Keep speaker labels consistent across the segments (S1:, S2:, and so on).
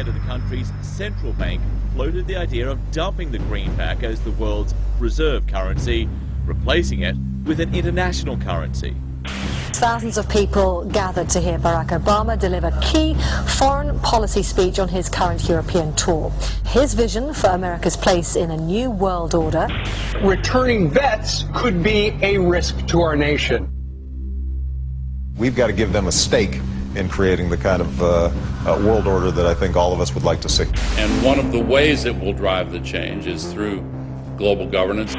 S1: head of the country's central bank floated the idea of dumping the greenback as the world's reserve currency, replacing it with an international currency.
S2: Thousands of people gathered to hear Barack Obama deliver key foreign policy speech on his current European tour. His vision for America's place in a new world order.
S3: Returning vets could be a risk to our nation.
S4: We've got to give them a stake in creating the kind of world order that I think all of us would like to see.
S5: And one of the ways it will drive the change is through global governance.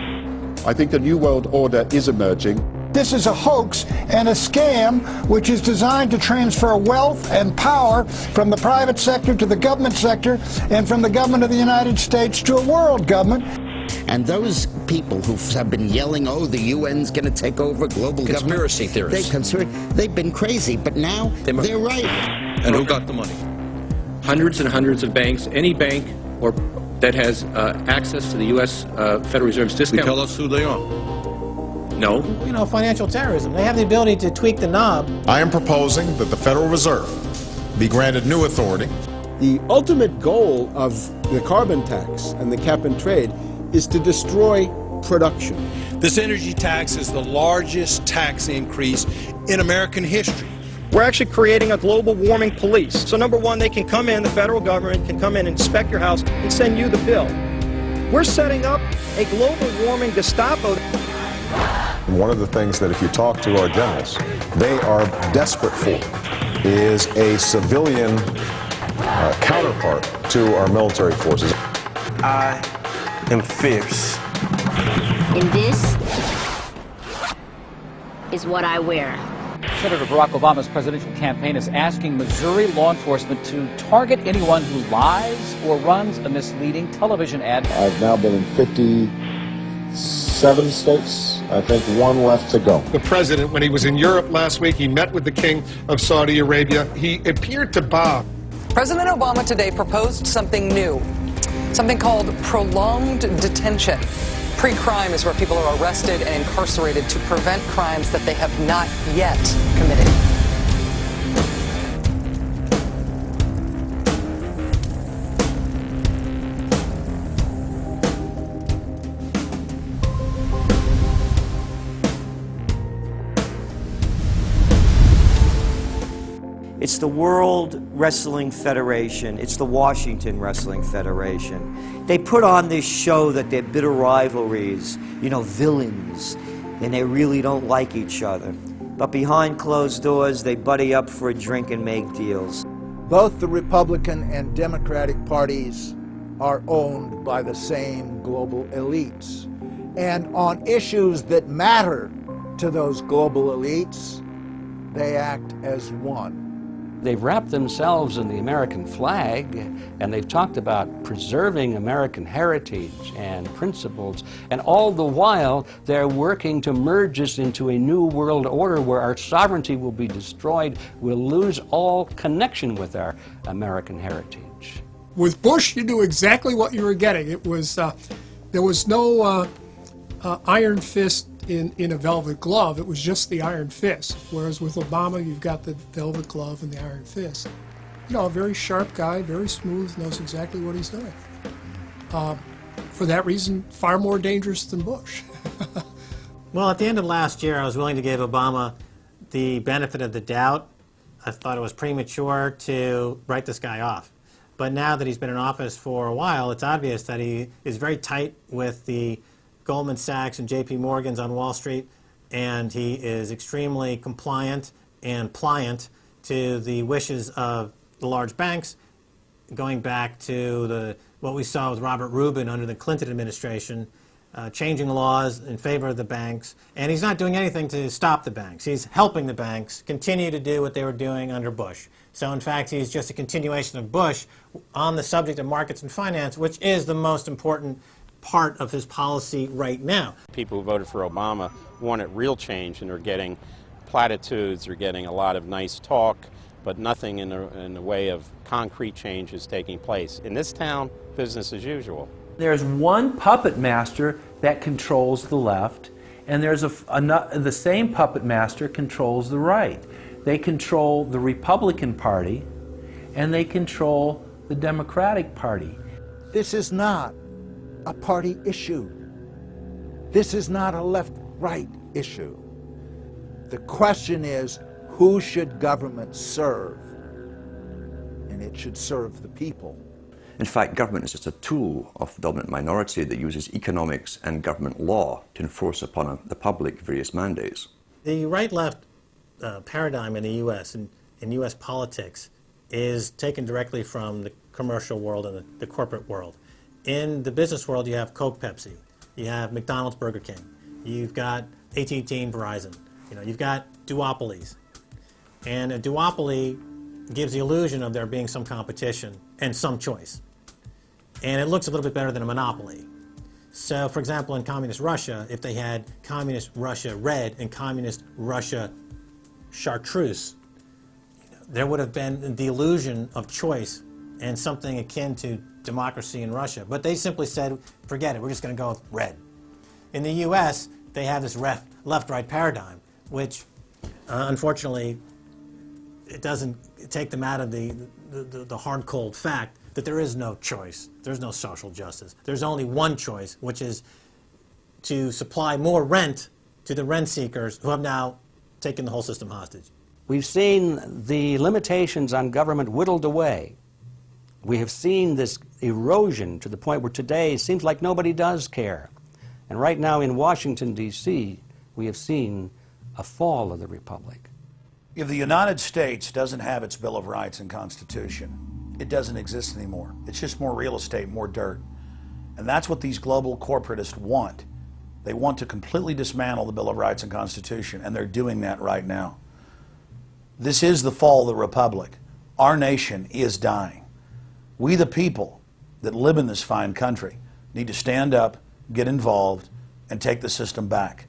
S6: I think a new world order is emerging.
S7: This is a hoax and a scam which is designed to transfer wealth and power from the private sector to the government sector and from the government of the United States to a world government.
S8: And those people who have been yelling, oh, the UN's going to take over global
S9: conspiracy
S8: government.
S9: theorists.
S8: They've been crazy, but now they're right.
S9: And who got the money? Hundreds and hundreds of banks. Any bank that has access to the U.S. Federal Reserve's discount.
S5: Tell us who they are.
S9: No.
S10: You know, financial terrorism. They have the ability to tweak the knob.
S4: I am proposing that the Federal Reserve be granted new authority.
S6: The ultimate goal of the carbon tax and the cap and trade is to destroy production.
S11: This energy tax is the largest tax increase in American history.
S10: We're actually creating a global warming police. So number one, they can come in, the federal government can come in and inspect your house and send you the bill. We're setting up a global warming Gestapo.
S4: One of the things that if you talk to our generals, they are desperate for is a civilian counterpart to our military forces.
S12: I am fierce.
S13: And this is what I wear.
S14: Senator Barack Obama's presidential campaign is asking Missouri law enforcement to target anyone who lies or runs a misleading television ad.
S6: I've now been in 57 states. I think one left to go.
S3: The president, when he was in Europe last week, he met with the King of Saudi Arabia. He appeared to bow.
S15: President Obama today proposed something new, something called prolonged detention. Pre-crime is where people are arrested and incarcerated to prevent crimes that they have not yet committed.
S16: It's the World Wrestling Federation. It's the Washington Wrestling Federation. They put on this show that they're bitter rivalries, you know, villains, and they really don't like each other. But behind closed doors, they buddy up for a drink and make deals.
S7: Both the Republican and Democratic parties are owned by the same global elites. And on issues that matter to those global elites, they act as one.
S17: They've wrapped themselves in the American flag, and they've talked about preserving American heritage and principles, and all the while they're working to merge us into a new world order where our sovereignty will be destroyed. We'll lose all connection with our American heritage.
S18: With Bush, you knew exactly what you were getting. It was there was no iron fist in a velvet glove. It was just the iron fist. Whereas with Obama, you've got the velvet glove and the iron fist. You know, a very sharp guy, very smooth, knows exactly what he's doing. For that reason, far more dangerous than Bush.
S10: Well, at the end of last year, I was willing to give Obama the benefit of the doubt. I thought it was premature to write this guy off. But now that he's been in office for a while, it's obvious that he is very tight with the Goldman Sachs and JP Morgan's on Wall Street, and he is extremely compliant and pliant to the wishes of the large banks, going back to what we saw with Robert Rubin under the Clinton administration, changing laws in favor of the banks, and he's not doing anything to stop the banks. He's helping the banks continue to do what they were doing under Bush. So in fact, he's just a continuation of Bush on the subject of markets and finance, which is the most important part of his policy right now.
S19: People who voted for Obama wanted real change, and they're getting platitudes, they're getting a lot of nice talk, but nothing in the way of concrete change is taking place. In this town, business as usual.
S20: There's one puppet master that controls the left, and there's the same puppet master controls the right. They control the Republican Party, and they control the Democratic Party.
S7: This is not a party issue. This is not a left-right issue. The question is, who should government serve? And it should serve the people.
S21: In fact, government is just a tool of the dominant minority that uses economics and government law to enforce upon the public various mandates.
S10: The right-left paradigm in the U.S. and in U.S. politics is taken directly from the commercial world and the corporate world. In the business world, you have Coke, Pepsi. You have McDonald's, Burger King. You've got AT&T and Verizon. You've got duopolies. And a duopoly gives the illusion of there being some competition and some choice. And it looks a little bit better than a monopoly. So, for example, in communist Russia, if they had communist Russia red and communist Russia chartreuse, there would have been the illusion of choice and something akin to democracy in Russia. But they simply said, forget it, we're just going to go with red. In the U.S., they have this left-right paradigm, which unfortunately, it doesn't take them out of the hard, cold fact that there is no choice. There's no social justice. There's only one choice, which is to supply more rent to the rent seekers who have now taken the whole system hostage.
S17: We've seen the limitations on government whittled away. We have seen this erosion to the point where today it seems like nobody does care. And right now in Washington, D.C., we have seen a fall of the republic.
S22: If the United States doesn't have its Bill of Rights and Constitution, it doesn't exist anymore. It's just more real estate, more dirt. And that's what these global corporatists want. They want to completely dismantle the Bill of Rights and Constitution, and they're doing that right now. This is the fall of the republic. Our nation is dying. We, the people that live in this fine country, need to stand up, get involved, and take the system back.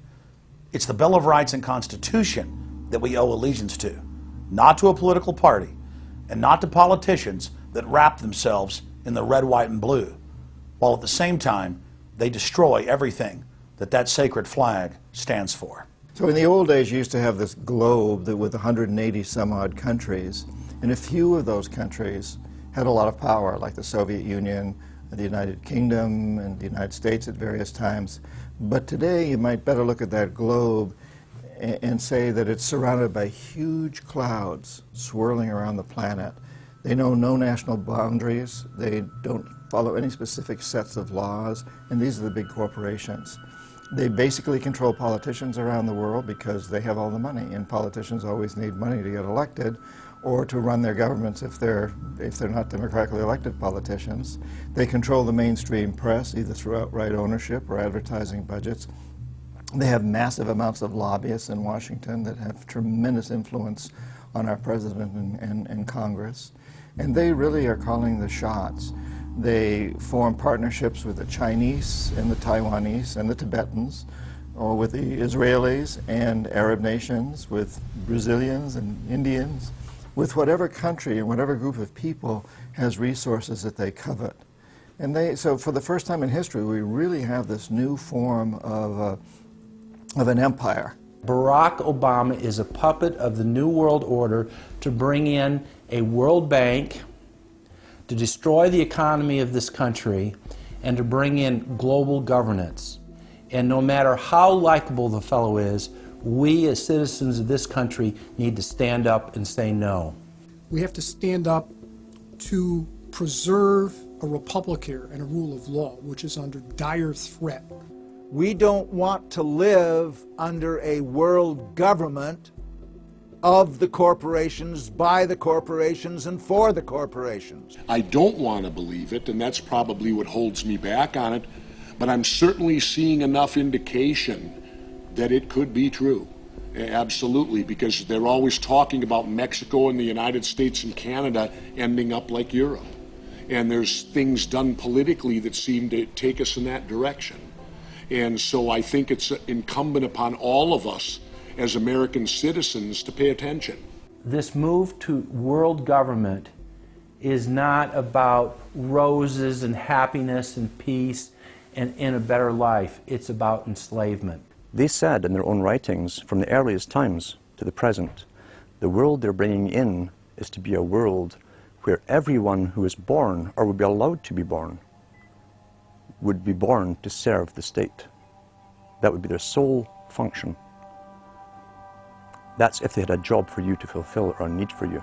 S22: It's the Bill of Rights and Constitution that we owe allegiance to, not to a political party, and not to politicians that wrap themselves in the red, white, and blue, while at the same time they destroy everything that that sacred flag stands for.
S23: So in the old days, you used to have this globe that with 180 some odd countries, and a few of those countries had a lot of power, like the Soviet Union, the United Kingdom, and the United States at various times. But today, you might better look at that globe and say that it's surrounded by huge clouds swirling around the planet. They know no national boundaries. They don't follow any specific sets of laws, and these are the big corporations. They basically control politicians around the world because they have all the money, and politicians always need money to get elected or to run their governments if they're not democratically elected politicians. They control the mainstream press, either through outright ownership or advertising budgets. They have massive amounts of lobbyists in Washington that have tremendous influence on our president and Congress. And they really are calling the shots. They form partnerships with the Chinese and the Taiwanese and the Tibetans, or with the Israelis and Arab nations, with Brazilians and Indians, with whatever country and whatever group of people has resources that they covet. And so for the first time in history, we really have this new form of an empire.
S20: Barack Obama is a puppet of the New World Order to bring in a World Bank, to destroy the economy of this country, and to bring in global governance. And no matter how likable the fellow is, we as citizens of this country need to stand up and say no.
S18: We have to stand up to preserve a republic here and a rule of law, which is under dire threat.
S7: We don't want to live under a world government of the corporations, by the corporations, and for the corporations.
S24: I don't want to believe it, and that's probably what holds me back on it, but I'm certainly seeing enough indication that it could be true. Absolutely, because they're always talking about Mexico and the United States and Canada ending up like Europe. And there's things done politically that seem to take us in that direction. And so I think it's incumbent upon all of us as American citizens to pay attention.
S20: This move to world government is not about roses and happiness and peace and in a better life. It's about enslavement.
S21: They said in their own writings, from the earliest times to the present, the world they're bringing in is to be a world where everyone who is born, or would be allowed to be born to serve the state. That would be their sole function. That's if they had a job for you to fulfill or a need for you.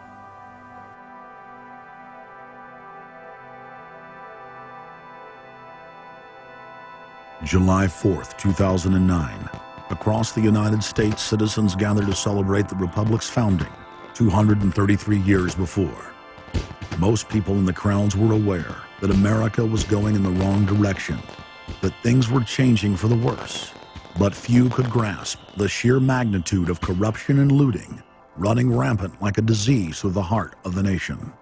S1: July 4th, 2009. Across the United States, citizens gathered to celebrate the Republic's founding 233 years before. Most people in the crowds were aware that America was going in the wrong direction, that things were changing for the worse. But few could grasp the sheer magnitude of corruption and looting running rampant like a disease through the heart of the nation.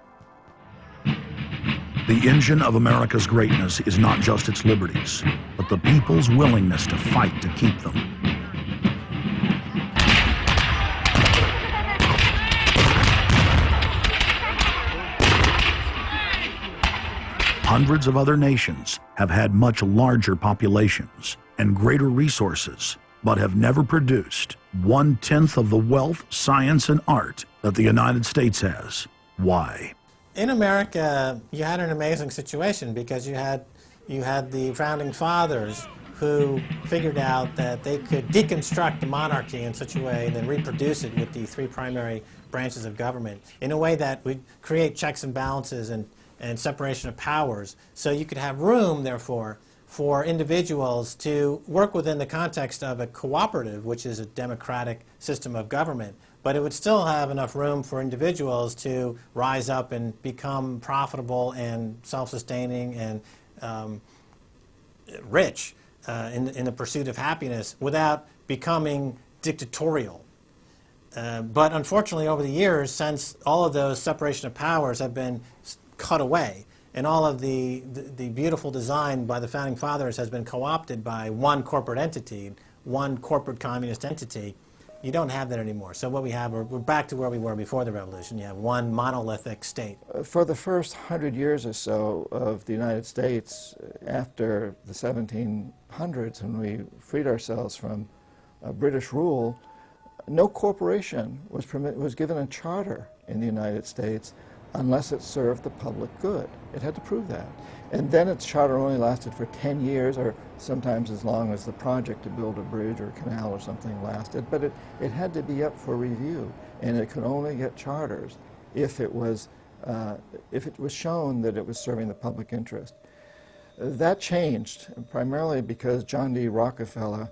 S1: The engine of America's greatness is not just its liberties, but the people's willingness to fight to keep them. Hundreds of other nations have had much larger populations and greater resources, but have never produced 1/10 of the wealth, science, and art that the United States has. Why?
S10: In America, you had an amazing situation because you had the founding fathers who figured out that they could deconstruct the monarchy in such a way and then reproduce it with the three primary branches of government in a way that would create checks and balances and separation of powers. So you could have room, therefore, for individuals to work within the context of a cooperative, which is a democratic system of government. But it would still have enough room for individuals to rise up and become profitable and self-sustaining and rich in the pursuit of happiness without becoming dictatorial. But unfortunately, over the years, since all of those separation of powers have been cut away, and all of the beautiful design by the founding fathers has been co-opted by one corporate entity, one corporate communist entity, you don't have that anymore. So what we have, we're back to where we were before the revolution. You have one monolithic state.
S23: For the first 100 years or so of the United States, after the 1700s, when we freed ourselves from British rule, no corporation was given a charter in the United States unless it served the public good. It had to prove that. And then its charter only lasted for 10 years, or sometimes as long as the project to build a bridge or a canal or something lasted. But it had to be up for review, and it could only get charters if it was shown that it was serving the public interest. That changed, primarily because John D. Rockefeller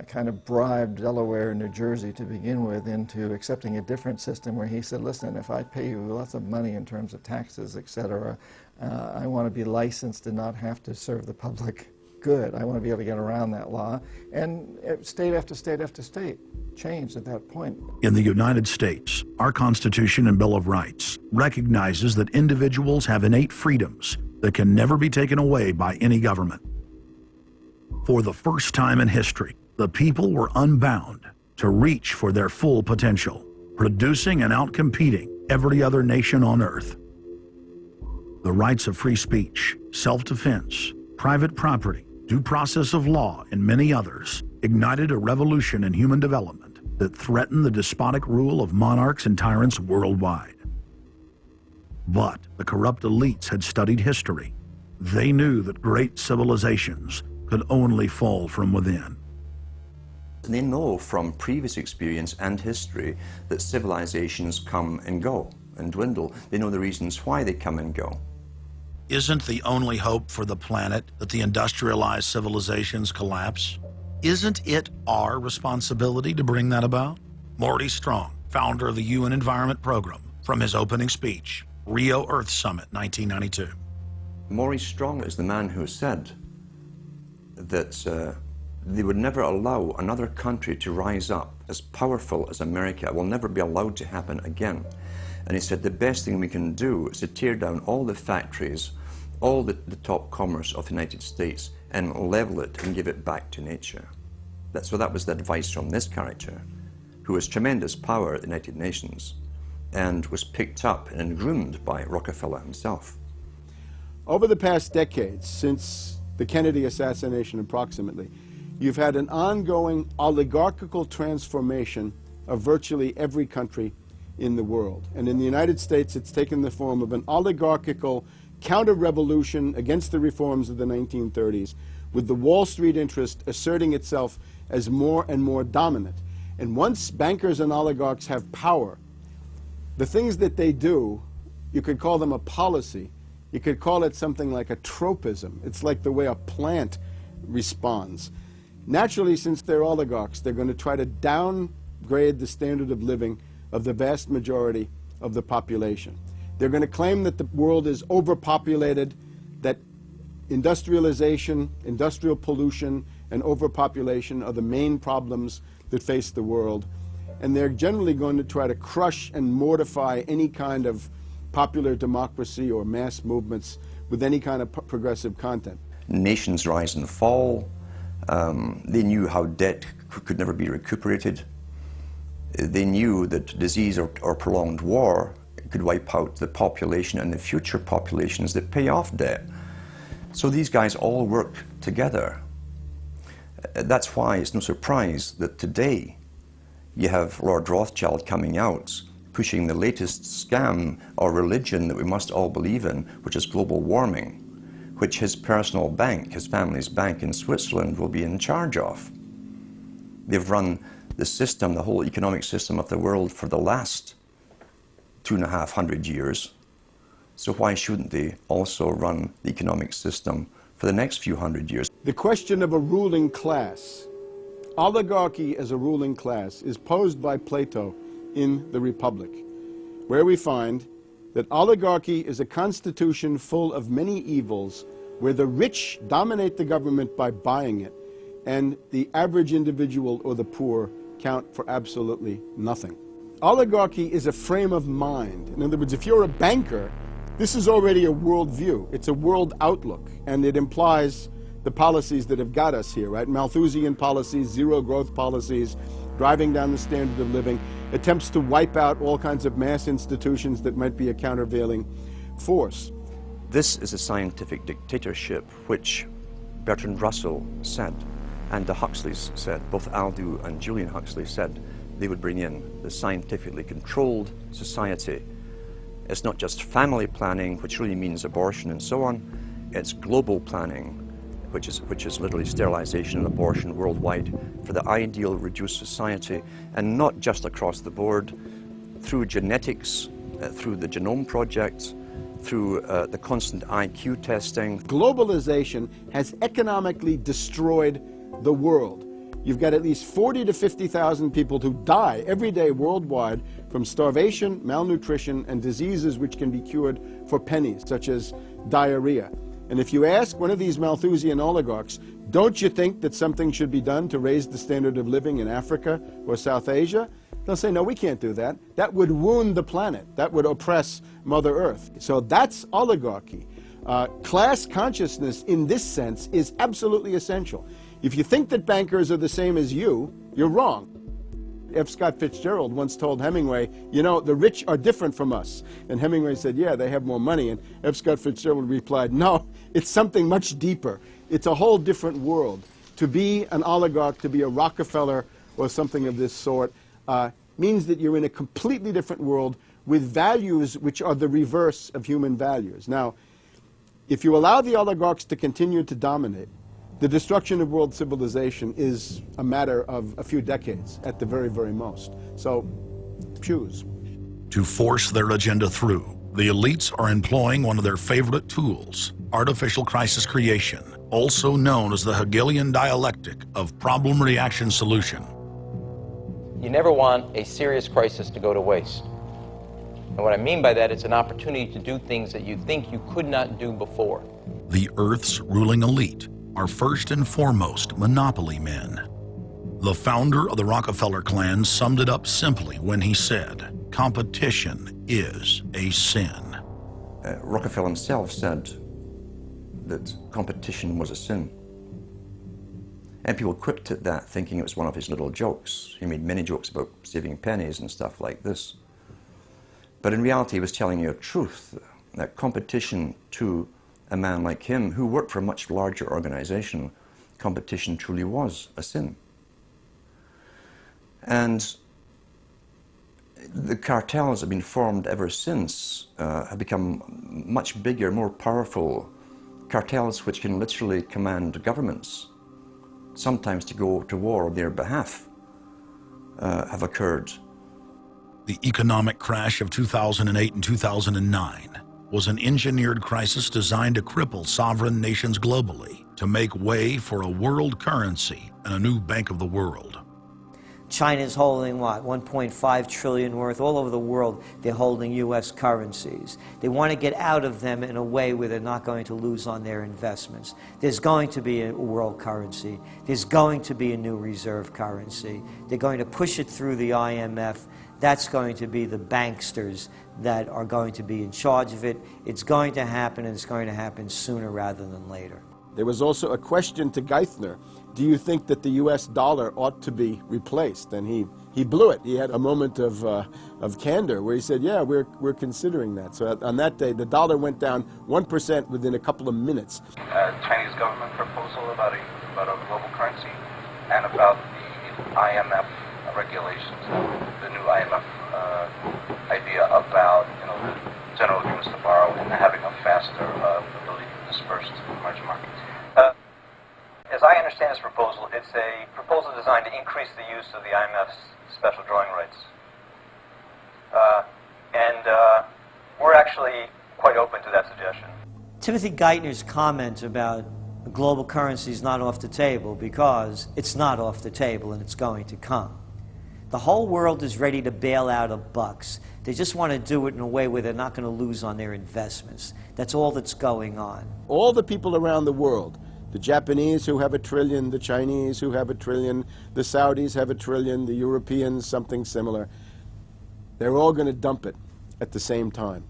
S23: kind of bribed Delaware and New Jersey to begin with into accepting a different system where he said, listen, if I pay you lots of money in terms of taxes, etc., I want to be licensed and not have to serve the public good. I want to be able to get around that law. And state after state after state changed at that point.
S1: In the United States, our Constitution and Bill of Rights recognizes that individuals have innate freedoms that can never be taken away by any government. For the first time in history, the people were unbound to reach for their full potential, producing and outcompeting every other nation on earth. The rights of free speech, self-defense, private property, due process of law, and many others ignited a revolution in human development that threatened the despotic rule of monarchs and tyrants worldwide. But the corrupt elites had studied history. They knew that great civilizations could only fall from within.
S21: They know from previous experience and history that civilizations come and go and dwindle. They know the reasons why they come and go.
S1: Isn't the only hope for the planet that the industrialized civilizations collapse? Isn't it our responsibility to bring that about? Morty Strong, founder of the UN Environment Program, from his opening speech, Rio Earth Summit, 1992.
S21: Maurice Strong is the man who said that they would never allow another country to rise up as powerful as America. It will never be allowed to happen again. And he said the best thing we can do is to tear down all the factories, all the top commerce of the United States, and level it and give it back to nature. So that was the advice from this character, who has tremendous power at the United Nations and was picked up and groomed by Rockefeller himself.
S6: Over the past decades, since the Kennedy assassination approximately, you've had an ongoing oligarchical transformation of virtually every country in the world. And in the United States, it's taken the form of an oligarchical counter-revolution against the reforms of the 1930s, with the Wall Street interest asserting itself as more and more dominant. And once bankers and oligarchs have power, the things that they do, you could call them a policy. You could call it something like a tropism. It's like the way a plant responds. Naturally, since they're oligarchs, they're going to try to downgrade the standard of living of the vast majority of the population. They're going to claim that the world is overpopulated, that industrialization, industrial pollution, and overpopulation are the main problems that face the world. And they're generally going to try to crush and mortify any kind of popular democracy or mass movements with any kind of progressive content.
S21: Nations rise and fall. They knew how debt could never be recuperated. They knew that disease or prolonged war could wipe out the population and the future populations that pay off debt. So these guys all work together. That's why it's no surprise that today you have Lord Rothschild coming out pushing the latest scam or religion that we must all believe in, which is global warming, which his personal bank, his family's bank in Switzerland, will be in charge of. They've run the system, the whole economic system of the world for the last 250 years. So why shouldn't they also run the economic system for the next few hundred years?
S6: The question of a ruling class, oligarchy as a ruling class, is posed by Plato in the Republic, where we find that oligarchy is a constitution full of many evils, where the rich dominate the government by buying it, and the average individual or the poor count for absolutely nothing. Oligarchy is a frame of mind. In other words, if you're a banker, this is already a world view. It's a world outlook, and it implies the policies that have got us here, right? Malthusian policies, zero growth policies, driving down the standard of living, attempts to wipe out all kinds of mass institutions that might be a countervailing force.
S21: This is a scientific dictatorship, which Bertrand Russell said, and the Huxleys said, both Aldous and Julian Huxley said they would bring in the scientifically controlled society. It's not just family planning, which really means abortion and so on, it's global planning, which is literally sterilization and abortion worldwide for the ideal reduced society, and not just across the board, through genetics, through the Genome Project, through the constant IQ testing.
S6: Globalization has economically destroyed the world. You've got at least 40 to 50,000 people who die every day worldwide from starvation, malnutrition, and diseases which can be cured for pennies, such as diarrhea. And if you ask one of these Malthusian oligarchs, don't you think that something should be done to raise the standard of living in Africa or South Asia? They'll say, no, we can't do that. That would wound the planet. That would oppress Mother Earth. So that's oligarchy. Class consciousness in this sense is absolutely essential. If you think that bankers are the same as you, you're wrong. F. Scott Fitzgerald once told Hemingway, you know, the rich are different from us. And Hemingway said, yeah, they have more money. And F. Scott Fitzgerald replied, no, it's something much deeper. It's a whole different world. To be an oligarch, to be a Rockefeller or something of this sort, means that you're in a completely different world with values which are the reverse of human values. Now, if you allow the oligarchs to continue to dominate, the destruction of world civilization is a matter of a few decades at the very, very most. So, choose.
S1: To force their agenda through, the elites are employing one of their favorite tools, artificial crisis creation, also known as the Hegelian dialectic of problem-reaction-solution.
S2: You never want a serious crisis to go to waste. And what I mean by that, it's an opportunity to do things that you think you could not do before.
S1: The Earth's ruling elite are first and foremost monopoly men. The founder of the Rockefeller clan summed it up simply when he said, competition is a sin.
S21: Rockefeller himself said that competition was a sin. And people quipped at that, thinking it was one of his little jokes. He made many jokes about saving pennies and stuff like this. But in reality, he was telling you a truth, that competition to a man like him, who worked for a much larger organization, competition truly was a sin. And the cartels have been formed ever since, have become much bigger, more powerful cartels which can literally command governments, sometimes to go to war on their behalf, have occurred.
S1: The economic crash of 2008 and 2009 was an engineered crisis designed to cripple sovereign nations globally to make way for a world currency and a new bank of the world.
S16: China's holding what, 1.5 trillion worth all over the world. They're holding U.S. currencies. They want to get out of them in a way where they're not going to lose on their investments. There's going to be a world currency. There's going to be a new reserve currency. They're going to push it through the IMF. That's going to be the banksters that are going to be in charge of it. It's going to happen, and it's going to happen sooner rather than later.
S6: There was also a question to Geithner. Do you think that the U.S. dollar ought to be replaced? And he blew it. He had a moment of candor where he said, yeah, we're considering that. So on that day, the dollar went down 1% within a couple of minutes.
S5: Chinese government proposal about a global currency and about the IMF regulations, the new IMF idea about the general agreements to borrow and having a faster ability to disperse to the emerging markets. As I understand this proposal, it's a proposal designed to increase the use of the IMF's special drawing rights. We're actually quite open to that suggestion.
S16: Timothy Geithner's comment about global currency is not off the table because it's not off the table and it's going to come. The whole world is ready to bail out of bucks. They just want to do it in a way where they're not going to lose on their investments. That's all that's going on.
S6: All the people around the world, the Japanese who have $1 trillion, the Chinese who have $1 trillion, the Saudis have $1 trillion, the Europeans something similar, they're all going to dump it at the same time.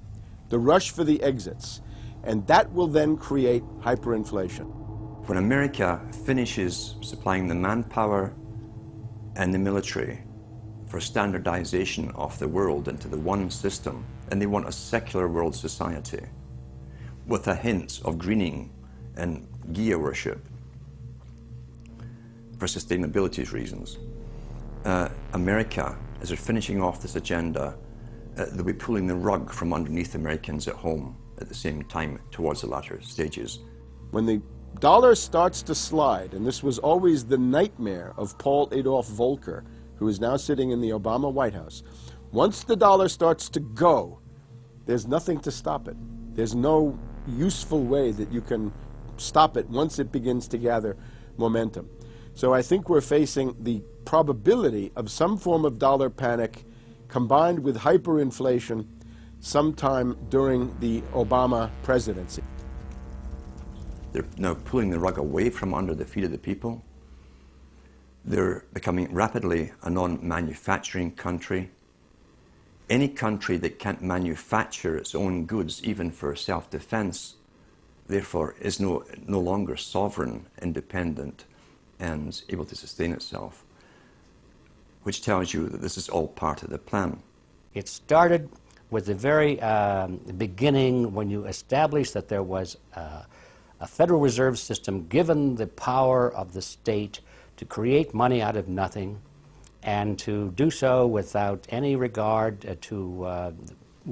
S6: The rush for the exits. And that will then create hyperinflation.
S21: When America finishes supplying the manpower and the military for standardization of the world into the one system, and they want a secular world society with a hint of greening and Gia worship for sustainability reasons. America, as they're finishing off this agenda, they'll be pulling the rug from underneath Americans at home at the same time towards the latter stages.
S6: When the dollar starts to slide, and this was always the nightmare of Paul Adolph Volcker, who is now sitting in the Obama White House, once the dollar starts to go, there's nothing to stop it. There's no useful way that you can stop it once it begins to gather momentum. So I think we're facing the probability of some form of dollar panic combined with hyperinflation sometime during the Obama presidency.
S21: They're now pulling the rug away from under the feet of the people. They're becoming rapidly a non-manufacturing country. Any country that can't manufacture its own goods, even for self-defense, therefore is no longer sovereign, independent, and able to sustain itself, which tells you that this is all part of the plan.
S17: It started with the very beginning when you established that there was a Federal Reserve System given the power of the state to create money out of nothing and to do so without any regard to the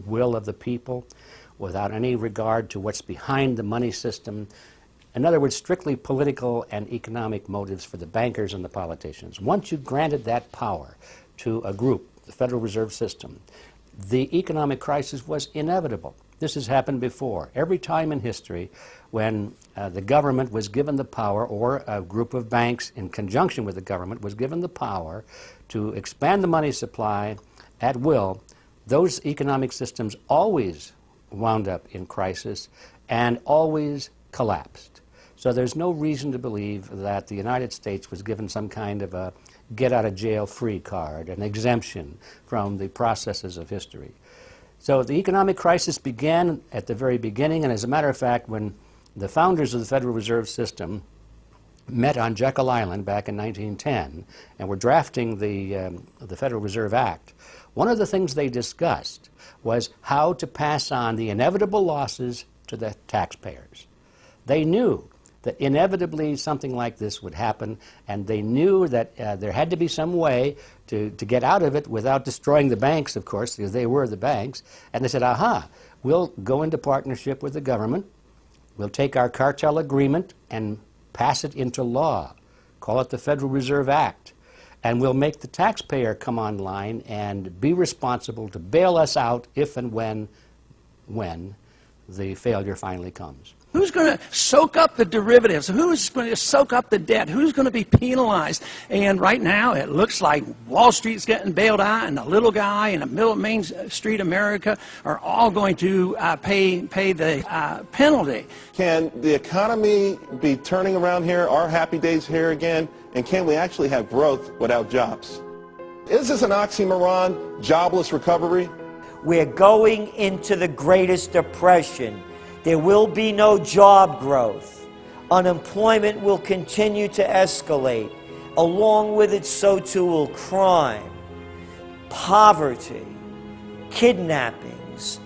S17: will of the people, without any regard to what's behind the money system. In other words, strictly political and economic motives for the bankers and the politicians. Once you granted that power to a group, the Federal Reserve System, the economic crisis was inevitable. This has happened before. Every time in history when the government was given the power, or a group of banks in conjunction with the government was given the power to expand the money supply at will, those economic systems always wound up in crisis and always collapsed. So there's no reason to believe that the United States was given some kind of a get-out-of-jail-free card, an exemption from the processes of history. So the economic crisis began at the very beginning, and as a matter of fact, when the founders of the Federal Reserve System met on Jekyll Island back in 1910 and were drafting the Federal Reserve Act, one of the things they discussed was how to pass on the inevitable losses to the taxpayers. They knew that inevitably something like this would happen, and they knew that there had to be some way to get out of it without destroying the banks, of course, because they were the banks. And they said, aha, we'll go into partnership with the government, we'll take our cartel agreement and pass it into law, call it the Federal Reserve Act, and we'll make the taxpayer come online and be responsible to bail us out if and when the failure finally comes.
S4: Who's going to soak up the derivatives? Who's going to soak up the debt? Who's going to be penalized? And right now, it looks like Wall Street's getting bailed out, and the little guy in the middle of Main Street America are all going to pay the penalty.
S8: Can the economy be turning around here? Are happy days here again? And can we actually have growth without jobs? Is this an oxymoron, jobless recovery?
S16: We're going into the greatest depression. There will be no job growth. Unemployment will continue to escalate. Along with it, so too will crime, poverty, kidnappings,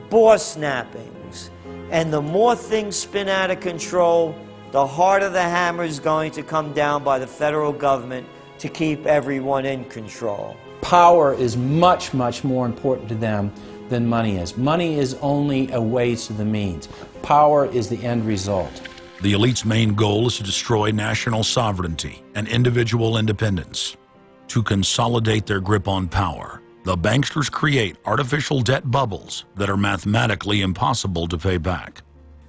S16: boss snappings. And the more things spin out of control, the harder the hammer is going to come down by the federal government to keep everyone in control.
S20: Power is much, much more important to them than money is. Money is only a way to the means. Power is the end result.
S1: The elite's main goal is to destroy national sovereignty and individual independence. To consolidate their grip on power, the banksters create artificial debt bubbles that are mathematically impossible to pay back.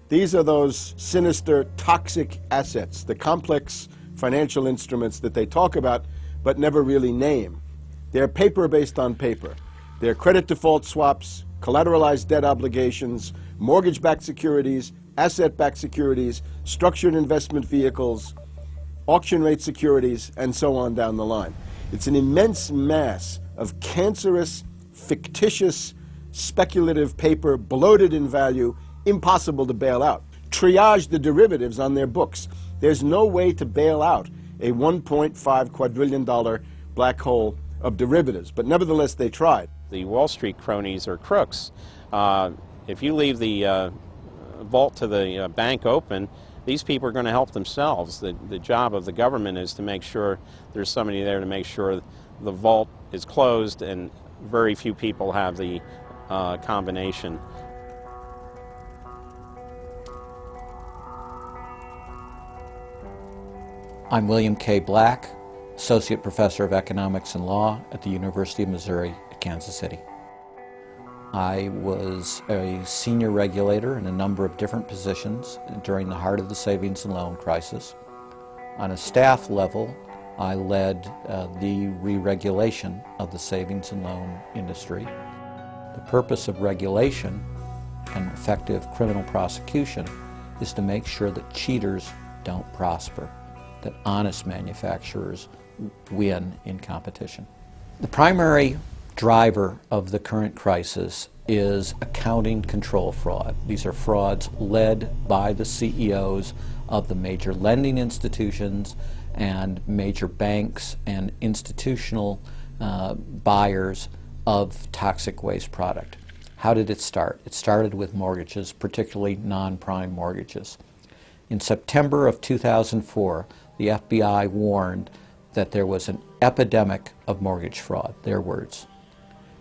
S6: These are those sinister, toxic assets, the complex financial instruments that they talk about but never really name. They're paper based on paper. They're credit default swaps, collateralized debt obligations, mortgage-backed securities, asset-backed securities, structured investment vehicles, auction rate securities, and so on down the line. It's an immense mass of cancerous, fictitious, speculative paper, bloated in value, impossible to bail out. Triage the derivatives on their books. There's no way to bail out a $1.5 quadrillion black hole of derivatives, but nevertheless they tried.
S19: The Wall Street cronies are crooks. If you leave the vault to the bank open, these people are going to help themselves. The job of the government is to make sure there's somebody there to make sure the vault is closed, and very few people have the combination.
S14: I'm William K. Black, Associate Professor of Economics and Law at the University of Missouri at Kansas City. I was a senior regulator in a number of different positions during the heart of the savings and loan crisis. On a staff level, I led the re-regulation of the savings and loan industry. The purpose of regulation and effective criminal prosecution is to make sure that cheaters don't prosper, that honest manufacturers win in competition. The primary driver of the current crisis is accounting control fraud. These are frauds led by the CEOs of the major lending institutions and major banks and institutional buyers of toxic waste product. How did it start? It started with mortgages, particularly non-prime mortgages. In September of 2004, the FBI warned that there was an epidemic of mortgage fraud, their words,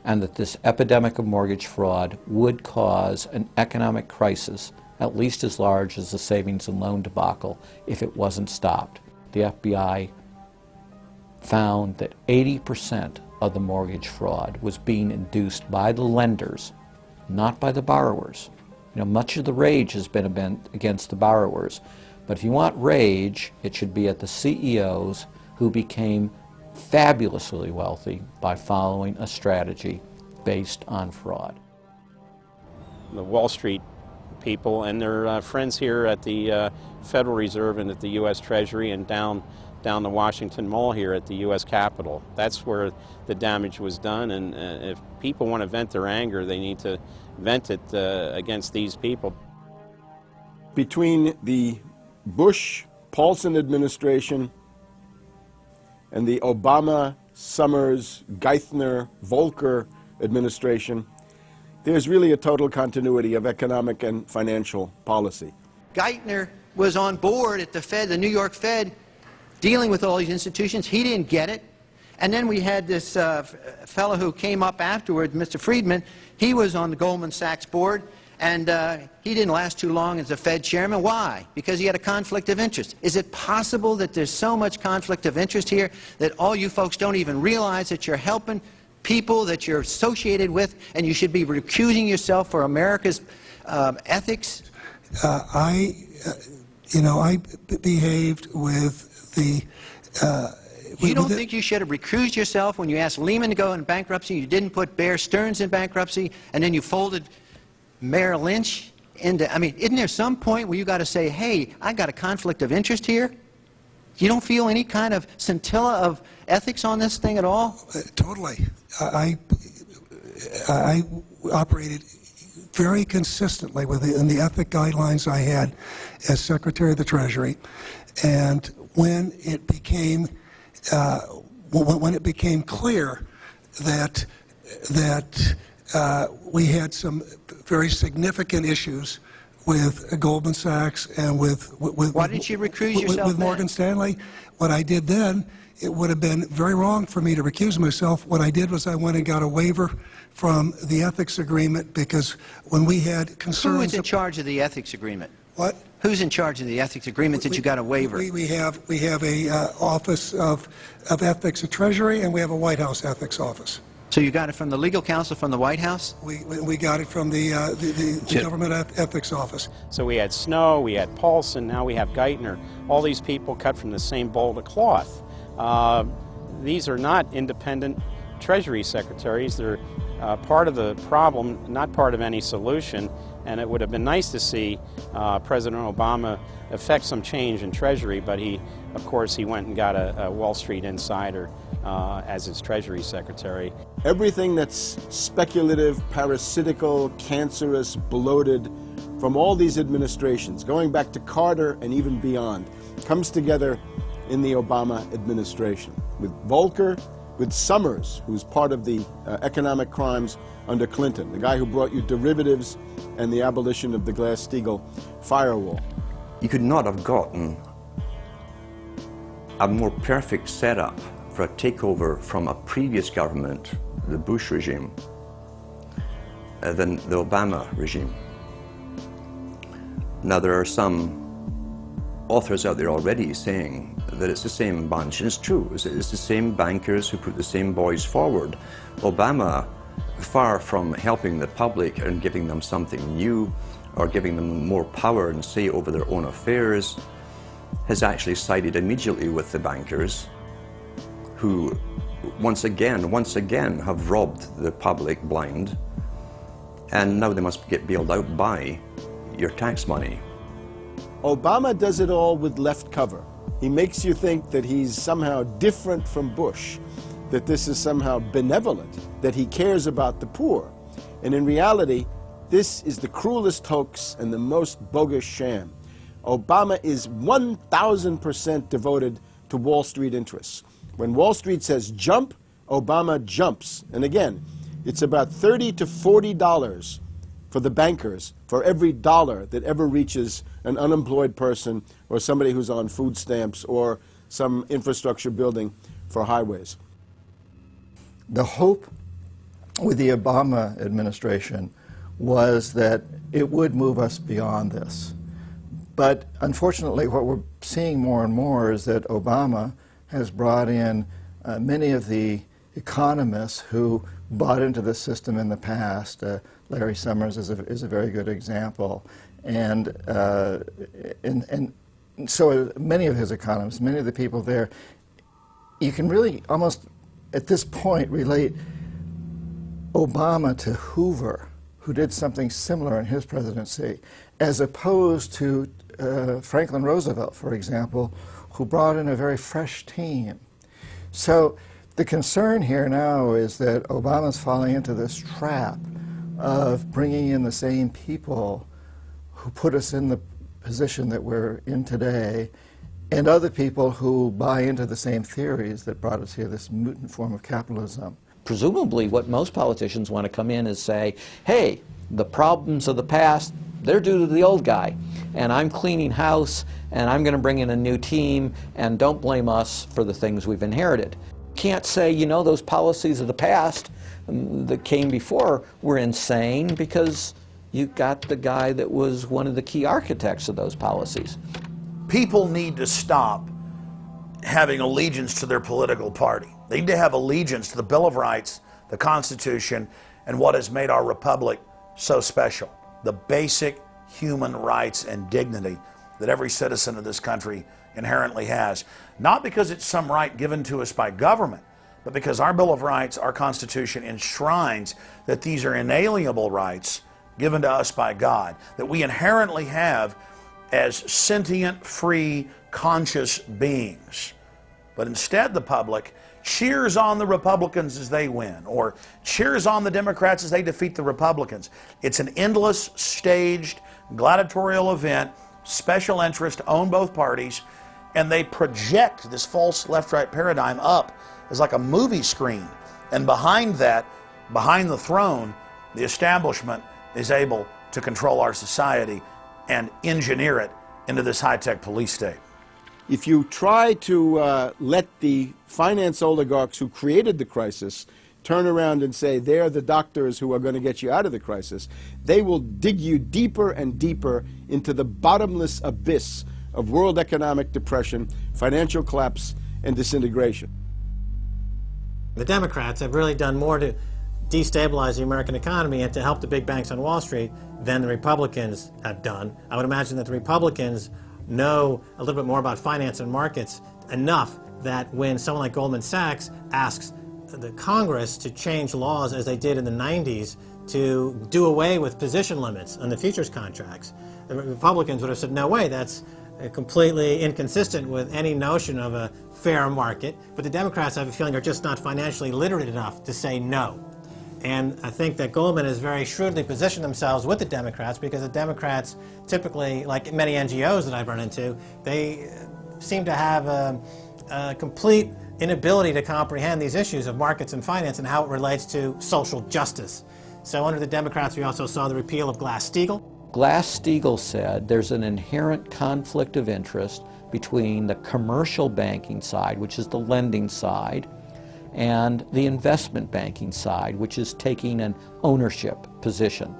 S14: and that this epidemic of mortgage fraud would cause an economic crisis at least as large as the savings and loan debacle if it wasn't stopped. The FBI found that 80% of the mortgage fraud was being induced by the lenders, not by the borrowers. You know, much of the rage has been against the borrowers, but if you want rage, it should be at the CEOs who became fabulously wealthy by following a strategy based on fraud.
S19: The Wall Street people and their friends here at the Federal Reserve and at the U.S. Treasury and down the Washington Mall here at the U.S. Capitol. That's where the damage was done, and if people want to vent their anger, they need to vent it against these people.
S6: Between the Bush-Paulson administration and the Obama, Summers, Geithner, Volcker administration, there's really a total continuity of economic and financial policy.
S9: Geithner was on board at the Fed, the New York Fed, dealing with all these institutions. He didn't get it. And then we had this fellow who came up afterwards, Mr. Friedman. He was on the Goldman Sachs board, and he didn't last too long as the Fed chairman. Why? Because he had a conflict of interest. Is it possible that there's so much conflict of interest here that all you folks don't even realize that you're helping people that you're associated with, and you should be recusing yourself for America's ethics?
S11: I behaved with the...
S9: You don't think you should have recused yourself when you asked Lehman to go in bankruptcy, you didn't put Bear Stearns in bankruptcy, and then you folded Merrill Lynch into... I mean, isn't there some point where you got to say, hey, I got a conflict of interest here? You don't feel any kind of scintilla of ethics on this thing at all?
S11: Totally. I operated very consistently within the ethic guidelines I had as Secretary of the Treasury, and when it became clear that we had some very significant issues with Goldman Sachs and with
S9: why didn't you recuse yourself
S11: with Morgan Stanley, what I did then, it would have been very wrong for me to recuse myself. What I did was I went and got a waiver from the ethics agreement, because when we had concerns...
S9: Who is in charge of the ethics agreement?
S11: What?
S9: Who's in charge of the ethics agreement that you got a waiver?
S11: We have a Office of Ethics at Treasury, and we have a White House ethics office.
S9: So you got it from the legal counsel from the White House?
S11: We got it from the government ethics office.
S19: So we had Snow, we had Paulson, now we have Geithner. All these people cut from the same bowl of cloth. These are not independent Treasury secretaries. They're part of the problem, not part of any solution. And it would have been nice to see President Obama effect some change in Treasury, but of course, he went and got a Wall Street insider as his Treasury Secretary.
S6: Everything that's speculative, parasitical, cancerous, bloated from all these administrations, going back to Carter and even beyond, comes together in the Obama administration. With Volcker, with Summers, who's part of the economic crimes under Clinton, the guy who brought you derivatives and the abolition of the Glass-Steagall firewall.
S21: You could not have gotten a more perfect setup for a takeover from a previous government, the Bush regime, than the Obama regime. Now, there are some authors out there already saying that it's the same bunch, and it's true. It's the same bankers who put the same boys forward. Obama, far from helping the public and giving them something new or giving them more power and say over their own affairs, has actually sided immediately with the bankers who once again have robbed the public blind, and now they must get bailed out by your tax money.
S6: Obama does it all with left cover. He makes you think that he's somehow different from Bush, that this is somehow benevolent, that he cares about the poor. And in reality, this is the cruelest hoax and the most bogus sham. Obama is 1,000% devoted to Wall Street interests. When Wall Street says jump, Obama jumps. And again, it's about $30 to $40 for the bankers for every dollar that ever reaches an unemployed person or somebody who's on food stamps or some infrastructure building for highways.
S23: The hope with the Obama administration was that it would move us beyond this. But unfortunately, what we're seeing more and more is that Obama has brought in many of the economists who bought into the system in the past. Larry Summers is a very good example. And so many of his economists, many of the people there, you can really almost at this point relate Obama to Hoover, who did something similar in his presidency, as opposed to Franklin Roosevelt, for example, who brought in a very fresh team. So the concern here now is that Obama's falling into this trap of bringing in the same people who put us in the position that we're in today, and other people who buy into the same theories that brought us here, this mutant form of capitalism.
S14: Presumably what most politicians want to come in is say, hey, the problems of the past, They're due to the old guy. And I'm cleaning house, and I'm going to bring in a new team, and don't blame us for the things we've inherited. Can't say, you know, those policies of the past that came before were insane, because you got the guy that was one of the key architects of those policies.
S1: People need to stop having allegiance to their political party. They need to have allegiance to the Bill of Rights, the Constitution, and what has made our republic so special. The basic human rights and dignity that every citizen of this country inherently has. Not because it's some right given to us by government, but because our Bill of Rights, our Constitution, enshrines that these are inalienable rights given to us by God, that we inherently have as sentient, free, conscious beings. But instead the public cheers on the Republicans as they win, or cheers on the Democrats as they defeat the Republicans. It's an endless, staged, gladiatorial event, special interest own both parties, and they project this false left-right paradigm up as like a movie screen. And behind that, behind the throne, the establishment is able to control our society and engineer it into this high-tech police state.
S6: If you try to let the finance oligarchs who created the crisis turn around and say they're the doctors who are going to get you out of the crisis, they will dig you deeper and deeper into the bottomless abyss of world economic depression, financial collapse, and disintegration.
S10: The Democrats have really done more to destabilize the American economy and to help the big banks on Wall Street than the Republicans have done. I would imagine that the Republicans know a little bit more about finance and markets enough that when someone like Goldman Sachs asks the Congress to change laws as they did in the 90s to do away with position limits on the futures contracts, the Republicans would have said, no way, that's completely inconsistent with any notion of a fair market. But the Democrats, I have a feeling, are just not financially literate enough to say no. And I think that Goldman has very shrewdly positioned themselves with the Democrats, because the Democrats typically, like many NGOs that I've run into, they seem to have a complete inability to comprehend these issues of markets and finance and how it relates to social justice. So under the Democrats, we also saw the repeal of Glass-Steagall.
S14: Glass-Steagall said there's an inherent conflict of interest between the commercial banking side, which is the lending side, and the investment banking side, which is taking an ownership position.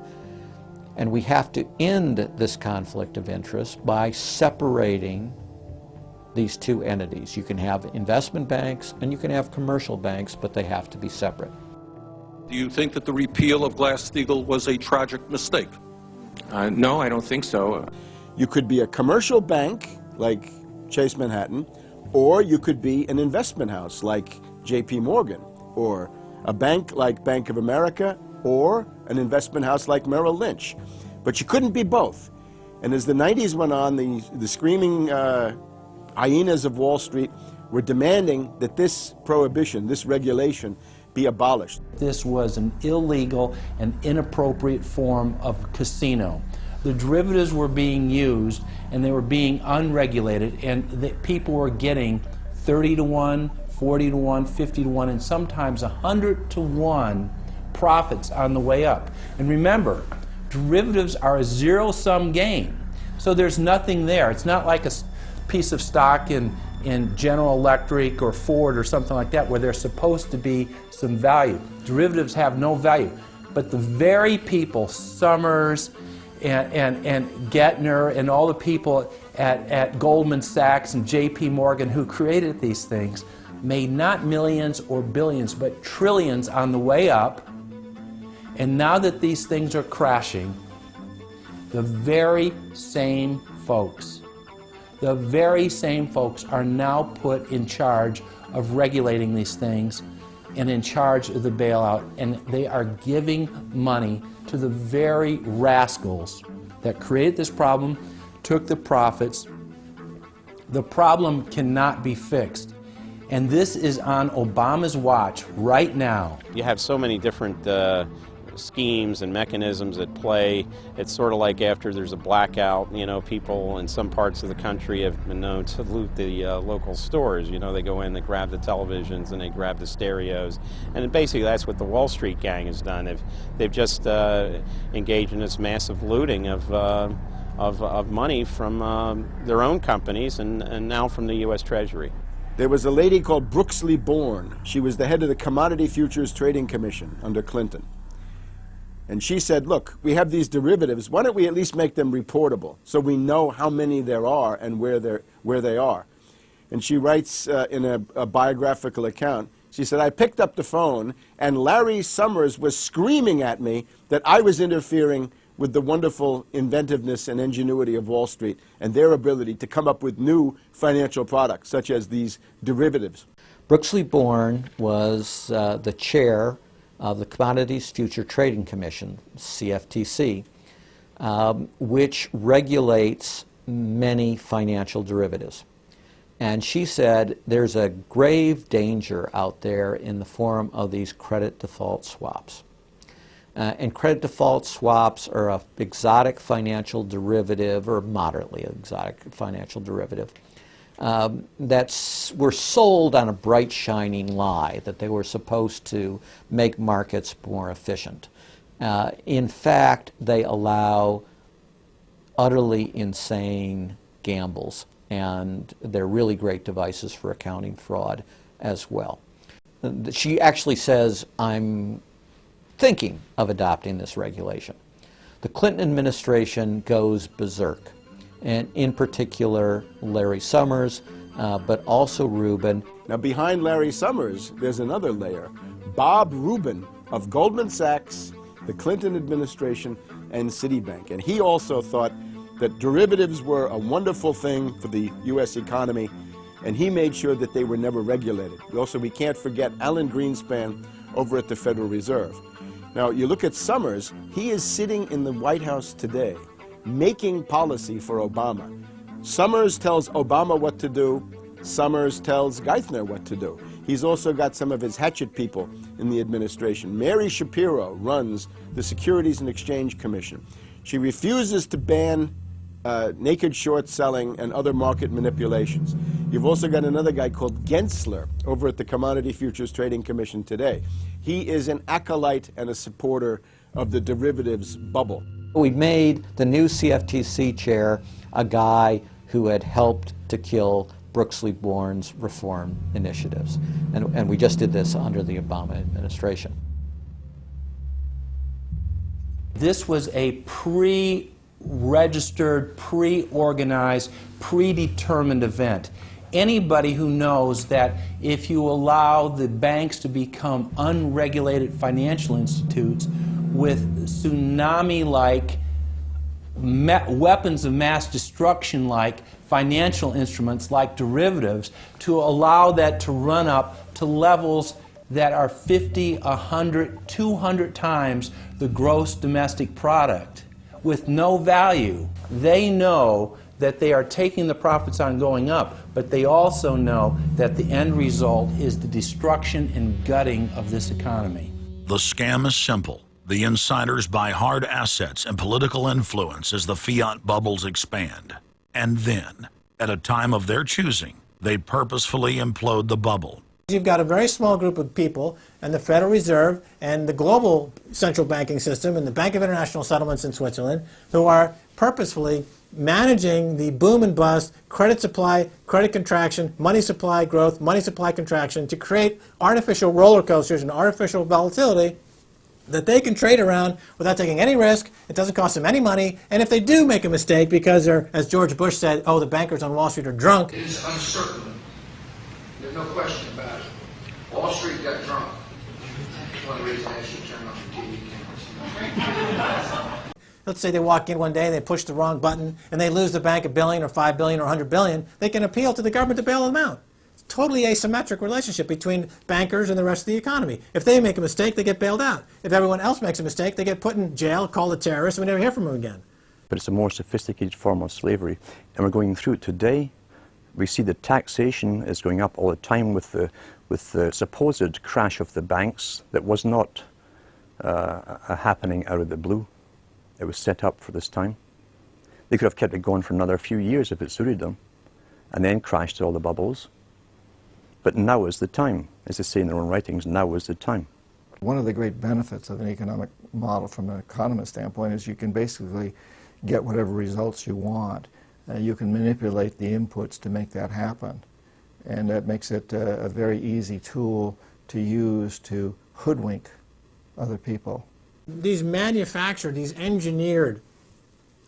S14: And we have to end this conflict of interest by separating these two entities. You can have investment banks and you can have commercial banks, but they have to be separate.
S3: Do you think that the repeal of Glass-Steagall was a tragic mistake?
S12: No, I don't think so.
S6: You could be a commercial bank like Chase Manhattan, or you could be an investment house like J.P. Morgan, or a bank like Bank of America, or an investment house like Merrill Lynch. But you couldn't be both. And as the 90s went on, the screaming hyenas of Wall Street were demanding that this prohibition, this regulation, be abolished.
S20: This was an illegal and inappropriate form of casino. The derivatives were being used and they were being unregulated, and people were getting 30 to 1, 40 to 1, 50 to 1, and sometimes 100 to 1 profits on the way up. And remember, derivatives are a zero-sum game. So there's nothing there. It's not like a piece of stock in General Electric or Ford or something like that where there's supposed to be some value. Derivatives have no value. But the very people, Summers and Gettner and all the people at Goldman Sachs and J.P. Morgan who created these things made not millions or billions, but trillions on the way up. And now that these things are crashing, the very same folks are now put in charge of regulating these things and in charge of the bailout, and they are giving money to the very rascals that created this problem, took the profits. The problem cannot be fixed. And this is on Obama's watch right now.
S19: You have so many different schemes and mechanisms at play. It's sort of like after there's a blackout, you know, people in some parts of the country have been known to loot the local stores. You know, they go in, they grab the televisions, and they grab the stereos. And basically that's what the Wall Street gang has done. They've just engaged in this massive looting of money from their own companies and now from the U.S. Treasury.
S6: There was a lady called Brooksley Born. She was the head of the Commodity Futures Trading Commission under Clinton. And she said, look, we have these derivatives. Why don't we at least make them reportable so we know how many there are and where they are? And she writes in a biographical account, she said, I picked up the phone and Larry Summers was screaming at me that I was interfering with the wonderful inventiveness and ingenuity of Wall Street and their ability to come up with new financial products, such as these derivatives.
S14: Brooksley Born was the chair of the Commodities Future Trading Commission, CFTC, which regulates many financial derivatives. And she said there's a grave danger out there in the form of these credit default swaps. And credit default swaps are an exotic financial derivative, or moderately exotic financial derivative, that were sold on a bright, shining lie that they were supposed to make markets more efficient. In fact, they allow utterly insane gambles, and they're really great devices for accounting fraud as well. She actually says, I'm thinking of adopting this regulation. The Clinton administration goes berserk, and in particular Larry Summers, but also Rubin.
S6: Now behind Larry Summers, there's another layer. Bob Rubin of Goldman Sachs, the Clinton administration, and Citibank. And he also thought that derivatives were a wonderful thing for the U.S. economy, and he made sure that they were never regulated. Also, we can't forget Alan Greenspan over at the Federal Reserve. Now, you look at Summers, he is sitting in the White House today, making policy for Obama. Summers tells Obama what to do. Summers tells Geithner what to do. He's also got some of his hatchet people in the administration. Mary Shapiro runs the Securities and Exchange Commission. She refuses to ban naked short selling and other market manipulations. You've also got another guy called Gensler over at the Commodity Futures Trading Commission today. He is an acolyte and a supporter of the derivatives bubble.
S14: We made the new CFTC chair a guy who had helped to kill Brooksley Born's reform initiatives. And we just did this under the Obama administration.
S20: This was a pre-registered, pre-organized, predetermined event. Anybody who knows that if you allow the banks to become unregulated financial institutes with tsunami-like weapons of mass destruction-like financial instruments like derivatives, to allow that to run up to levels that are 50, 100, 200 times the gross domestic product with no value. They know that they are taking the profits on going up, but they also know that the end result is the destruction and gutting of this economy.
S1: The scam is simple. The insiders buy hard assets and political influence as the fiat bubbles expand. And then, at a time of their choosing, they purposefully implode the bubble.
S10: You've got a very small group of people, and the Federal Reserve and the global central banking system and the Bank of International Settlements in Switzerland, who are purposefully managing the boom and bust, credit supply, credit contraction, money supply growth, money supply contraction, to create artificial roller coasters and artificial volatility that they can trade around without taking any risk. It doesn't cost them any money. And if they do make a mistake because they're, as George Bush said, oh, the bankers on Wall Street are drunk.
S13: It is uncertain. There's no question about it. Wall Street got drunk. That's one reason I should turn on the TV cameras.
S10: Let's say they walk in one day and they push the wrong button and they lose the bank $1 billion or $5 billion or $100 billion. They can appeal to the government to bail them out. It's a totally asymmetric relationship between bankers and the rest of the economy. If they make a mistake, they get bailed out. If everyone else makes a mistake, they get put in jail, called a terrorist, and we never hear from them again.
S21: But it's a more sophisticated form of slavery, and we're going through it today. We see the taxation is going up all the time with the supposed crash of the banks that was not a happening out of the blue. It was set up for this time. They could have kept it going for another few years if it suited them, and then crashed all the bubbles. But now is the time. As they say in their own writings, now is the time.
S23: One of the great benefits of an economic model from an economist standpoint is you can basically get whatever results you want. You can manipulate the inputs to make that happen. And that makes it a very easy tool to use to hoodwink other people.
S10: These manufactured, these engineered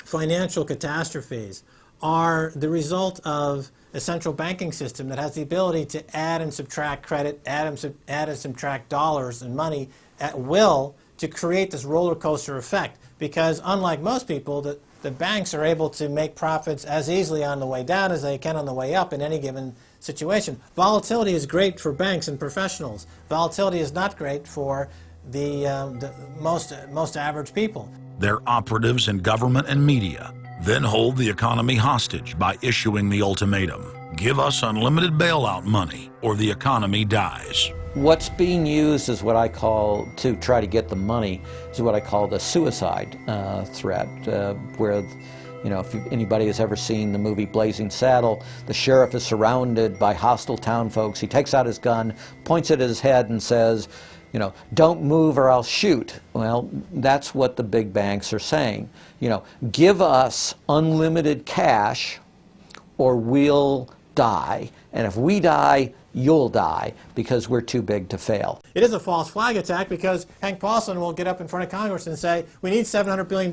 S10: financial catastrophes are the result of a central banking system that has the ability to add and subtract credit, add and subtract dollars and money at will to create this roller coaster effect. Because unlike most people, the banks are able to make profits as easily on the way down as they can on the way up in any given situation. Volatility is great for banks and professionals. Volatility is not great for the most average people.
S1: Their operatives in government and media then hold the economy hostage by issuing the ultimatum: give us unlimited bailout money or the economy dies.
S14: What's being used is what I call, to try to get the money, is what I call the suicide threat, where, you know, if anybody has ever seen the movie Blazing Saddle, the sheriff is surrounded by hostile town folks. He takes out his gun, points it at his head and says, you know, don't move or I'll shoot. Well, that's what the big banks are saying. You know, give us unlimited cash or we'll die. And if we die, you'll die, because we're too big to fail.
S10: It is a false flag attack because Hank Paulson will get up in front of Congress and say, we need $700 billion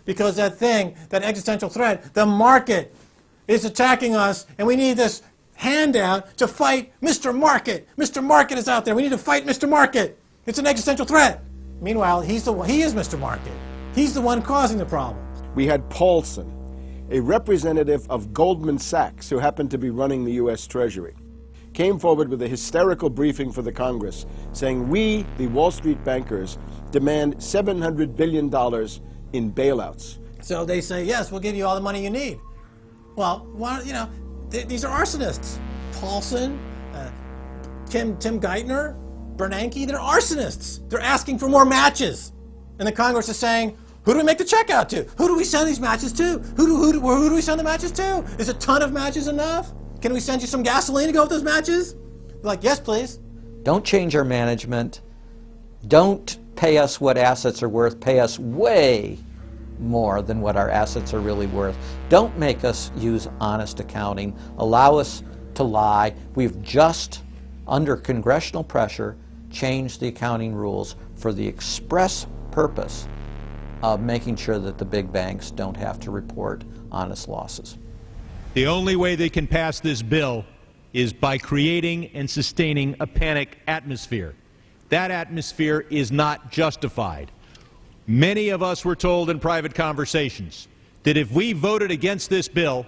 S10: because that thing, that existential threat, the market is attacking us and we need this handout to fight Mr. Market. Mr. Market is out there. We need to fight Mr. Market. It's an existential threat. Meanwhile, he is Mr. Market. He's the one causing the problem.
S6: We had Paulson, a representative of Goldman Sachs who happened to be running the U.S. Treasury, came forward with a hysterical briefing for the Congress saying, we, the Wall Street bankers, demand $700 billion in bailouts.
S10: So they say, yes, we'll give you all the money you need. Well, you know, these are arsonists. Paulson, Tim Geithner, Bernanke, they're arsonists. They're asking for more matches. And the Congress is saying, who do we make the check out to? Who do we send these matches to? Who do we send the matches to? Is a ton of matches enough? Can we send you some gasoline to go with those matches? They're like, yes, please.
S14: Don't change our management. Don't pay us what assets are worth. Pay us way more than what our assets are really worth. Don't make us use honest accounting. Allow us to lie. We've just, under congressional pressure, changed the accounting rules for the express purpose of making sure that the big banks don't have to report honest losses.
S7: The only way they can pass this bill is by creating and sustaining a panic atmosphere. That atmosphere is not justified. Many of us were told in private conversations that if we voted against this bill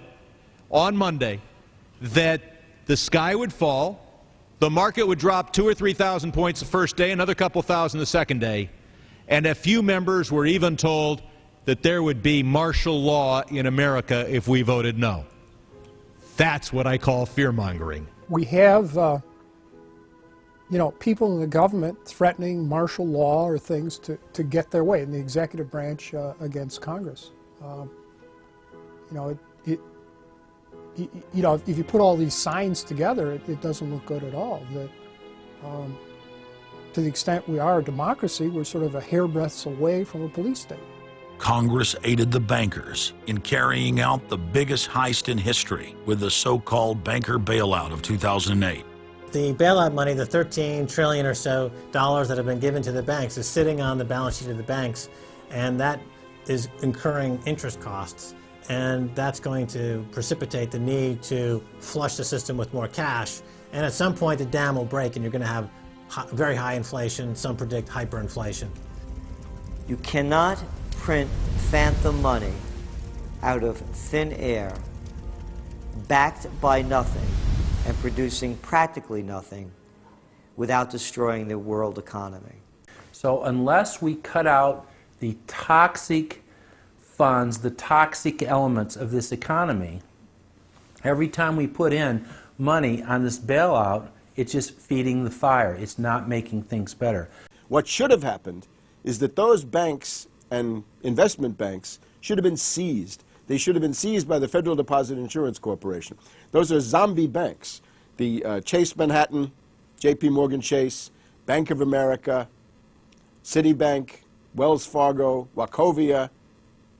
S7: on Monday, that the sky would fall, the market would drop 2,000 or 3,000 points the first day, another couple thousand the second day, and a few members were even told that there would be martial law in America if we voted no. That's what I call fear-mongering.
S15: We have, you know, people in the government threatening martial law or things to get their way in the executive branch against Congress. You know, if you put all these signs together, it doesn't look good at all. To the extent we are a democracy, we're sort of a hairbreadth away from a police state.
S1: Congress aided the bankers in carrying out the biggest heist in history with the so-called banker bailout of 2008.
S10: The bailout money, the $13 trillion or so dollars that have been given to the banks, is sitting on the balance sheet of the banks, and that is incurring interest costs. And that's going to precipitate the need to flush the system with more cash. And at some point, the dam will break, and you're going to have very high inflation. Some predict hyperinflation.
S16: You cannot print phantom money out of thin air, backed by nothing, and producing practically nothing without destroying the world economy.
S20: So unless we cut out the toxic funds, the toxic elements of this economy, every time we put in money on this bailout, it's just feeding the fire. It's not making things better.
S6: What should have happened is that those banks and investment banks should have been seized. They should have been seized by the Federal Deposit Insurance Corporation. Those are zombie banks. The Chase Manhattan, J.P. Morgan Chase, Bank of America, Citibank, Wells Fargo, Wachovia,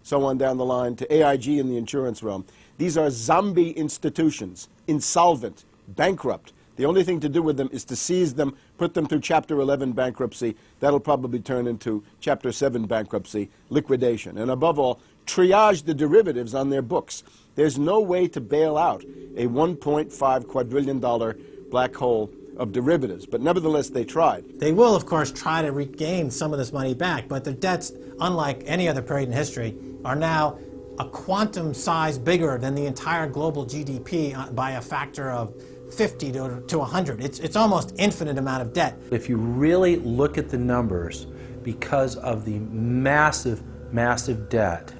S6: so on down the line, to AIG in the insurance realm. These are zombie institutions, insolvent, bankrupt. The only thing to do with them is to seize them, put them through Chapter 11 bankruptcy. That'll probably turn into Chapter 7 bankruptcy, liquidation. And above all, triage the derivatives on their books. There's no way to bail out a $1.5 quadrillion black hole of derivatives, but nevertheless they tried.
S10: They will, of course, try to regain some of this money back, but their debts, unlike any other period in history, are now a quantum size bigger than the entire global GDP by a factor of 50 to 100. It's almost infinite amount of debt.
S20: If you really look at the numbers, because of the massive, massive debt,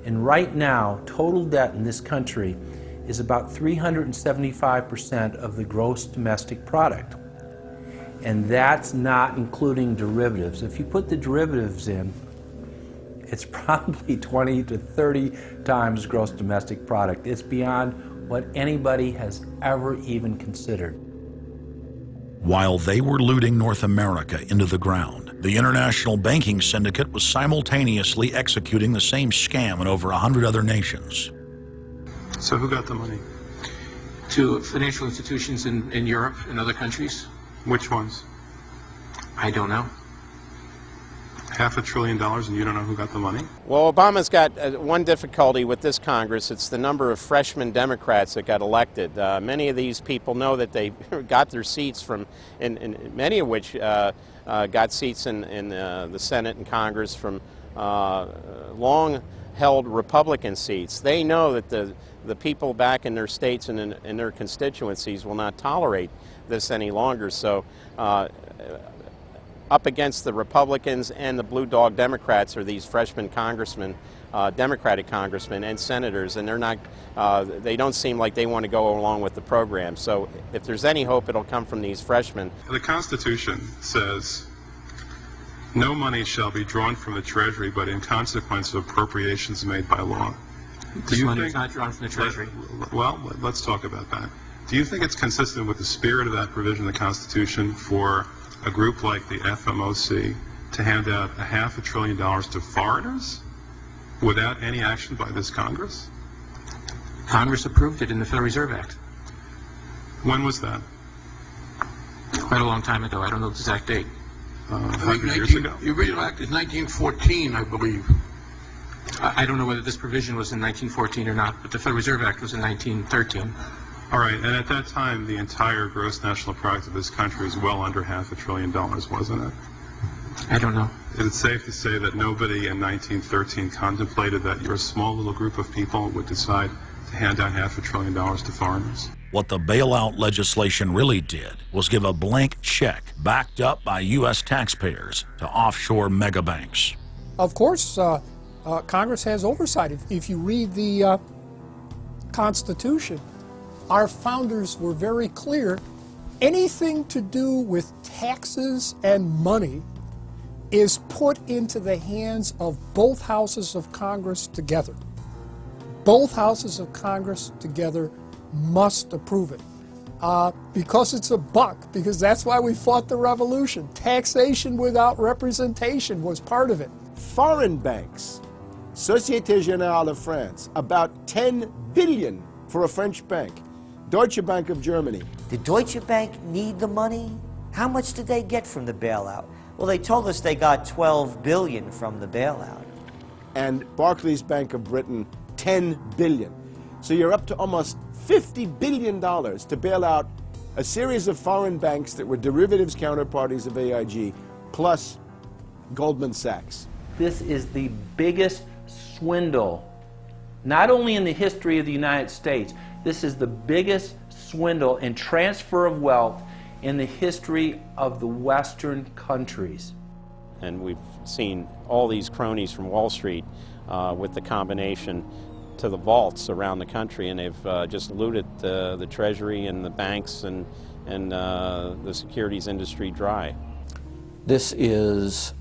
S20: and right now, total debt in this country is about 375% of the gross domestic product. And that's not including derivatives. If you put the derivatives in, it's probably 20 to 30 times gross domestic product. It's beyond what anybody has ever even considered.
S1: While they were looting North America into the ground, the international banking syndicate was simultaneously executing the same scam in over 100 other nations.
S12: So who got the money? To financial institutions in Europe and other countries.
S2: Which ones?
S12: I don't know.
S2: $500 billion and you don't know who got the money?
S19: Well, Obama's got one difficulty with this Congress. It's the number of freshman Democrats that got elected. Many of these people know that they got their seats from, and many of which got seats in the Senate and Congress from long-held Republican seats. They know that the people back in their states and in their constituencies will not tolerate this any longer. So up against the Republicans and the blue dog Democrats are these freshman congressmen, Democratic congressmen and senators, and they're not, they don't seem like they want to go along with the program. So if there's any hope, it'll come from these freshmen.
S2: The Constitution says no money shall be drawn from the Treasury but in consequence of appropriations made by law.
S12: This money is not drawn from the Treasury.
S2: Well, let's talk about that. Do you think it's consistent with the spirit of that provision of the Constitution for a group like the FMOC to hand out $500 billion to foreigners without any action by this Congress?
S12: Congress approved it in the Federal Reserve Act.
S2: When was that?
S12: Quite a long time ago. I don't know the exact date.
S2: 100 years ago?
S13: The original act is 1914, I believe.
S12: I don't know whether this provision was in 1914 or not, but the Federal Reserve Act was in 1913.
S2: All right, and at that time, the entire gross national product of this country was well under $500 billion, wasn't it?
S12: I don't know.
S2: Is it safe to say that nobody in 1913 contemplated that your small little group of people would decide to hand out $500 billion to foreigners?
S1: What the bailout legislation really did was give a blank check backed up by U.S. taxpayers to offshore megabanks.
S15: Of course, Congress has oversight. If you read the Constitution, our founders were very clear. Anything to do with taxes and money is put into the hands of both houses of Congress together. Both houses of Congress together must approve it. Because it's a buck, because that's why we fought the revolution. Taxation without representation was part of it.
S6: Foreign banks, Société Générale of France, about 10 billion for a French bank. Deutsche Bank of Germany.
S16: Did Deutsche Bank need the money? How much did they get from the bailout? Well, they told us they got $12 billion from the bailout.
S6: And Barclays Bank of Britain, $10 billion. So you're up to almost $50 billion to bail out a series of foreign banks that were derivatives counterparties of AIG, plus Goldman Sachs.
S20: This is the biggest swindle, not only in the history of the United States, this is the biggest swindle and transfer of wealth in the history of the Western countries.
S19: And we've seen all these cronies from Wall Street with the combination to the vaults around the country, and they've just looted the Treasury and the banks and the securities industry dry.
S14: This is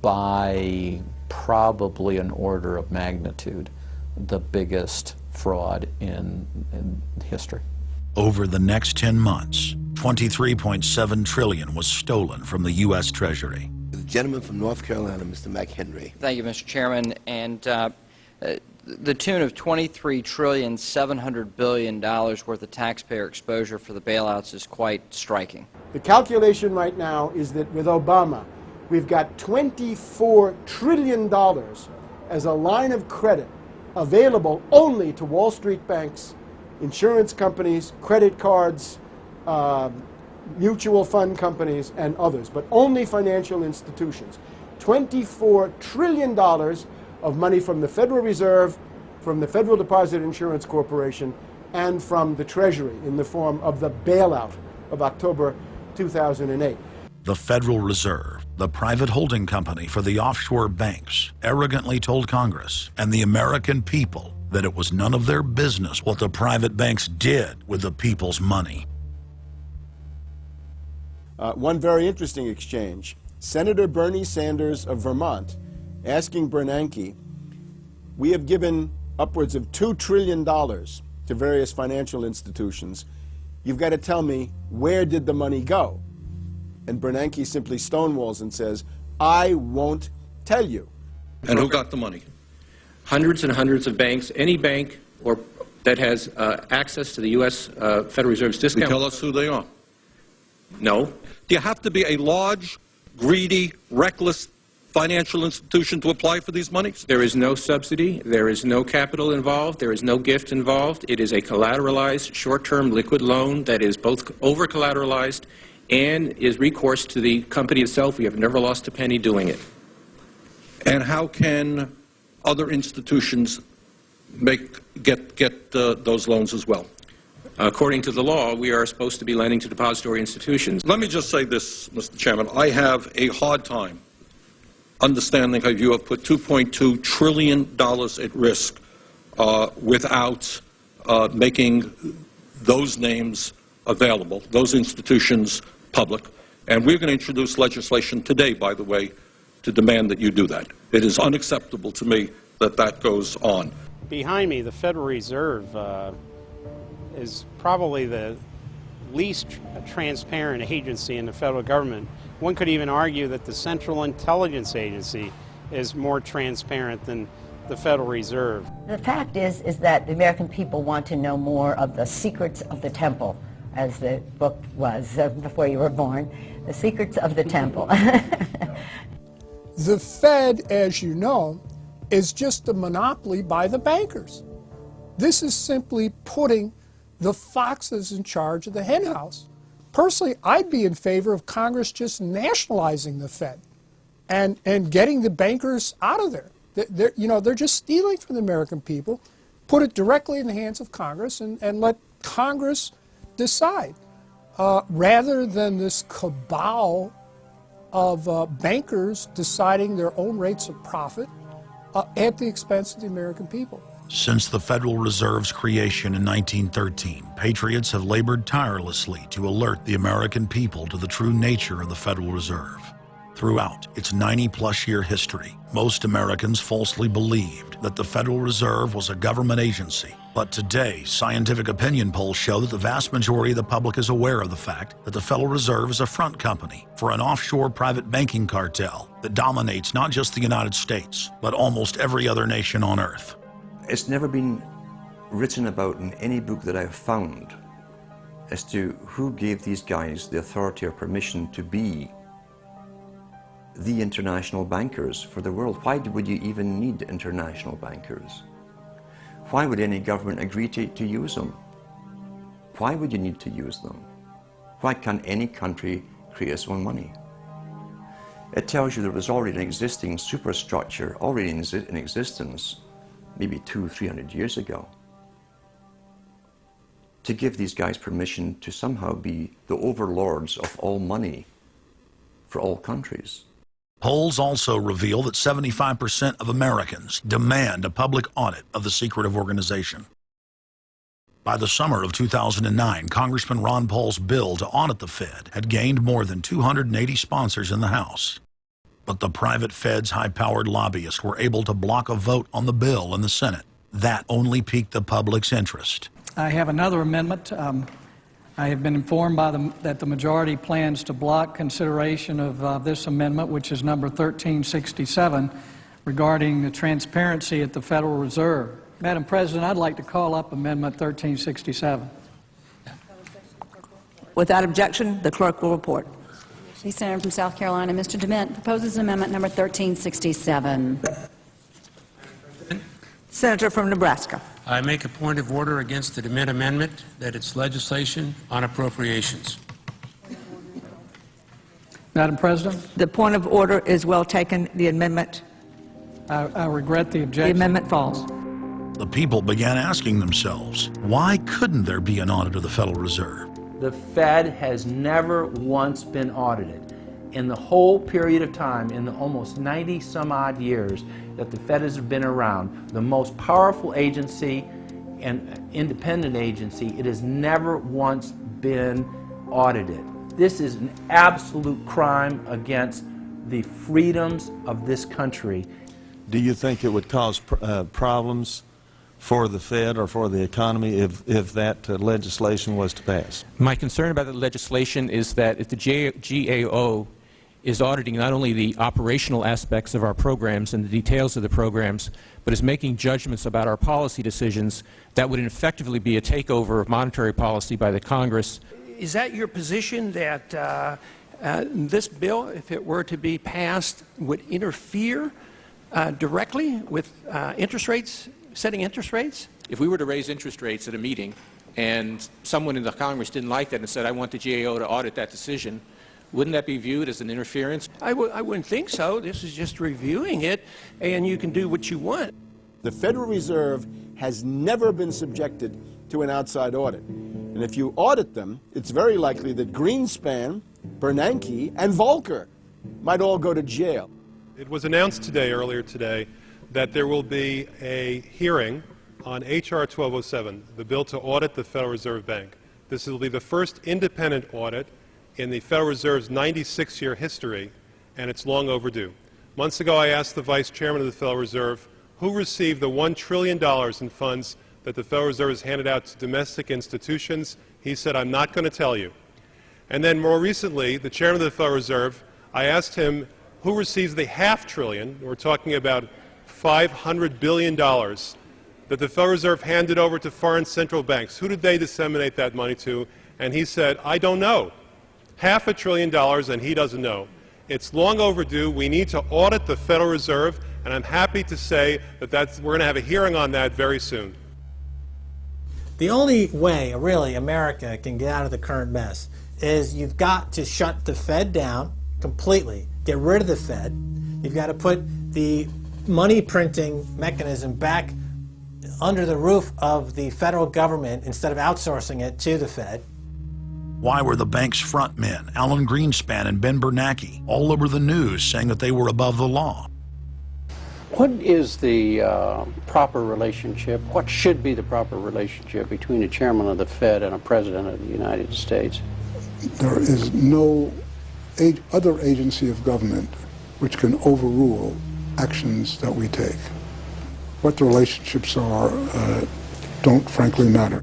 S14: by probably an order of magnitude the biggest fraud in history.
S1: Over the next 10 months, $23.7 trillion was stolen from the U.S. Treasury.
S5: The gentleman from North Carolina, Mr. McHenry.
S18: Thank you, Mr. Chairman. And the tune of $23.7 trillion worth of taxpayer exposure for the bailouts is quite striking.
S6: The calculation right now is that with Obama, we've got $24 trillion as a line of credit available only to Wall Street banks, insurance companies, credit cards, mutual fund companies, and others, but only financial institutions. $24 trillion of money from the Federal Reserve, from the Federal Deposit Insurance Corporation, and from the Treasury in the form of the bailout of October 2008.
S1: The Federal Reserve, the private holding company for the offshore banks, arrogantly told Congress and the American people that it was none of their business what the private banks did with the people's money.
S6: One very interesting exchange. Senator Bernie Sanders of Vermont asking Bernanke, we have given upwards of $2 trillion to various financial institutions. You've got to tell me, where did the money go? And Bernanke simply stonewalls and says, I won't tell you.
S3: And who got the money?
S12: Hundreds and hundreds of banks. Any bank that has access to the U.S. Federal Reserve's discount.
S3: You tell us who they are.
S12: No.
S3: Do you have to be a large, greedy, reckless financial institution to apply for these monies?
S12: There is no subsidy. There is no capital involved. There is no gift involved. It is a collateralized, short-term liquid loan that is both over-collateralized and is recourse to the company itself. We have never lost a penny doing it.
S3: And how can other institutions get those loans as well?
S12: According to the law, we are supposed to be lending to depository institutions.
S3: Let me just say this, Mr. Chairman. I have a hard time understanding how you have put $2.2 trillion at risk without making those names available, those institutions public. And we're going to introduce legislation today, by the way, to demand that you do that. It is unacceptable to me that that goes on.
S19: Behind me, the Federal Reserve is probably the least transparent agency in the federal government. One could even argue that the Central Intelligence Agency is more transparent than the Federal Reserve.
S22: The fact is that the American people want to know more of the secrets of the temple, as the book was before you were born, The Secrets of the Temple.
S15: The Fed, as you know, is just a monopoly by the bankers. This is simply putting the foxes in charge of the hen house. Personally, I'd be in favor of Congress just nationalizing the Fed and getting the bankers out of there. They're just stealing from the American people. Put it directly in the hands of Congress and let Congress decide, rather than this cabal of bankers deciding their own rates of profit at the expense of the American people.
S1: Since the Federal Reserve's creation in 1913, patriots have labored tirelessly to alert the American people to the true nature of the Federal Reserve. Throughout its 90-plus year history, most Americans falsely believed that the Federal Reserve was a government agency. But today, scientific opinion polls show that the vast majority of the public is aware of the fact that the Federal Reserve is a front company for an offshore private banking cartel that dominates not just the United States, but almost every other nation on Earth.
S21: It's never been written about in any book that I've found as to who gave these guys the authority or permission to be the international bankers for the world. Why would you even need international bankers? Why would any government agree to use them? Why would you need to use them? Why can't any country create its own money? It tells you there was already an existing superstructure, already in existence, maybe 200-300 years ago, to give these guys permission to somehow be the overlords of all money for all countries.
S1: Polls also reveal that 75% of Americans demand a public audit of the secretive organization. By the summer of 2009, Congressman Ron Paul's bill to audit the Fed had gained more than 280 sponsors in the House. But the private Fed's high-powered lobbyists were able to block a vote on the bill in the Senate. That only piqued the public's interest.
S4: I have another amendment. I have been informed that the majority plans to block consideration of this amendment, which is number 1367, regarding the transparency at the Federal Reserve. Madam President, I'd like to call up Amendment 1367.
S8: Without objection, the clerk will report.
S17: The Senator from South Carolina, Mr. DeMint, proposes amendment number 1367.
S8: Senator from Nebraska.
S24: I make a point of order against the DeMint amendment that it's legislation on appropriations.
S4: Madam President?
S8: The point of order is well taken. The amendment.
S4: I regret the objection.
S8: The amendment falls.
S1: The people began asking themselves, why couldn't there be an audit of the Federal Reserve?
S20: The Fed has never once been audited. In the whole period of time, in the almost 90 some odd years that the Fed has been around, the most powerful agency and independent agency, it has never once been audited. This is an absolute crime against the freedoms of this country.
S25: Do you think it would cause problems for the Fed or for the economy if that legislation was to pass?
S12: My concern about the legislation is that if the GAO is auditing not only the operational aspects of our programs and the details of the programs, but is making judgments about our policy decisions, that would effectively be a takeover of monetary policy by the Congress.
S15: Is that your position, that this bill, if it were to be passed, would interfere directly with interest rates, setting interest rates?
S12: If we were to raise interest rates at a meeting and someone in the Congress didn't like that and said, I want the GAO to audit that decision, wouldn't that be viewed as an interference?
S15: I wouldn't think so. This is just reviewing it, and you can do what you want.
S6: The Federal Reserve has never been subjected to an outside audit. And if you audit them, it's very likely that Greenspan, Bernanke, and Volcker might all go to jail.
S2: It was announced earlier today, that there will be a hearing on H.R. 1207, the bill to audit the Federal Reserve Bank. This will be the first independent audit in the Federal Reserve's 96-year history, and it's long overdue. Months ago, I asked the Vice Chairman of the Federal Reserve who received the $1 trillion in funds that the Federal Reserve has handed out to domestic institutions. He said, I'm not going to tell you. And then more recently, the Chairman of the Federal Reserve, I asked him who receives the $500 billion, we're talking about $500 billion, that the Federal Reserve handed over to foreign central banks. Who did they disseminate that money to? And he said, I don't know. $500 billion, and he doesn't know. It's long overdue. We need to audit the Federal Reserve, and I'm happy to say that we're going to have a hearing on that very soon.
S10: The only way, really, America can get out of the current mess is you've got to shut the Fed down completely, get rid of the Fed. You've got to put the money printing mechanism back under the roof of the federal government instead of outsourcing it to the Fed.
S1: Why were the bank's front men, Alan Greenspan and Ben Bernanke, all over the news saying that they were above the law?
S26: What is the proper relationship, what should be the proper relationship between a chairman of the Fed and a president of the United States?
S27: There is no other agency of government which can overrule actions that we take. What the relationships are don't frankly matter.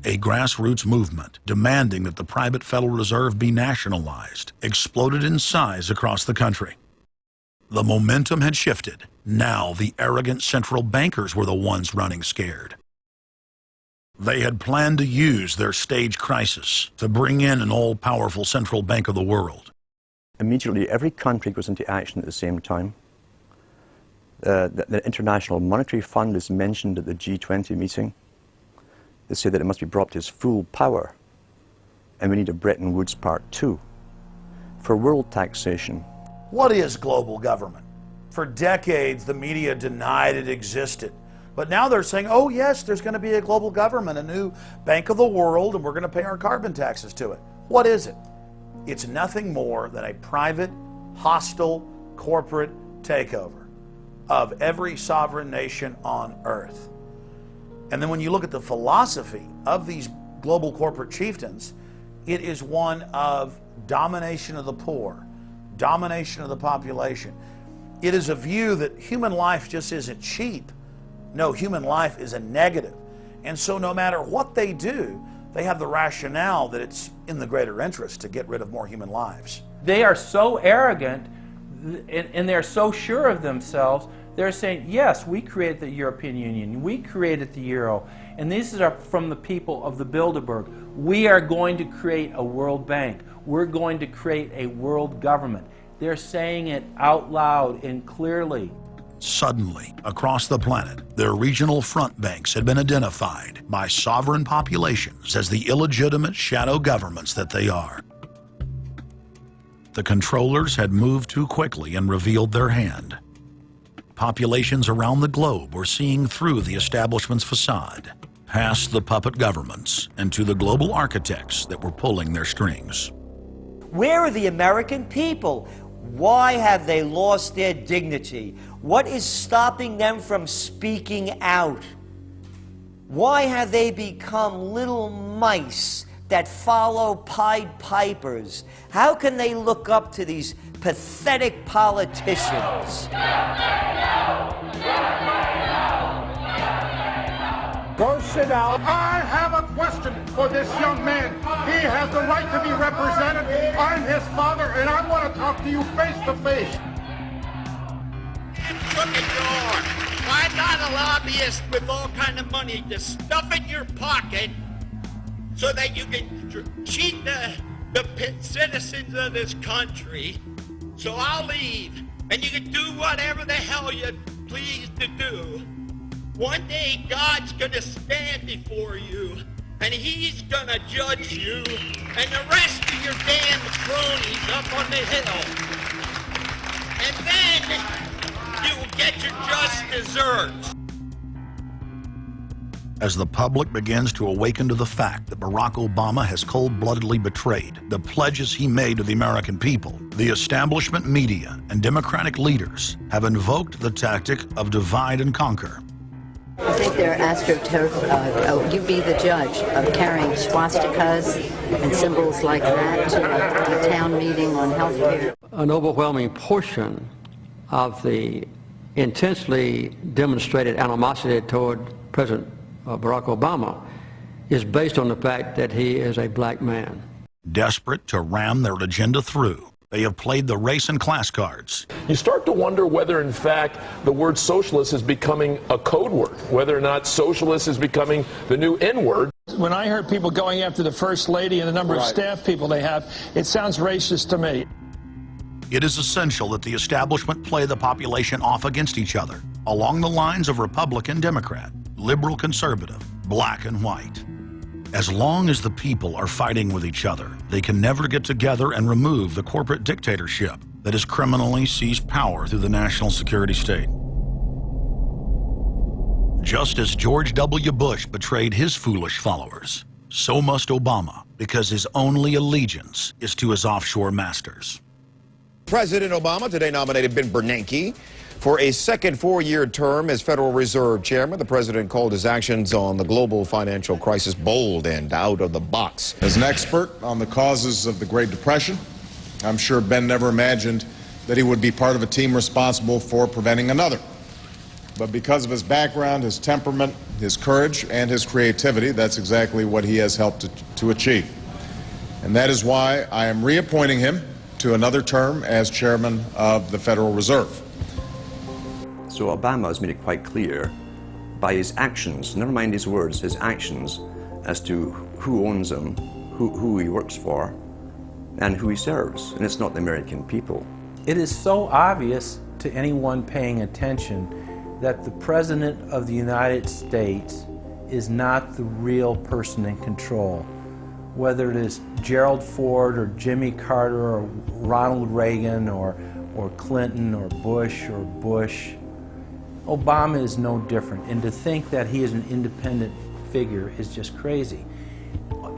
S1: A grassroots movement demanding that the private Federal Reserve be nationalized exploded in size across the country. The momentum had shifted. Now the arrogant central bankers were the ones running scared. They had planned to use their stage crisis to bring in an all-powerful central bank of the world.
S21: Immediately, every country goes into action at the same time. The International Monetary Fund is mentioned at the G20 meeting. They say that it must be brought to its full power, and we need a Bretton Woods Part 2 for world taxation.
S1: What is global government? For decades, the media denied it existed. But now they're saying, oh yes, there's going to be a global government, a new bank of the world, and we're going to pay our carbon taxes to it. What is it? It's nothing more than a private, hostile, corporate takeover of every sovereign nation on earth. And then when you look at the philosophy of these global corporate chieftains, it is one of domination of the poor, domination of the population. It is a view that human life just isn't cheap. No, human life is a negative. And so no matter what they do, they have the rationale that it's in the greater interest to get rid of more human lives.
S20: They are so arrogant and they're so sure of themselves, they're saying, yes, we created the European Union, we created the Euro, and these are from the people of the Bilderberg. We are going to create a world bank. We're going to create a world government. They're saying it out loud and clearly.
S1: Suddenly, across the planet, their regional front banks had been identified by sovereign populations as the illegitimate shadow governments that they are. The controllers had moved too quickly and revealed their hand. Populations around the globe were seeing through the establishment's facade, past the puppet governments, and to the global architects that were pulling their strings.
S7: Where are the American people? Why have they lost their dignity? What is stopping them from speaking out? Why have they become little mice that follow Pied Pipers? How can they look up to these pathetic politicians?
S9: Go sit down. I have a question for this young man. He has the right to be represented. I'm his father, and I want to talk to you face to face.
S11: Why not a lobbyist with all kind of money to stuff in your pocket so that you can cheat the citizens of this country? So I'll leave, and you can do whatever the hell you please to do. One day God's gonna stand before you, and he's gonna judge you and the rest of your damn cronies up on the hill. And then you will get your just desserts.
S1: As the public begins to awaken to the fact that Barack Obama has cold-bloodedly betrayed the pledges he made to the American people, the establishment media and Democratic leaders have invoked the tactic of divide and conquer.
S22: I think they're astroturf. You be the judge of carrying swastikas and symbols like that to a town meeting on health care.
S26: An overwhelming portion of the intensely demonstrated animosity toward President Barack Obama is based on the fact that he is a black man.
S1: Desperate to ram their agenda through, they have played the race and class cards.
S13: You start to wonder whether, in fact, the word socialist is becoming a code word, whether or not socialist is becoming the new N-word.
S14: When I heard people going after the First Lady and the number of staff people they have, it sounds racist to me.
S1: It is essential that the establishment play the population off against each other, along the lines of Republican, Democrat, liberal, conservative, black and white. As long as the people are fighting with each other, they can never get together and remove the corporate dictatorship that has criminally seized power through the national security state. Just as George W. Bush betrayed his foolish followers, so must Obama, because his only allegiance is to his offshore masters.
S16: President Obama today nominated Ben Bernanke for a second four-year term as Federal Reserve Chairman. The president called his actions on the global financial crisis bold and out of the box.
S23: As an expert on the causes of the Great Depression, I'm sure Ben never imagined that he would be part of a team responsible for preventing another. But because of his background, his temperament, his courage, and his creativity, that's exactly what he has helped to achieve. And that is why I am reappointing him to another term as chairman of the Federal Reserve.
S21: So Obama has made it quite clear by his actions, never mind his words, his actions, as to who owns him, who he works for, and who he serves. And it's not the American people.
S20: It is so obvious to anyone paying attention that the President of the United States is not the real person in control. Whether it is Gerald Ford or Jimmy Carter or Ronald Reagan or Clinton or Bush, Obama is no different. And to think that he is an independent figure is just crazy.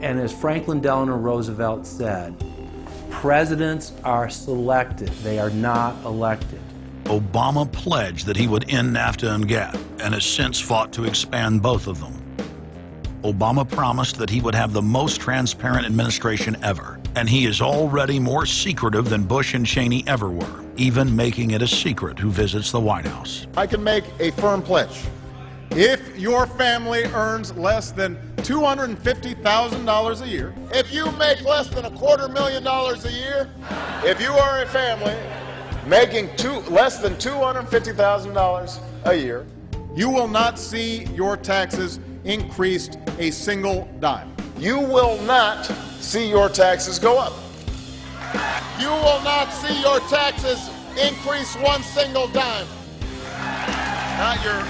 S20: And as Franklin Delano Roosevelt said, presidents are selected, they are not elected.
S1: Obama pledged that he would end NAFTA and GATT, and has since fought to expand both of them. Obama promised that he would have the most transparent administration ever, and he is already more secretive than Bush and Cheney ever were, even making it a secret who visits the White House.
S23: I can make a firm pledge. If your family earns less than $250,000 a year, if you make less than $250,000 a year, if you are a family making less than $250,000 a year, you will not see your taxes increased a single dime. You will not see your taxes go up. You will not see your taxes increase one single dime. Not your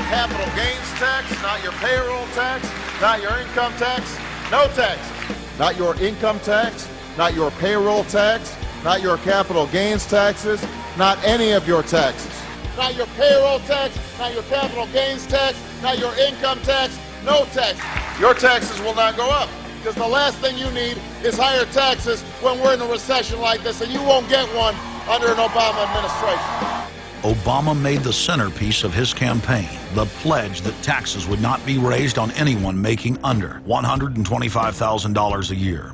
S23: capital gains tax, not your payroll tax, not your income tax, no taxes. Not your income tax, not your payroll tax, not your capital gains taxes, not any of your taxes. Not your payroll tax, not your capital gains tax, not your income tax, no tax. Your taxes will not go up, because the last thing you need is higher taxes when we're in a recession like this, and you won't get one under an Obama administration.
S1: Obama made the centerpiece of his campaign the pledge that taxes would not be raised on anyone making under $125,000 a year.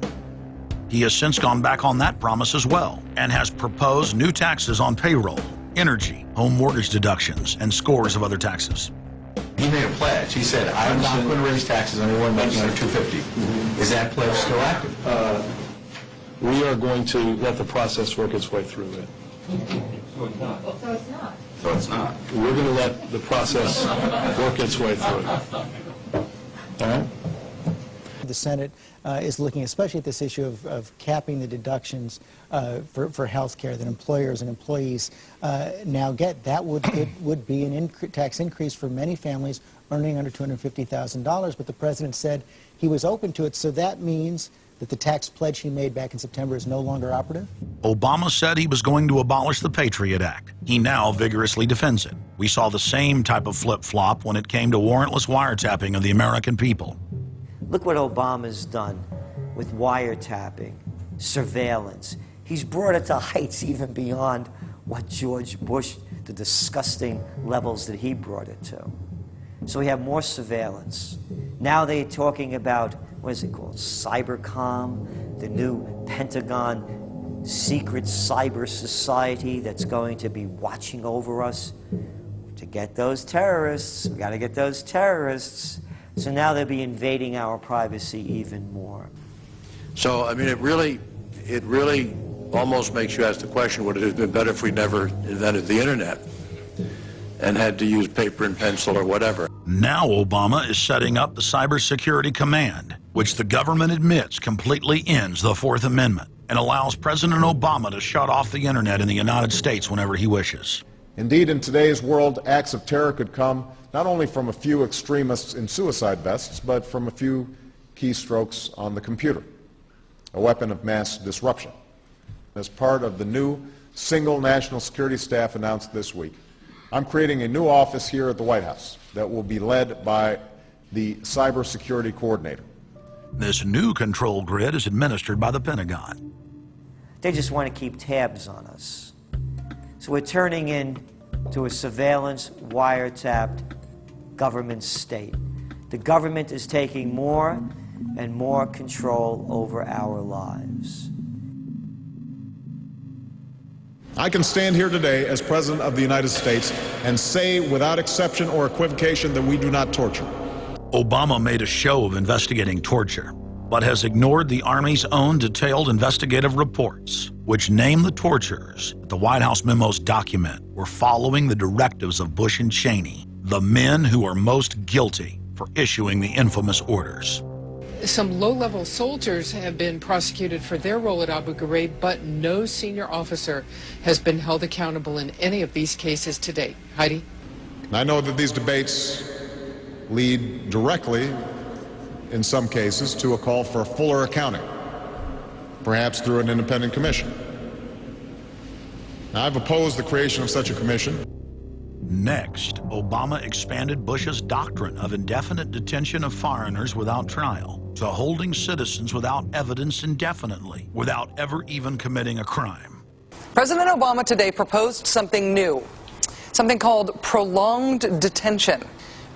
S1: He has since gone back on that promise as well, and has proposed new taxes on payroll, energy, home mortgage deductions, and scores of other taxes.
S3: He made a pledge. He said, I'm not going to raise taxes on anyone making under $250,000. Is that pledge still active?
S13: We are going to let the process work its way through it.
S3: So it's not. So it's not. So it's not.
S13: We're going to let the process work its way through it. All right?
S4: The Senate is looking especially at this issue of capping the deductions for health care that employers and employees now get. That would be an tax increase for many families earning under $250,000, but the president said he was open to it, so that means that the tax pledge he made back in September is no longer operative?
S1: Obama said he was going to abolish the Patriot Act. He now vigorously defends it. We saw the same type of flip-flop when it came to warrantless wiretapping of the American people.
S7: Look what Obama's done with wiretapping, surveillance. He's brought it to heights even beyond what George Bush, the disgusting levels that he brought it to. So we have more surveillance. Now they're talking about, what is it called, Cybercom, the new Pentagon secret cyber society that's going to be watching over us. To get those terrorists, we got to get those terrorists. So now they'll be invading our privacy even more.
S5: So, I mean, it really almost makes you ask the question, would it have been better if we never invented the internet and had to use paper and pencil or whatever?
S1: Now Obama is setting up the Cybersecurity Command, which the government admits completely ends the Fourth Amendment and allows President Obama to shut off the internet in the United States whenever he wishes.
S23: Indeed, in today's world, acts of terror could come not only from a few extremists in suicide vests, but from a few keystrokes on the computer, a weapon of mass disruption. As part of the new single national security staff announced this week, I'm creating a new office here at the White House that will be led by the cybersecurity coordinator.
S1: This new control grid is administered by the Pentagon.
S7: They just want to keep tabs on us. So we're turning into a surveillance, wiretapped government state. The government is taking more and more control over our lives.
S23: I can stand here today as President of the United States and say without exception or equivocation that we do not torture.
S1: Obama made a show of investigating torture, but has ignored the Army's own detailed investigative reports, which name the torturers that the White House memos document were following the directives of Bush and Cheney, the men who are most guilty for issuing the infamous orders.
S17: Some low-level soldiers have been prosecuted for their role at Abu Ghraib, but no senior officer has been held accountable in any of these cases to date. Heidi?
S23: I know that these debates lead directly, in some cases, to a call for fuller accounting, perhaps through an independent commission. Now, I've opposed the creation of such a commission.
S1: Next, Obama expanded Bush's doctrine of indefinite detention of foreigners without trial to holding citizens without evidence indefinitely, without ever even committing a crime.
S18: President Obama today proposed something new, something called prolonged detention.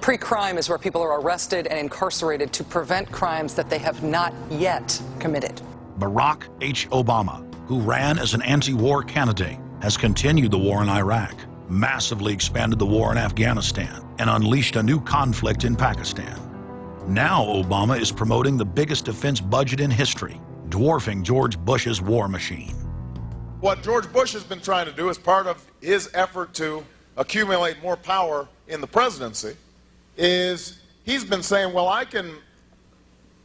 S8: Pre-crime is where people are arrested and incarcerated to prevent crimes that they have not yet committed.
S1: Barack H. Obama, who ran as an anti-war candidate, has continued the war in Iraq, massively expanded the war in Afghanistan, and unleashed a new conflict in Pakistan. Now Obama is promoting the biggest defense budget in history, dwarfing George Bush's war machine.
S23: What George Bush has been trying to do as part of his effort to accumulate more power in the presidency is he's been saying, well, I can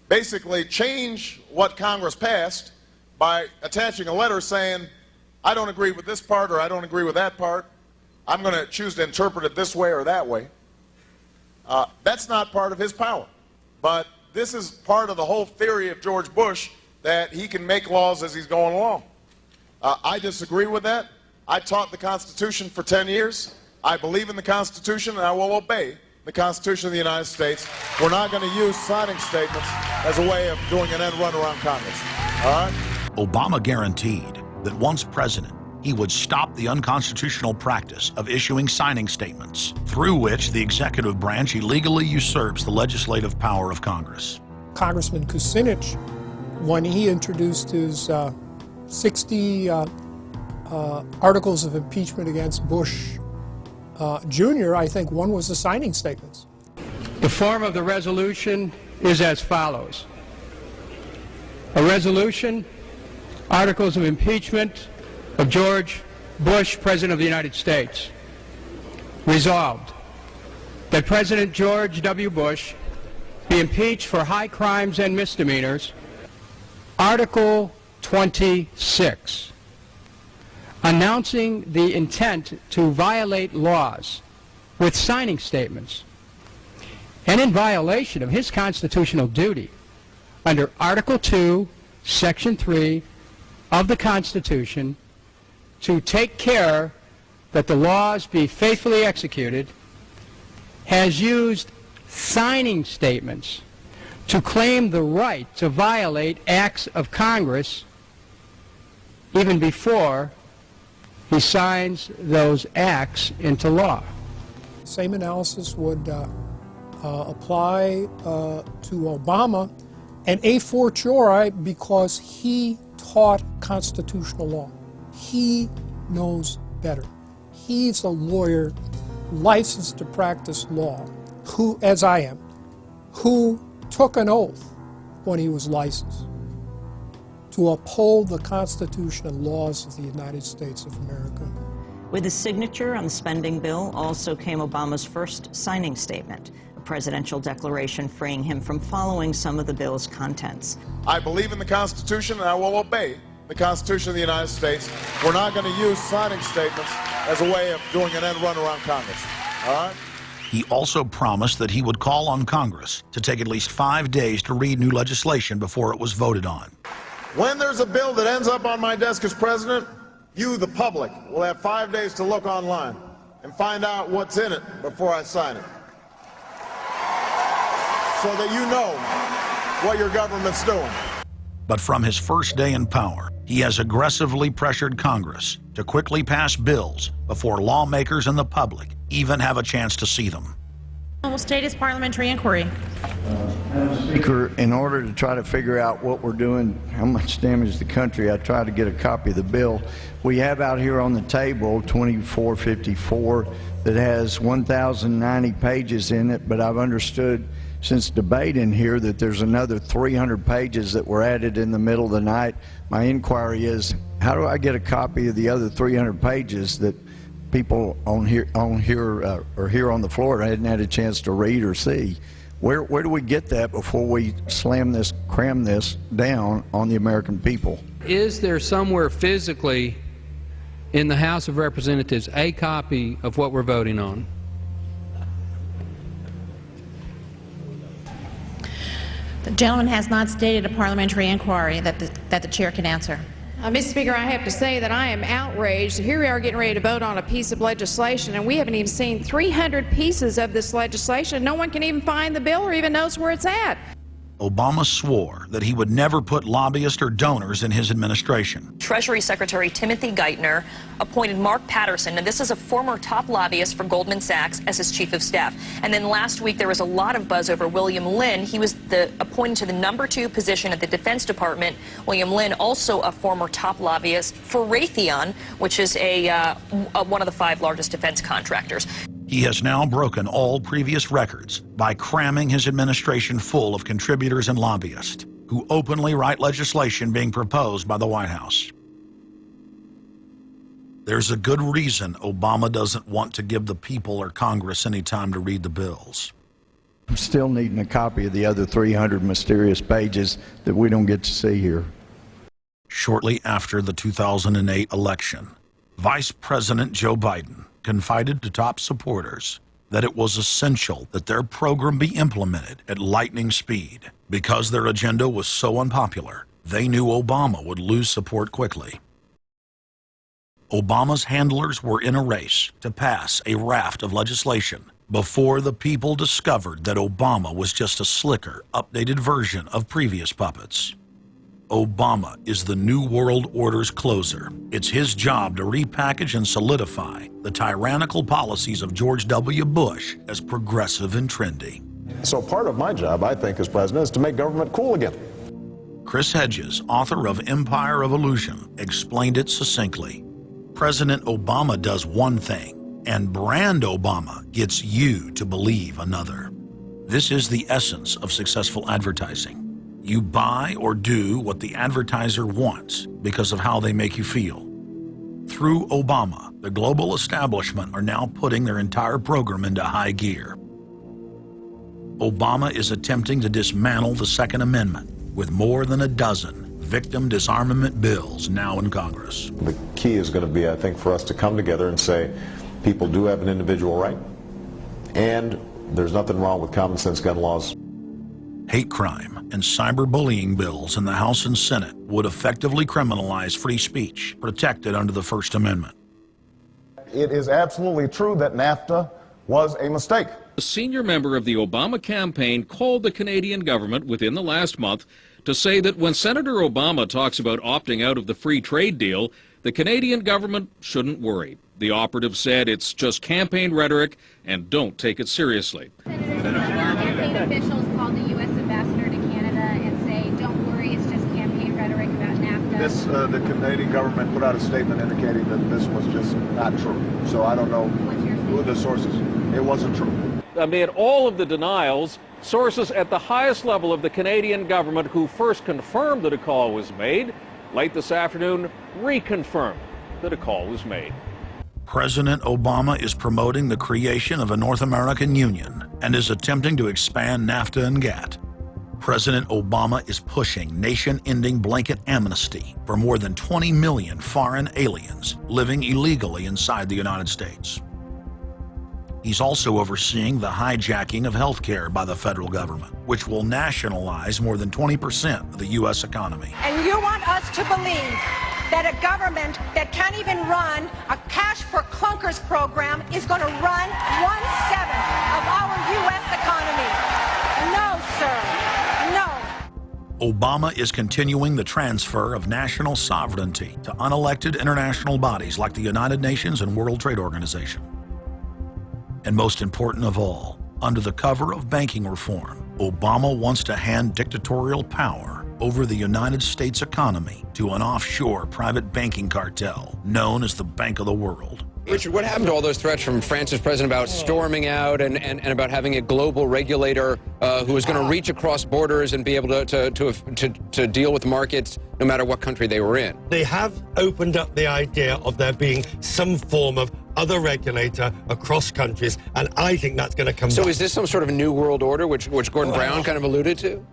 S23: basically change what Congress passed by attaching a letter saying, I don't agree with this part or I don't agree with that part. I'm going to choose to interpret it this way or that way. That's not part of his power. But this is part of the whole theory of George Bush, that he can make laws as he's going along. I disagree with that. I taught the Constitution for 10 years. I believe in the Constitution, and I will obey the Constitution of the United States. We're not going to use signing statements as a way of doing an end run around Congress. All right?
S1: Obama guaranteed that once president, he would stop the unconstitutional practice of issuing signing statements, through which the executive branch illegally usurps the legislative power of Congress.
S12: Congressman Kucinich, when he introduced his 60 articles of impeachment against Bush Jr., I think one was the signing statements.
S26: The form of the resolution is as follows. A resolution, articles of impeachment of George Bush, President of the United States. Resolved, that President George W. Bush be impeached for high crimes and misdemeanors. Article 26, announcing the intent to violate laws with signing statements, and in violation of his constitutional duty under Article 2, Section 3 of the Constitution, to take care that the laws be faithfully executed, has used signing statements to claim the right to violate acts of Congress even before he signs those acts into law.
S12: Same analysis would apply to Obama, and a fortiori because he taught constitutional law. He knows better. He's a lawyer licensed to practice law, who, as I am, who took an oath when he was licensed to uphold the Constitution and laws of the United States of America.
S15: With his signature on the spending bill also came Obama's first signing statement, a presidential declaration freeing him from following some of the bill's contents.
S23: I believe in the Constitution, and I will obey the Constitution of the United States. We're not going to use signing statements as a way of doing an end run around Congress. All right?
S1: He also promised that he would call on Congress to take at least 5 days to read new legislation before it was voted on.
S23: When there's a bill that ends up on my desk as president, you, the public, will have 5 days to look online and find out what's in it before I sign it, so that you know what your government's doing.
S1: But from his first day in power, he has aggressively pressured Congress to quickly pass bills before lawmakers and the public even have a chance to see them.
S18: Will state his parliamentary inquiry.
S19: Madam Speaker, in order to try to figure out what we're doing, how much damage to the country, I tried to get a copy of the bill. We have out here on the table 2454 that has 1,090 pages in it, but I've understood since debate in here that there's another 300 pages that were added in the middle of the night. My inquiry is, how do I get a copy of the other 300 pages that people here on the floor hadn't had a chance to read or see? Where do we get that before we cram this down on the American people?
S26: Is there somewhere physically in the House of Representatives a copy of what we're voting on?
S18: The gentleman has not stated a parliamentary inquiry that the chair can answer.
S24: Mr. Speaker, I have to say that I am outraged. Here we are getting ready to vote on a piece of legislation, and we haven't even seen 300 pieces of this legislation. No one can even find the bill or even knows where it's at.
S1: Obama swore that he would never put lobbyists or donors in his administration.
S2: Treasury Secretary Timothy Geithner appointed Mark Patterson, and this is a former top lobbyist for Goldman Sachs, as his chief of staff. And then last week there was a lot of buzz over William Lynn. He was appointed to the #2 position at the Defense Department. William Lynn, also a former top lobbyist for Raytheon, which is one of the 5 largest defense contractors.
S1: He has now broken all previous records by cramming his administration full of contributors and lobbyists who openly write legislation being proposed by the White House. There's a good reason Obama doesn't want to give the people or Congress any time to read the bills.
S19: I'm still needing a copy of the other 300 mysterious pages that we don't get to see here.
S1: Shortly after the 2008 election, Vice President Joe Biden confided to top supporters that it was essential that their program be implemented at lightning speed. Because their agenda was so unpopular, they knew Obama would lose support quickly. Obama's handlers were in a race to pass a raft of legislation before the people discovered that Obama was just a slicker, updated version of previous puppets. Obama is the New World Order's closer. It's his job to repackage and solidify the tyrannical policies of George W. Bush as progressive and trendy.
S6: So part of my job, I think, as president, is to make government cool again.
S1: Chris Hedges, author of Empire of Illusion, explained it succinctly. President Obama does one thing, and brand Obama gets you to believe another. This is the essence of successful advertising. You buy or do what the advertiser wants because of how they make you feel. Through Obama, the global establishment are now putting their entire program into high gear. Obama is attempting to dismantle the Second Amendment with more than a dozen victim disarmament bills now in Congress.
S6: The key is going to be, I think, for us to come together and say people do have an individual right, and there's nothing wrong with common sense gun laws.
S1: Hate crime and cyberbullying bills in the House and Senate would effectively criminalize free speech protected under the First Amendment.
S23: It is absolutely true that NAFTA was a mistake.
S9: A senior member of the Obama campaign called the Canadian government within the last month to say that when Senator Obama talks about opting out of the free trade deal, the Canadian government shouldn't worry. The operative said it's just campaign rhetoric and don't take it seriously.
S10: Campaign officials called the U.S. ambassador to Canada and say, don't worry, it's just campaign rhetoric about NAFTA.
S23: The Canadian government put out a statement indicating that this was just not true. So I don't know who the sources. It wasn't true.
S9: Amid all of the denials, sources at the highest level of the Canadian government who first confirmed that a call was made, late this afternoon reconfirmed that a call was made.
S1: President Obama is promoting the creation of a North American Union and is attempting to expand NAFTA and GATT. President Obama is pushing nation-ending blanket amnesty for more than 20 million foreign aliens living illegally inside the United States. He's also overseeing the hijacking of health care by the federal government, which will nationalize more than 20% of the U.S. economy.
S11: And you want us to believe that a government that can't even run a cash for clunkers program is going to run 1/7 of our U.S. economy. No, sir. No.
S1: Obama is continuing the transfer of national sovereignty to unelected international bodies like the United Nations and World Trade Organization. And most important of all, under the cover of banking reform, Obama wants to hand dictatorial power over the United States economy to an offshore private banking cartel known as the Bank of the World.
S25: Richard, what happened to all those threats from France's president about storming out and about having a global regulator who is going to reach across borders and be able to deal with markets no matter what country they were in?
S27: They have opened up the idea of there being some form of other regulator across countries, and I think that's going to come back.
S25: So is this some sort of new world order, which Gordon Brown kind of alluded to?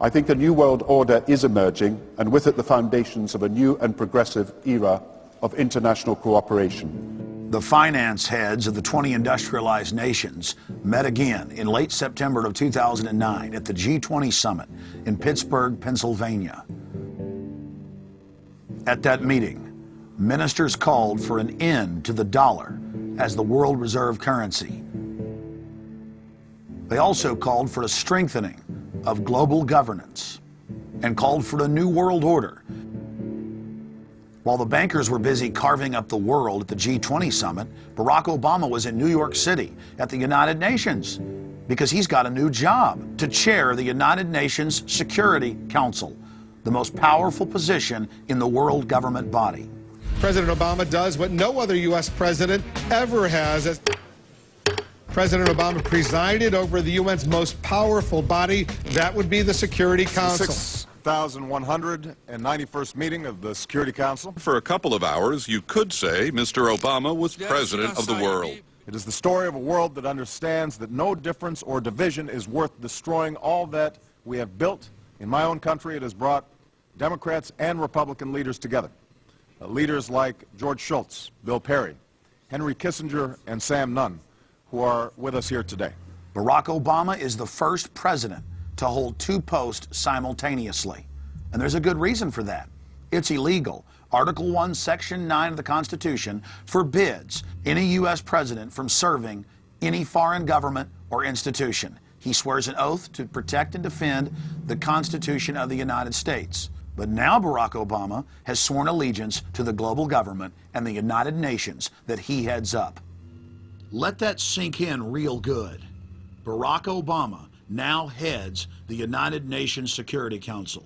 S28: I think a new world order is emerging, and with it the foundations of a new and progressive era of international cooperation.
S1: The finance heads of the 20 industrialized nations met again in late September of 2009 at the G20 summit in Pittsburgh, Pennsylvania. At that meeting, ministers called for an end to the dollar as the world reserve currency. They also called for a strengthening of global governance and called for a new world order. While the bankers were busy carving up the world at the G20 summit, Barack Obama was in New York City at the United Nations because he's got a new job to chair the United Nations Security Council, the most powerful position in the world government body.
S3: President Obama does what no other U.S. president ever has. As President Obama presided over the UN's most powerful body, that would be the Security Council.
S23: 6,191st meeting of the Security Council.
S4: For a couple of hours, you could say Mr. Obama was president of the world.
S23: It is the story of a world that understands that no difference or division is worth destroying all that we have built. In my own country, it has brought Democrats and Republican leaders together. Leaders like George Shultz, Bill Perry, Henry Kissinger, and Sam Nunn, who are with us here today.
S1: Barack Obama is the first president to hold two posts simultaneously. And there's a good reason for that. It's illegal. Article 1, Section 9 of the Constitution forbids any U.S. president from serving any foreign government or institution. He swears an oath to protect and defend the Constitution of the United States. But now Barack Obama has sworn allegiance to the global government and the United Nations that he heads up. Let that sink in real good. Barack Obama now heads the United Nations Security Council.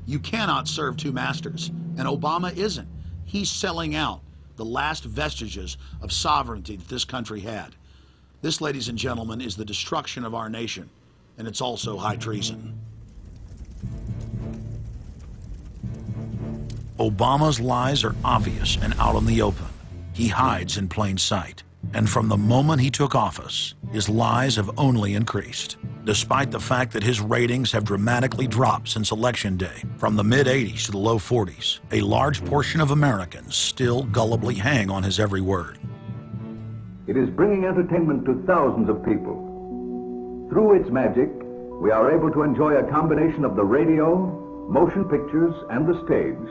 S1: You cannot serve two masters, and Obama isn't. He's selling out the last vestiges of sovereignty that this country had. This, ladies and gentlemen, is the destruction of our nation, and it's also high treason. Obama's lies are obvious and out in the open. He hides in plain sight. And from the moment he took office, his lies have only increased. Despite the fact that his ratings have dramatically dropped since Election Day, from the mid-80s to the low 40s, a large portion of Americans still gullibly hang on his every word.
S13: It is bringing entertainment to thousands of people. Through its magic, we are able to enjoy a combination of the radio, motion pictures, and the stage,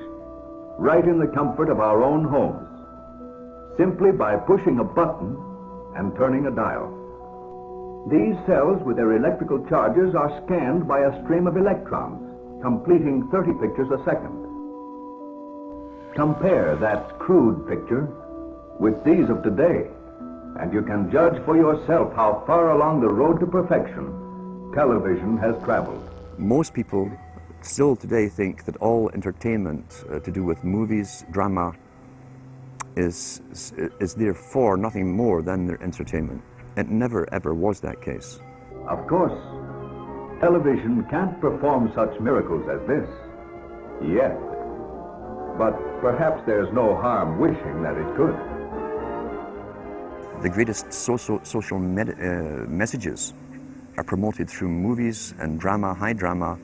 S13: right in the comfort of our own homes, simply by pushing a button and turning a dial. These cells with their electrical charges are scanned by a stream of electrons, completing 30 pictures a second. Compare that crude picture with these of today, and you can judge for yourself how far along the road to perfection television has traveled.
S14: Most people still today think that all entertainment to do with movies, drama, is therefore nothing more than their entertainment. It never ever was that case.
S13: Of course, television can't perform such miracles as this, yet. But perhaps there's no harm wishing that it could.
S14: The greatest social messages are promoted through movies and drama, high drama,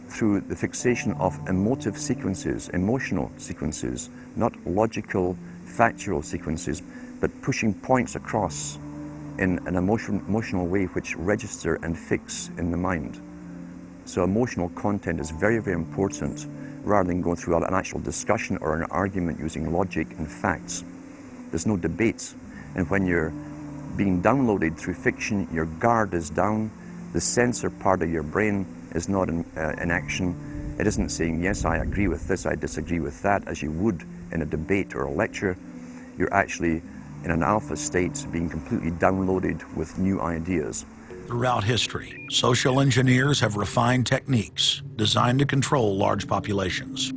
S14: through the fixation of emotive sequences, emotional sequences, not logical, factual sequences, but pushing points across in an emotional way which register and fix in the mind. So emotional content is very, very important, rather than going through an actual discussion or an argument using logic and facts. There's no debate. And when you're being downloaded through fiction, your guard is down, the censor part of your brain is not in action. It isn't saying, yes, I agree with this, I disagree with that, as you would in a debate or a lecture. You're actually in an alpha state, being completely downloaded with new ideas.
S1: Throughout history, social engineers have refined techniques designed to control large populations.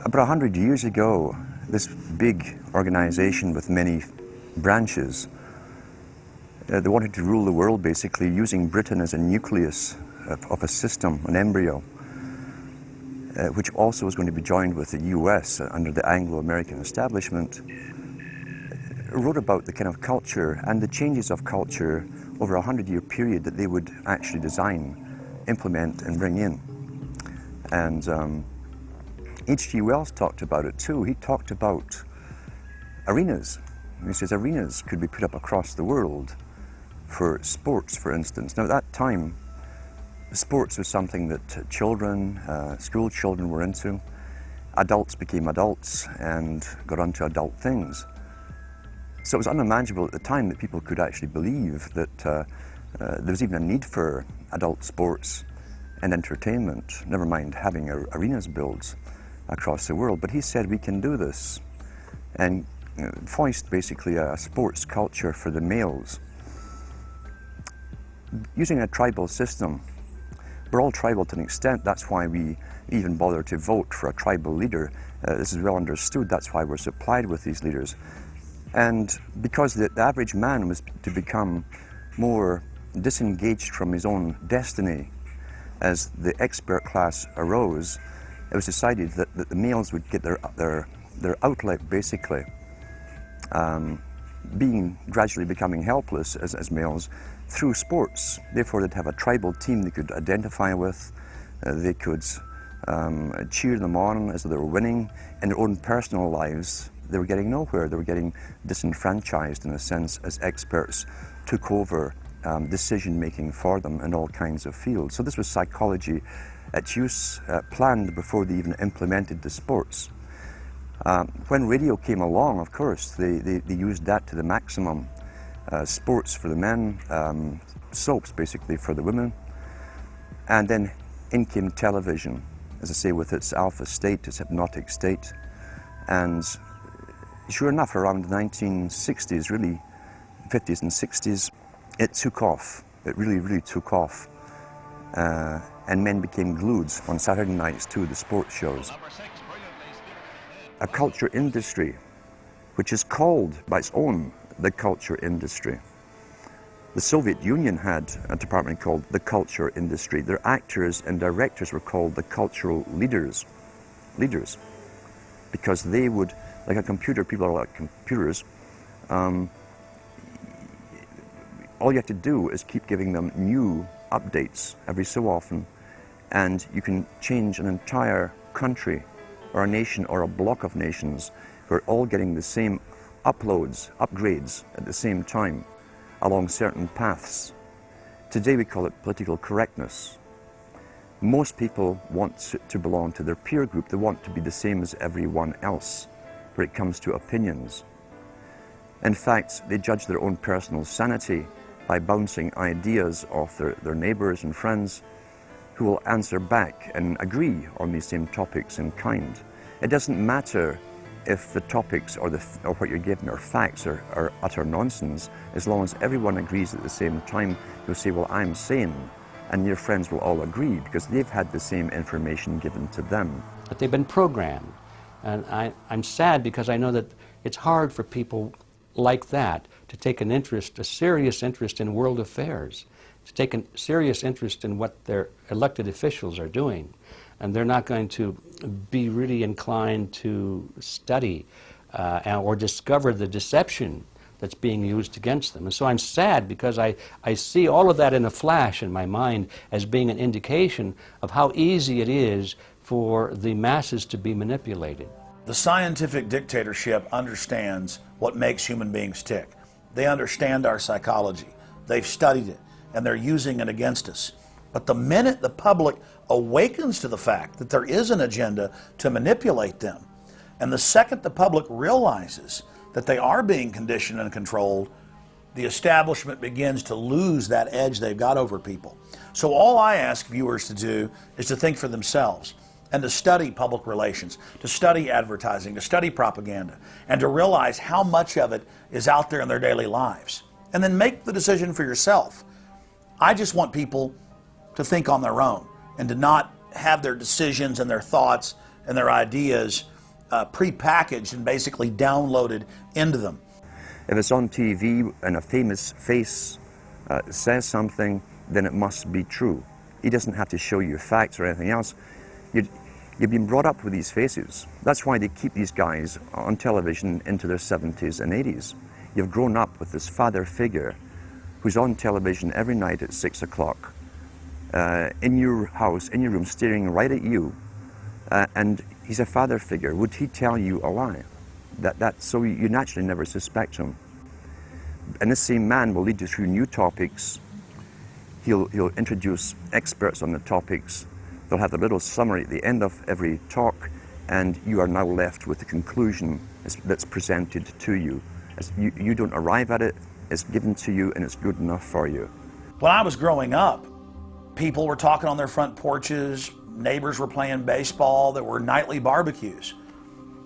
S14: About 100 years ago, this big organization with many branches, they wanted to rule the world basically using Britain as a nucleus of a system, an embryo, which also was going to be joined with the US under the Anglo-American establishment. Wrote about the kind of culture and the changes of culture over a 100-year period that they would actually design, implement, and bring in. And H.G. Wells talked about it too. He talked about arenas. He says arenas could be put up across the world for sports, for instance. Now at that time, sports was something that children, school children were into. Adults became adults and got onto adult things. So it was unimaginable at the time that people could actually believe that There was even a need for adult sports and entertainment, never mind having arenas built across the world. But he said we can do this, and foist basically a sports culture for the males. Using a tribal system, we're all tribal to an extent. That's why we even bother to vote for a tribal leader. This is well understood. That's why we're supplied with these leaders. And because the average man was to become more disengaged from his own destiny as the expert class arose, it was decided that the males would get their outlet, basically, gradually becoming helpless as males through sports. Therefore, they'd have a tribal team they could identify with. They could cheer them on as they were winning. In their own personal lives, they were getting nowhere. They were getting disenfranchised, in a sense, as experts took over decision-making for them in all kinds of fields. So this was psychology at use, planned before they even implemented the sports. When radio came along, of course, they used that to the maximum. Sports for the men, soaps basically for the women, and then in came television, as I say, with its alpha state, its hypnotic state. And sure enough, around the 1960s, really 50s and 60s, it took off. It really took off, and men became glued on Saturday nights to the sports shows. A culture industry, which is called by its own the culture industry. The Soviet Union had a department called the culture industry. Their actors and directors were called the cultural leaders, because they would, like a computer, people are like computers, all you have to do is keep giving them new updates every so often, and you can change an entire country or a nation or a block of nations who are all getting the same upgrades at the same time along certain paths. Today we call it political correctness. Most people want to belong to their peer group. They want to be the same as everyone else when it comes to opinions. In fact, they judge their own personal sanity by bouncing ideas off their neighbors and friends who will answer back and agree on these same topics in kind. It doesn't matter if the topics or what you're given are facts or utter nonsense, as long as everyone agrees at the same time. You'll say, well, I'm sane, and your friends will all agree because they've had the same information given to them.
S26: But they've been programmed, and I'm sad because I know that it's hard for people like that to take an interest, a serious interest in world affairs, to take a serious interest in what their elected officials are doing. And they're not going to be really inclined to study or discover the deception that's being used against them. And so I'm sad because I see all of that in a flash in my mind as being an indication of how easy it is for the masses to be manipulated.
S1: The scientific dictatorship understands what makes human beings tick. They understand our psychology. They've studied it, and they're using it against us. But the minute the public awakens to the fact that there is an agenda to manipulate them, and the second the public realizes that they are being conditioned and controlled, the establishment begins to lose that edge they've got over people. So all I ask viewers to do is to think for themselves and to study public relations, to study advertising, to study propaganda, and to realize how much of it is out there in their daily lives. And then make the decision for yourself. I just want people to think on their own and to not have their decisions and their thoughts and their ideas pre-packaged and basically downloaded into them.
S14: If it's on TV and a famous face says something, then it must be true. He doesn't have to show you facts or anything else. You've been brought up with these faces. That's why they keep these guys on television into their 70s and 80s. You've grown up with this father figure who's on television every night at 6 o'clock. In your house, in your room, staring right at you, and he's a father figure. Would he tell you a lie? So you naturally never suspect him. And this same man will lead you through new topics. He'll introduce experts on the topics. They'll have a little summary at the end of every talk, and you are now left with the conclusion that's presented to you. You don't arrive at it, it's given to you, and it's good enough for you.
S1: When I was growing up, people were talking on their front porches, neighbors were playing baseball, there were nightly barbecues.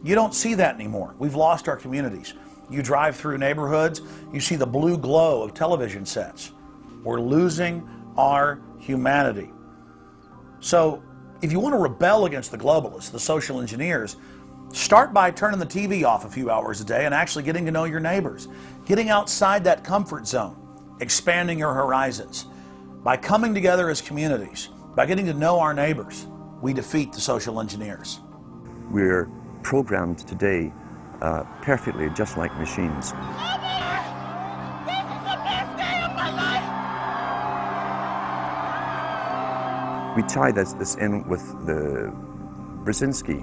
S1: You don't see that anymore. We've lost our communities. You drive through neighborhoods, you see the blue glow of television sets. We're losing our humanity. So if you want to rebel against the globalists, the social engineers, start by turning the TV off a few hours a day and actually getting to know your neighbors, getting outside that comfort zone, expanding your horizons. By coming together as communities, by getting to know our neighbors, we defeat the social engineers.
S14: We're programmed today perfectly just like machines. We tie this in with the Brzezinski.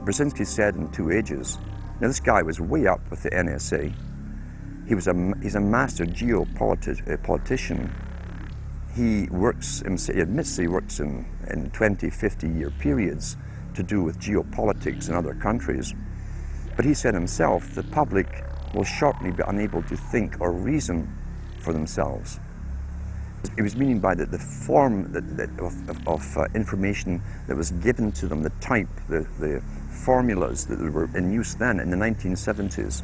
S14: Brzezinski said in 2 Ages, now this guy was way up with the NSA. He's a master geopolitician. He admits he works in 20, 50-year periods to do with geopolitics in other countries. But he said himself, the public will shortly be unable to think or reason for themselves. He was meaning by the form of information that was given to them, the type, the formulas that were in use then in the 1970s.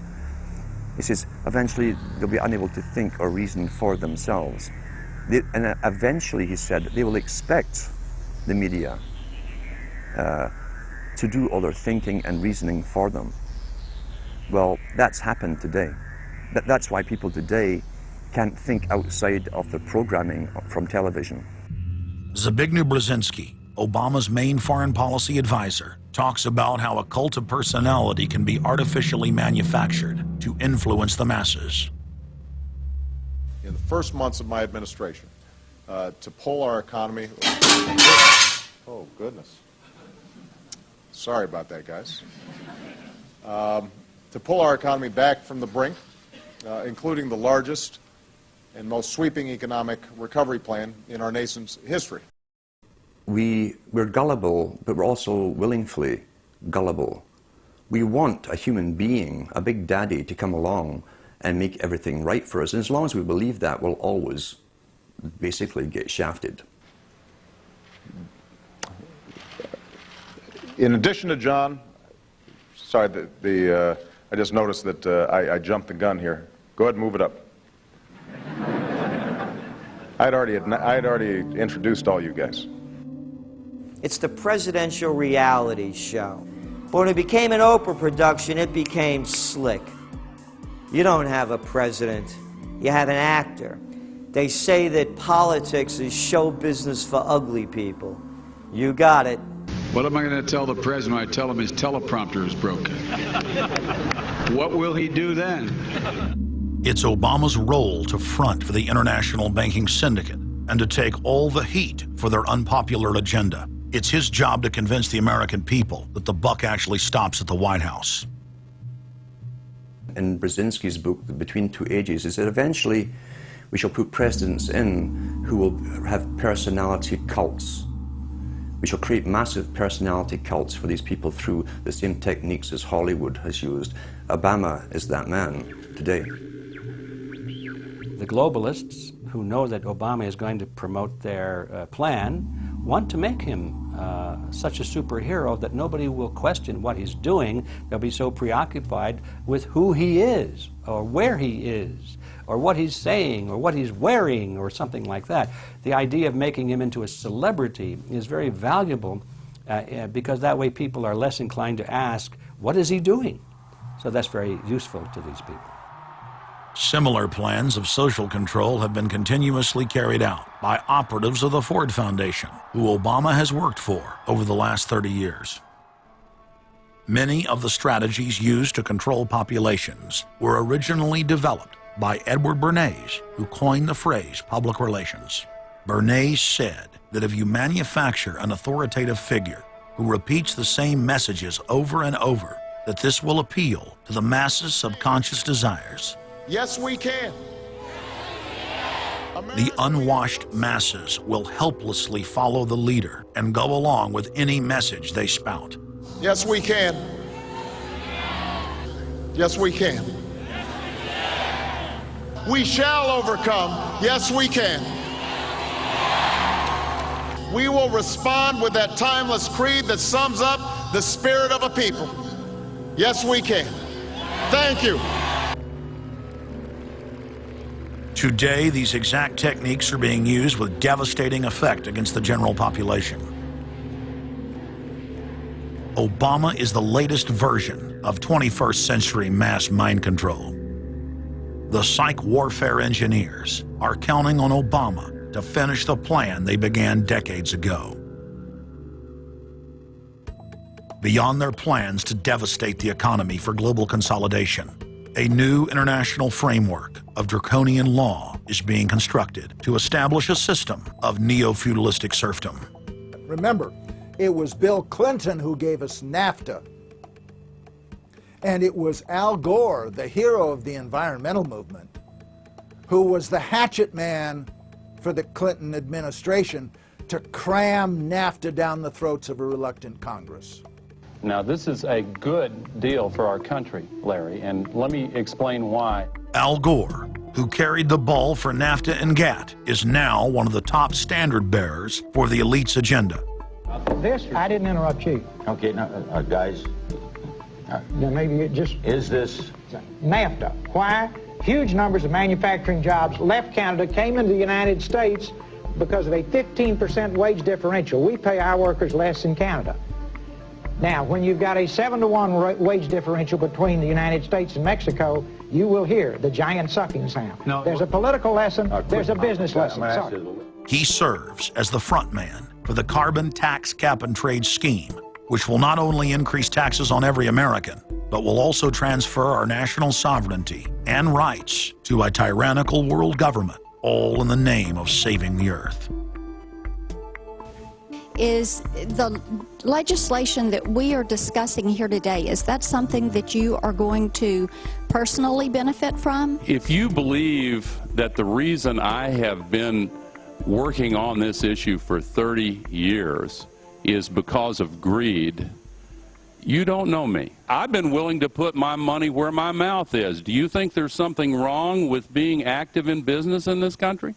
S14: He says, eventually they'll be unable to think or reason for themselves. And eventually, he said, they will expect the media to do all their thinking and reasoning for them. Well, that's happened today. That's why people today can't think outside of the programming from television.
S1: Zbigniew Brzezinski, Obama's main foreign policy advisor, talks about how a cult of personality can be artificially manufactured to influence the masses.
S23: In the first months of my administration, to pull our economy... Oh, goodness. Sorry about that, guys. To pull our economy back from the brink, including the largest and most sweeping economic recovery plan in our nation's history.
S14: We're gullible, but we're also willingly gullible. We want a human being, a big daddy, to come along and make everything right for us. And as long as we believe that, we'll always basically get shafted.
S23: In addition to John, sorry, I just noticed that I jumped the gun here. Go ahead and move it up. I'd already introduced all you guys.
S5: It's the presidential reality show. But when it became an Oprah production, it became slick. You don't have a president, you have an actor. They say that politics is show business for ugly people. You got it.
S7: What am I going to tell the president when I tell him his teleprompter is broken? What will he do then?
S1: It's Obama's role to front for the international banking syndicate and to take all the heat for their unpopular agenda. It's his job to convince the American people that the buck actually stops at the White House.
S14: In Brzezinski's book, Between Two Ages, is that eventually we shall put presidents in who will have personality cults. We shall create massive personality cults for these people through the same techniques as Hollywood has used. Obama is that man today.
S26: The globalists, who know that Obama is going to promote their plan, want to make him such a superhero that nobody will question what he's doing. They'll be so preoccupied with who he is, or where he is, or what he's saying, or what he's wearing, or something like that. The idea of making him into a celebrity is very valuable because that way people are less inclined to ask, what is he doing? So that's very useful to these people.
S1: Similar plans of social control have been continuously carried out by operatives of the Ford Foundation, who Obama has worked for over the last 30 years. Many of the strategies used to control populations were originally developed by Edward Bernays, who coined the phrase public relations. Bernays said that if you manufacture an authoritative figure who repeats the same messages over and over, that this will appeal to the masses' subconscious desires.
S23: Yes, we can.
S1: The unwashed masses will helplessly follow the leader and go along with any message they spout.
S23: Yes, we can. Yes, we can. We shall overcome. Yes, we can. we will respond with that timeless creed that sums up the spirit of a people. Yes, we can. Thank you.
S1: Today, these exact techniques are being used with devastating effect against the general population. Obama is the latest version of 21st century mass mind control. The psych warfare engineers are counting on Obama to finish the plan they began decades ago. Beyond their plans to devastate the economy for global consolidation, a new international framework of draconian law is being constructed to establish a system of neo-feudalistic serfdom.
S8: Remember, it was Bill Clinton who gave us NAFTA. And it was Al Gore, the hero of the environmental movement, who was the hatchet man for the Clinton administration to cram NAFTA down the throats of a reluctant Congress.
S12: Now, this is a good deal for our country, Larry, and let me explain why.
S1: Al Gore, who carried the ball for NAFTA and GATT, is now one of the top standard bearers for the elite's agenda.
S15: I didn't interrupt you.
S16: Okay, now, guys.
S15: Now maybe it just...
S16: Is this...
S15: NAFTA. Why? Huge numbers of manufacturing jobs left Canada, came into the United States because of a 15% wage differential. We pay our workers less in Canada. Now, when you've got a 7-to-1 wage differential between the United States and Mexico, you will hear the giant sucking sound. No, there's a political lesson, there's a business lesson. Sorry.
S1: He serves as the front man for the carbon tax cap and trade scheme, which will not only increase taxes on every American, but will also transfer our national sovereignty and rights to a tyrannical world government, all in the name of saving the earth.
S17: Is the legislation that we are discussing here today, is that something that you are going to personally benefit from?
S12: If you believe that the reason I have been working on this issue for 30 years is because of greed, you don't know me. I've been willing to put my money where my mouth is. Do you think there's something wrong with being active in business in this country?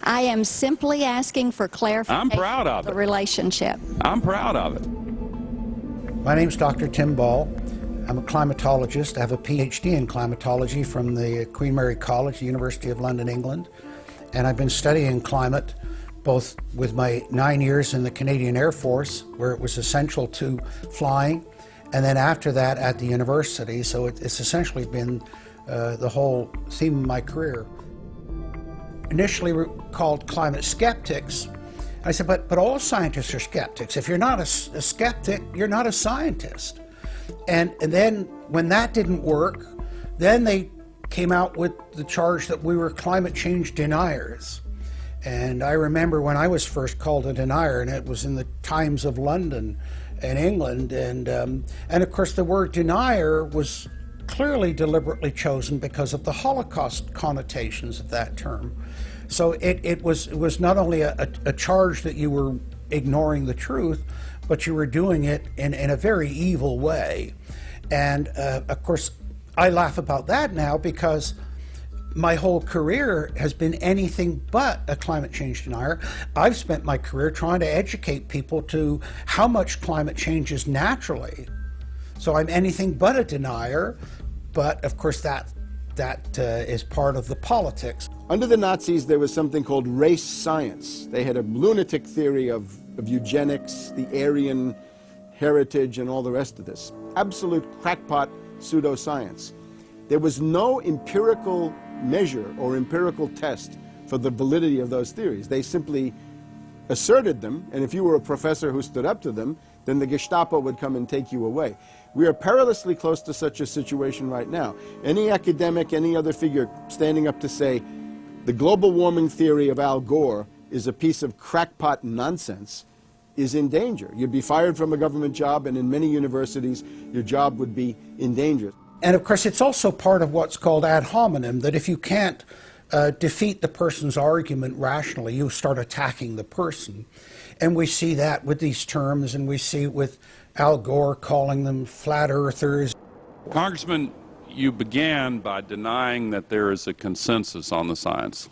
S17: I am simply asking for clarification.
S12: I'm proud of
S17: the
S12: it.
S17: Relationship.
S12: I'm proud of it.
S20: My name's Dr. Tim Ball. I'm a climatologist. I have a PhD in climatology from the Queen Mary College, the University of London, England. And I've been studying climate both with my 9 years in the Canadian Air Force, where it was essential to flying, and then after that at the university. So it's essentially been the whole theme of my career. Initially we're called climate skeptics. I said, but all scientists are skeptics. If you're not a skeptic, you're not a scientist. And then when that didn't work, then they came out with the charge that we were climate change deniers. And I remember when I was first called a denier, and it was in the Times of London and England, and of course the word denier was clearly deliberately chosen because of the Holocaust connotations of that term. So it was not only a charge that you were ignoring the truth, but you were doing it in a very evil way. And of course, I laugh about that now because my whole career has been anything but a climate change denier. I've spent my career trying to educate people to how much climate changes naturally. So I'm anything but a denier, but of course that is part of the politics.
S21: Under the Nazis, there was something called race science. They had a lunatic theory of eugenics, the Aryan heritage, and all the rest of this. Absolute crackpot pseudoscience. There was no empirical measure or empirical test for the validity of those theories. They simply asserted them, and if you were a professor who stood up to them, then the Gestapo would come and take you away. We are perilously close to such a situation right now. Any academic, any other figure standing up to say the global warming theory of Al Gore is a piece of crackpot nonsense is in danger. You'd be fired from a government job, and in many universities, your job would be in danger.
S20: And of course, it's also part of what's called ad hominem, that if you can't defeat the person's argument rationally, you start attacking the person. And we see that with these terms, and we see with Al Gore calling them flat earthers.
S12: Congressman, you began by denying that there is a consensus on the science.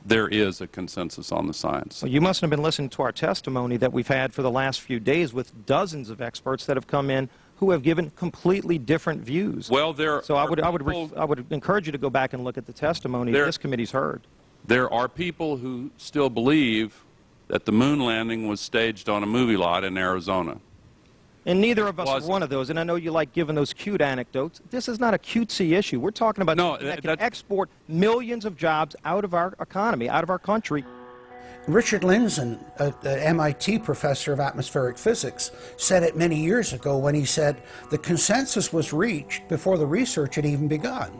S12: there is a consensus on the science.
S2: Well, you mustn't have been listening to our testimony that we've had for the last few days with dozens of experts that have come in who have given completely different views.
S12: Well,
S2: I would encourage you to go back and look at the testimony this committee's heard.
S12: There are people who still believe that the moon landing was staged on a movie lot in Arizona.
S2: And neither of us are one of those, and I know you like giving those cute anecdotes. This is not a cutesy issue. We're talking about something that can export millions of jobs out of our economy, out of our country.
S20: Richard Lindzen, an MIT professor of atmospheric physics, said it many years ago when he said the consensus was reached before the research had even begun.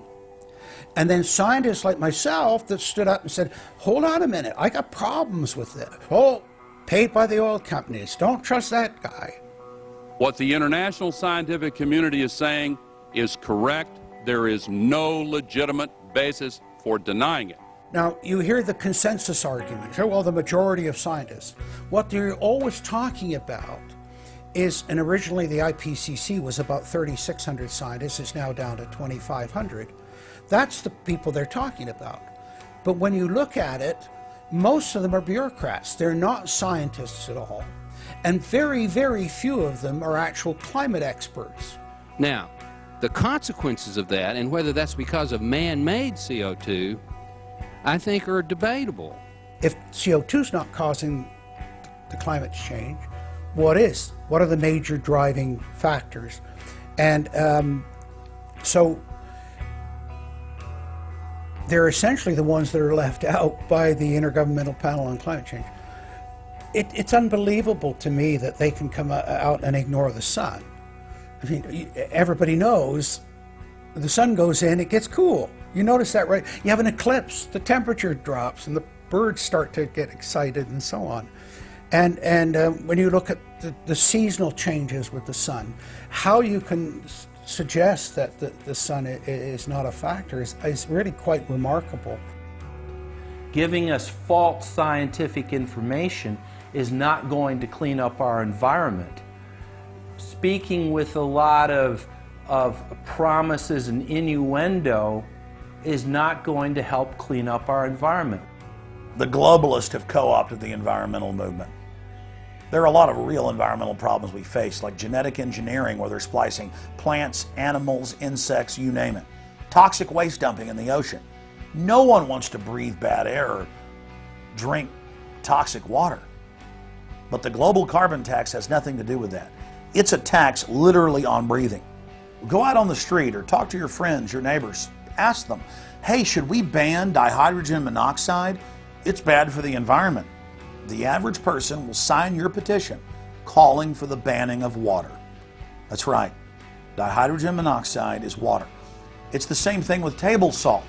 S20: And then scientists like myself that stood up and said, hold on a minute, I got problems with it. Oh, paid by the oil companies, don't trust that guy.
S12: What the international scientific community is saying is correct. There is no legitimate basis for denying it.
S20: Now, you hear the consensus argument. Well, the majority of scientists. What they're always talking about is, and originally the IPCC was about 3,600 scientists, it's now down to 2,500. That's the people they're talking about. But when you look at it, most of them are bureaucrats. They're not scientists at all. And very, very few of them are actual climate experts.
S6: Now, the consequences of that, and whether that's because of man-made CO2, I think are debatable.
S20: If CO2 is not causing the climate change, what is? What are the major driving factors? And so they're essentially the ones that are left out by the Intergovernmental Panel on Climate Change. It's unbelievable to me that they can come out and ignore the sun. I mean, everybody knows the sun goes in, it gets cool. You notice that, right? You have an eclipse, the temperature drops, and the birds start to get excited and so on. And when you look at the seasonal changes with the sun, how you can suggest that the sun is not a factor is really quite remarkable.
S9: Giving us false scientific information is not going to clean up our environment. Speaking with a lot of promises and innuendo is not going to help clean up our environment.
S1: The globalists have co-opted the environmental movement. There are a lot of real environmental problems we face, like genetic engineering, where they're splicing plants, animals, insects, you name it. Toxic waste dumping in the ocean. No one wants to breathe bad air or drink toxic water. But the global carbon tax has nothing to do with that. It's a tax literally on breathing. Go out on the street or talk to your friends, your neighbors. Ask them, hey, should we ban dihydrogen monoxide? It's bad for the environment. The average person will sign your petition calling for the banning of water. That's right. Dihydrogen monoxide is water. It's the same thing with table salt,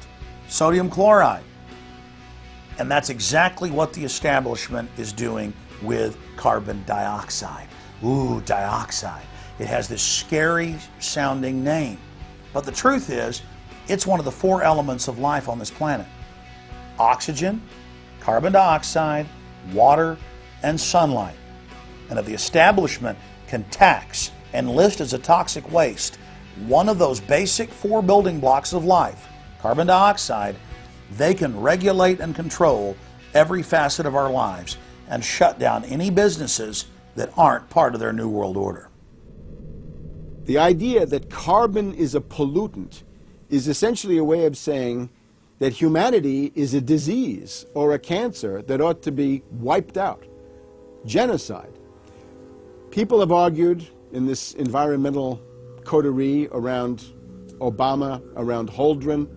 S1: sodium chloride. And that's exactly what the establishment is doing with carbon dioxide. Ooh, dioxide. It has this scary sounding name. But the truth is, it's one of the 4 elements of life on this planet. Oxygen, carbon dioxide, water, and sunlight. And if the establishment can tax and list as a toxic waste one of those basic 4 building blocks of life, carbon dioxide, they can regulate and control every facet of our lives and shut down any businesses that aren't part of their New World Order.
S21: The idea that carbon is a pollutant is essentially a way of saying that humanity is a disease or a cancer that ought to be wiped out. Genocide. People have argued in this environmental coterie around Obama, around Holdren,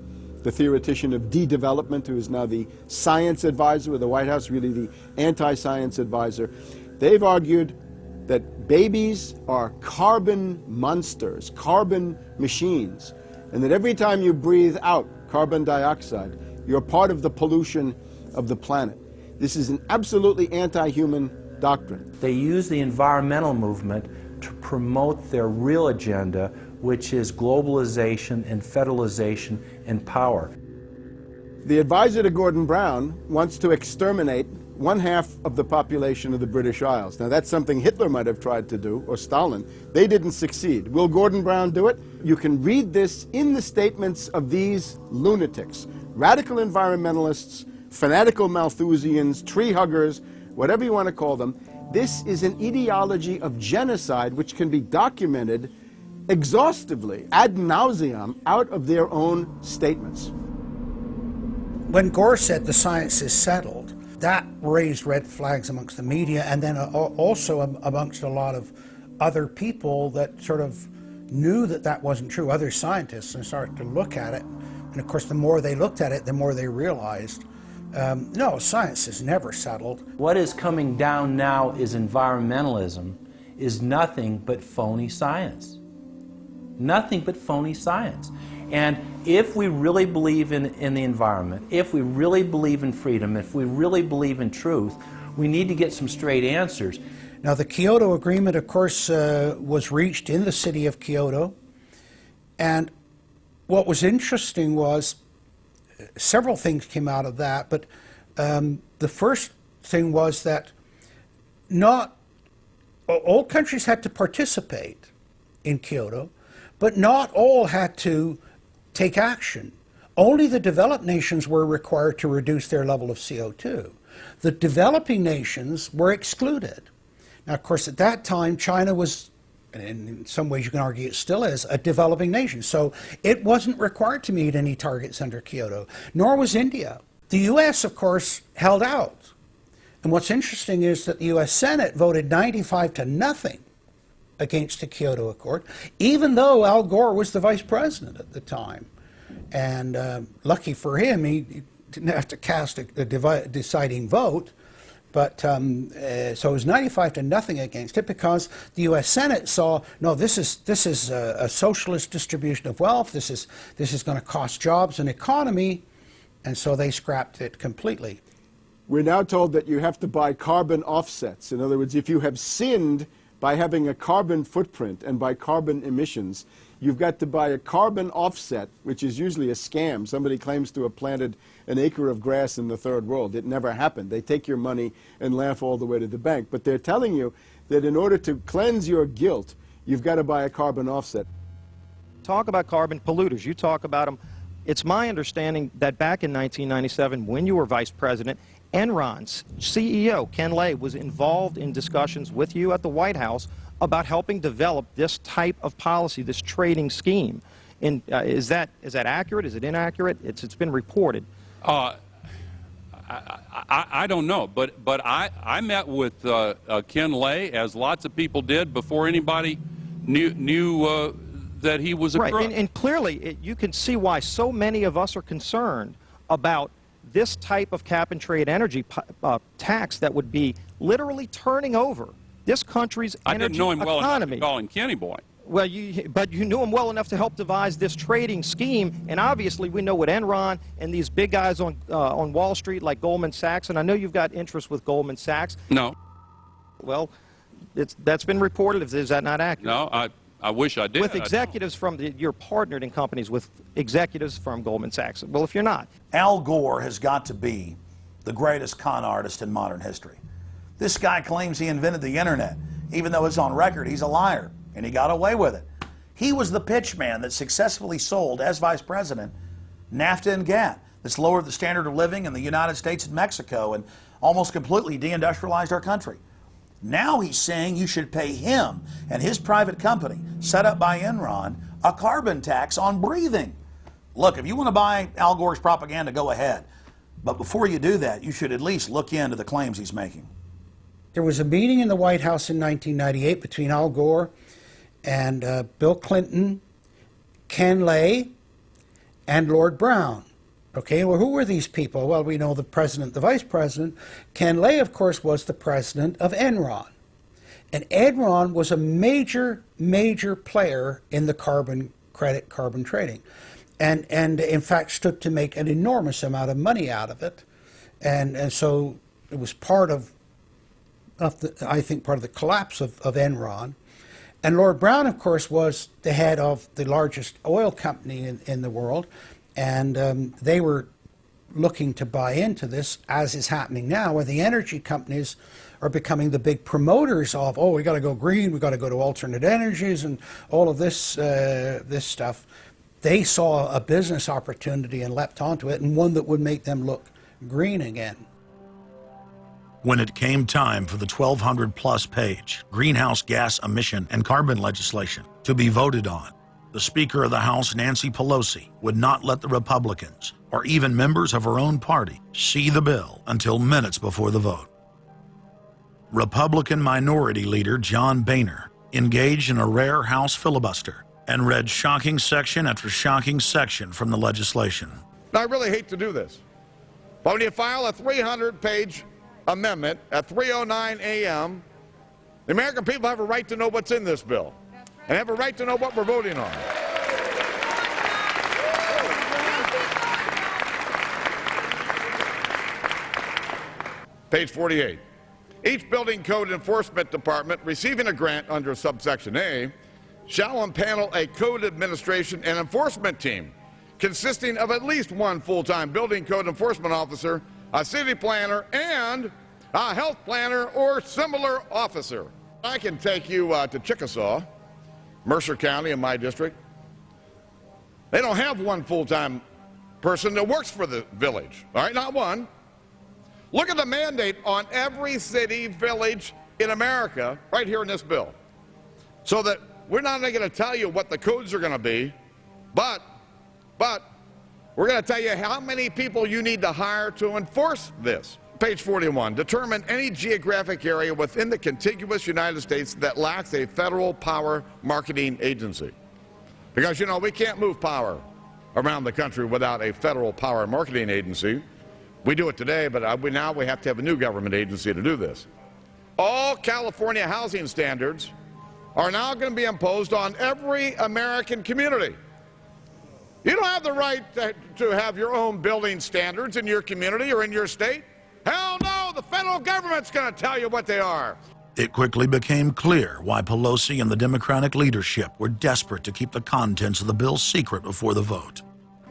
S21: the theoretician of de-development, who is now the science advisor of the White House, really the anti-science advisor. They've argued that babies are carbon monsters, carbon machines, and that every time you breathe out carbon dioxide, you're part of the pollution of the planet. This is an absolutely anti-human doctrine.
S9: They use the environmental movement to promote their real agenda, which is globalization and federalization and power.
S21: The advisor to Gordon Brown wants to exterminate 1/2 of the population of the British Isles. Now that's something Hitler might have tried to do, or Stalin. They didn't succeed. Will Gordon Brown do it? You can read this in the statements of these lunatics, radical environmentalists fanatical Malthusians, tree huggers, whatever you want to call them. This is an ideology of genocide which can be documented exhaustively, ad nauseum, out of their own statements.
S20: When Gore said the science is settled, that raised red flags amongst the media, and then also amongst a lot of other people that sort of knew that that wasn't true, other scientists, and started to look at it. And of course, the more they looked at it, the more they realized, no, science is never settled.
S9: What is coming down now is environmentalism is nothing but phony science. Nothing but phony science. And if we really believe in the environment, if we really believe in freedom, if we really believe in truth, we need to get some straight answers.
S20: Now, the Kyoto Agreement, of course, was reached in the city of Kyoto. And what was interesting was several things came out of that, but the first thing was that not all countries had to participate in Kyoto, but not all had to take action. Only the developed nations were required to reduce their level of CO2. The developing nations were excluded. Now, of course, at that time, China was, and in some ways you can argue it still is, a developing nation. So it wasn't required to meet any targets under Kyoto, nor was India. The U.S., of course, held out. And what's interesting is that the U.S. Senate voted 95-0 against the Kyoto Accord, even though Al Gore was the vice president at the time. And lucky for him, he didn't have to cast a deciding vote. But so it was 95-0 against it, because the U.S. Senate saw, no, this is a socialist distribution of wealth. This is going to cost jobs and economy, and so they scrapped it completely.
S21: We're now told that you have to buy carbon offsets. In other words, if you have sinned by having a carbon footprint and by carbon emissions, you've got to buy a carbon offset, which is usually a scam. Somebody claims to have planted an acre of grass in the third world. It never happened. They take your money and laugh all the way to the bank. But they're telling you that in order to cleanse your guilt, you've got to buy a carbon offset.
S2: Talk about carbon polluters. You talk about them. It's my understanding that back in 1997, when you were vice president, Enron's CEO, Ken Lay, was involved in discussions with you at the White House about helping develop this type of policy, this trading scheme. And is that accurate? Is it inaccurate? It's been reported.
S12: I don't know, but I met with Ken Lay, as lots of people did, before anybody knew that he was a crook.
S2: Right, and clearly you can see why so many of us are concerned about this type of cap-and-trade energy tax that would be literally turning over this country's energy economy.
S12: I didn't know him well enough to call him Kenny Boy.
S2: Well, but you knew him well enough to help devise this trading scheme, and obviously we know what Enron and these big guys on Wall Street like Goldman Sachs, and I know you've got interest with Goldman Sachs.
S12: No.
S2: Well, that's been reported. Is that not accurate?
S12: No, I wish I did.
S2: With executives you're partnered in companies with executives from Goldman Sachs. Well, if you're not.
S1: Al Gore has got to be the greatest con artist in modern history. This guy claims he invented the internet, even though it's on record he's a liar, and he got away with it. He was the pitch man that successfully sold, as vice president, NAFTA and GATT. That's lowered the standard of living in the United States and Mexico and almost completely deindustrialized our country. Now he's saying you should pay him and his private company, set up by Enron, a carbon tax on breathing. Look, if you want to buy Al Gore's propaganda, go ahead. But before you do that, you should at least look into the claims he's making.
S20: There was a meeting in the White House in 1998 between Al Gore and Bill Clinton, Ken Lay, and Lord Brown. Okay, well, who were these people? Well, we know the president, the vice president. Ken Lay, of course, was the president of Enron. And Enron was a major, major player in the carbon credit, carbon trading. And in fact, stood to make an enormous amount of money out of it. And so it was part of I think, part of the collapse of Enron. And Lord Brown, of course, was the head of the largest oil company in the world. And they were looking to buy into this, as is happening now, where the energy companies are becoming the big promoters of, oh, we got to go green, we got to go to alternate energies, and all of this this stuff. They saw a business opportunity and leapt onto it, and one that would make them look green again.
S1: When it came time for the 1,200-plus page greenhouse gas emission and carbon legislation to be voted on, the Speaker of the House, Nancy Pelosi, would not let the Republicans, or even members of her own party, see the bill until minutes before the vote. Republican Minority Leader John Boehner engaged in a rare House filibuster and read shocking section after shocking section from the legislation.
S10: Now, I really hate to do this, but when you file a 300-page amendment at 3:09 a.m., the American people have a right to know what's in this bill and have a right to know what we're voting on. Page 48. Each building code enforcement department receiving a grant under subsection A shall impanel a code administration and enforcement team consisting of at least one full-time building code enforcement officer, a city planner, and a health planner or similar officer. I can take you to Chickasaw, Mercer County in my district. They don't have one full-time person that works for the village, all right, not one. Look at the mandate on every city, village in America right here in this bill. So that we're not only going to tell you what the codes are going to be, but we're going to tell you how many people you need to hire to enforce this. Page 41, determine any geographic area within the contiguous United States that lacks a federal power marketing agency. Because, you know, we can't move power around the country without a federal power marketing agency. We do it today, but now we have to have a new government agency to do this. All California housing standards are now going to be imposed on every American community. You don't have the right to have your own building standards in your community or in your state. Hell no, the federal government's going to tell you what they are.
S1: It quickly became clear why Pelosi and the Democratic leadership were desperate to keep the contents of the bill secret before the vote.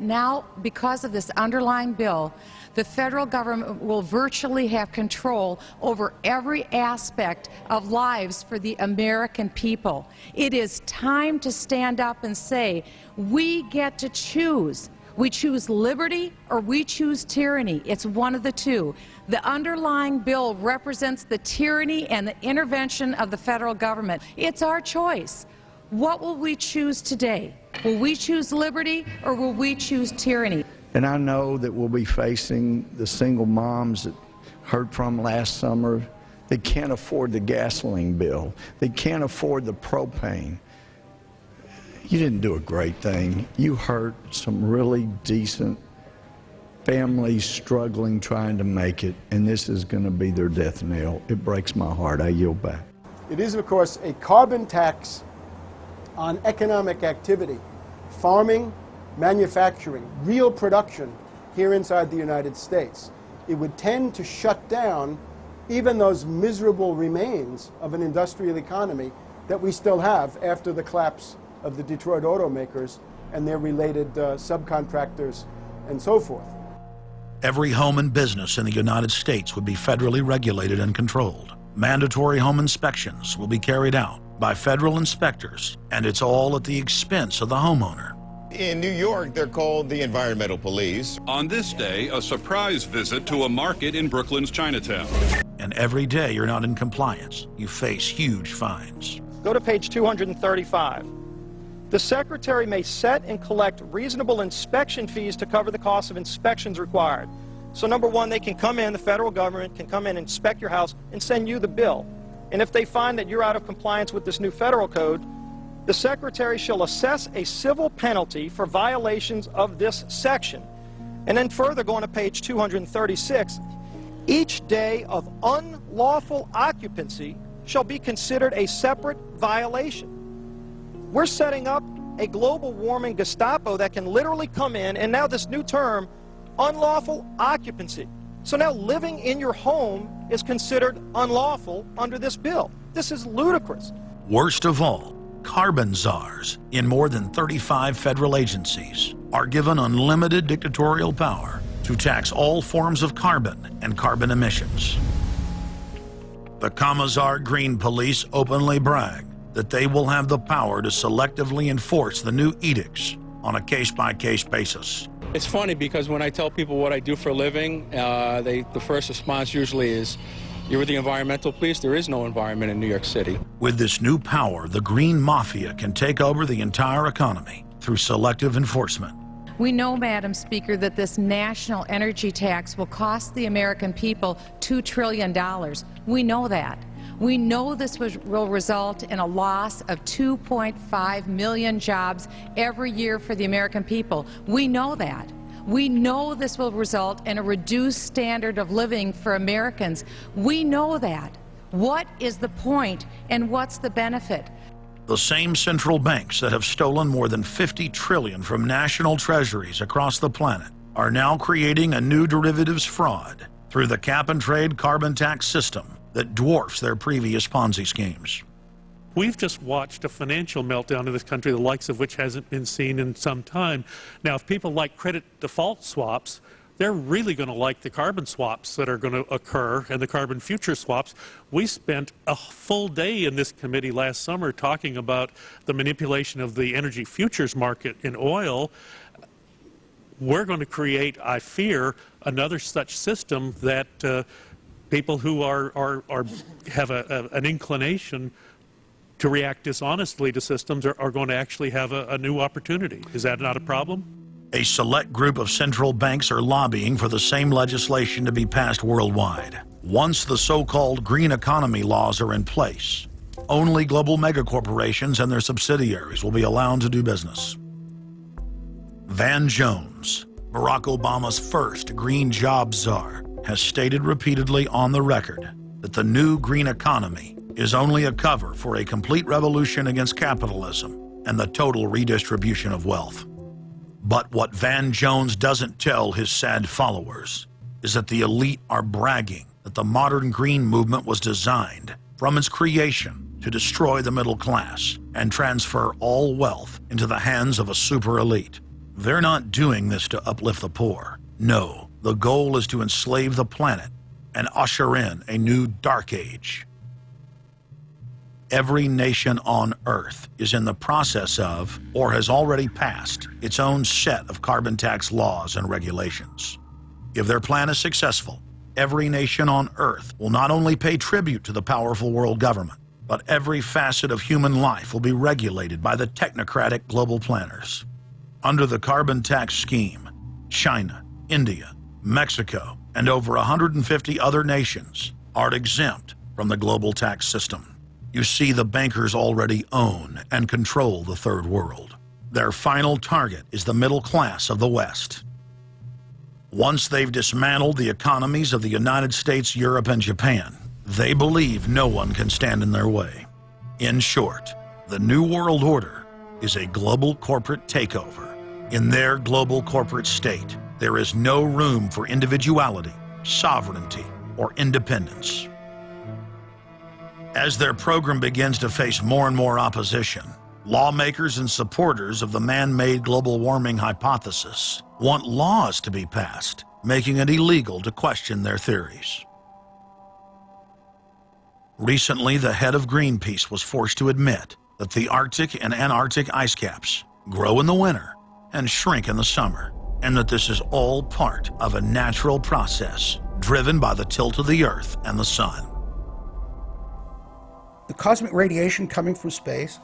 S11: Now, because of this underlying bill, the federal government will virtually have control over every aspect of lives for the American people. It is time to stand up and say, we get to choose. We choose liberty or we choose tyranny. It's one of the two. The underlying bill represents the tyranny and the intervention of the federal government. It's our choice. What will we choose today? Will we choose liberty or will we choose tyranny?
S18: And I know that we'll be facing the single moms that heard from last summer. They can't afford the gasoline bill. They can't afford the propane. You didn't do a great thing. You hurt some really decent families struggling, trying to make it, and this is going to be their death knell. It breaks my heart. I yield back.
S21: It is, of course, a carbon tax on economic activity, farming, manufacturing, real production here inside the United States. It would tend to shut down even those miserable remains of an industrial economy that we still have after the collapse of the Detroit automakers and their related subcontractors and so forth.
S1: Every home and business in the United States would be federally regulated and controlled. Mandatory home inspections will be carried out by federal inspectors, and it's all at the expense of the homeowner.
S19: In New York, they're called the environmental police.
S4: On this day, a surprise visit to a market in Brooklyn's Chinatown.
S1: And every day you're not in compliance, you face huge fines.
S2: Go to page 235. The Secretary may set and collect reasonable inspection fees to cover the cost of inspections required. So number one, they can come in, the federal government can come in and inspect your house and send you the bill. And if they find that you're out of compliance with this new federal code, the Secretary shall assess a civil penalty for violations of this section. And then further, going to page 236, each day of unlawful occupancy shall be considered a separate violation. We're setting up a global warming Gestapo that can literally come in, and now this new term, unlawful occupancy. So now living in your home is considered unlawful under this bill. This is ludicrous.
S1: Worst of all, carbon czars in more than 35 federal agencies are given unlimited dictatorial power to tax all forms of carbon and carbon emissions. The Commissar Green Police openly brag that they will have the power to selectively enforce the new edicts on a case-by-case basis.
S3: It's funny because when I tell people what I do for a living, the first response usually is, "You're with the environmental police?" There is no environment in New York City.
S1: With this new power, the green mafia can take over the entire economy through selective enforcement.
S11: We know, Madam Speaker, that this national energy tax will cost the American people $2 trillion. We know that. We know this will result in a loss of 2.5 million jobs every year for the American people. We know that. We know this will result in a reduced standard of living for Americans. We know that. What is the point and what's the benefit?
S1: The same central banks that have stolen more than $50 trillion from national treasuries across the planet are now creating a new derivatives fraud through the cap-and-trade carbon tax system that dwarfs their previous Ponzi schemes.
S5: We've just watched a financial meltdown in this country, the likes of which hasn't been seen in some time. Now, if people like credit default swaps, they're really going to like the carbon swaps that are going to occur and the carbon future swaps. We spent a full day in this committee last summer talking about the manipulation of the energy futures market in oil. We're going to create, I fear, another such system that people who have an inclination to react dishonestly to systems are going to actually have a new opportunity. Is that not a problem?
S1: A select group of central banks are lobbying for the same legislation to be passed worldwide. Once the so-called green economy laws are in place, only global megacorporations and their subsidiaries will be allowed to do business. Van Jones, Barack Obama's first green job czar, has stated repeatedly on the record that the new green economy is only a cover for a complete revolution against capitalism and the total redistribution of wealth. But what Van Jones doesn't tell his sad followers is that the elite are bragging that the modern green movement was designed from its creation to destroy the middle class and transfer all wealth into the hands of a super elite. They're not doing this to uplift the poor. No, the goal is to enslave the planet and usher in a new dark age. Every nation on Earth is in the process of, or has already passed, its own set of carbon tax laws and regulations. If their plan is successful, every nation on Earth will not only pay tribute to the powerful world government, but every facet of human life will be regulated by the technocratic global planners. Under the carbon tax scheme, China, India, Mexico, and over 150 other nations are exempt from the global tax system. You see, the bankers already own and control the third world. Their final target is the middle class of the West. Once they've dismantled the economies of the United States, Europe, and Japan, they believe no one can stand in their way. In short, the New World Order is a global corporate takeover. In their global corporate state, there is no room for individuality, sovereignty, or independence. As their program begins to face more and more opposition, lawmakers and supporters of the man-made global warming hypothesis want laws to be passed, making it illegal to question their theories. Recently, the head of Greenpeace was forced to admit that the Arctic and Antarctic ice caps grow in the winter and shrink in the summer, and that this is all part of a natural process driven by the tilt of the Earth and the sun.
S20: The cosmic radiation coming from space,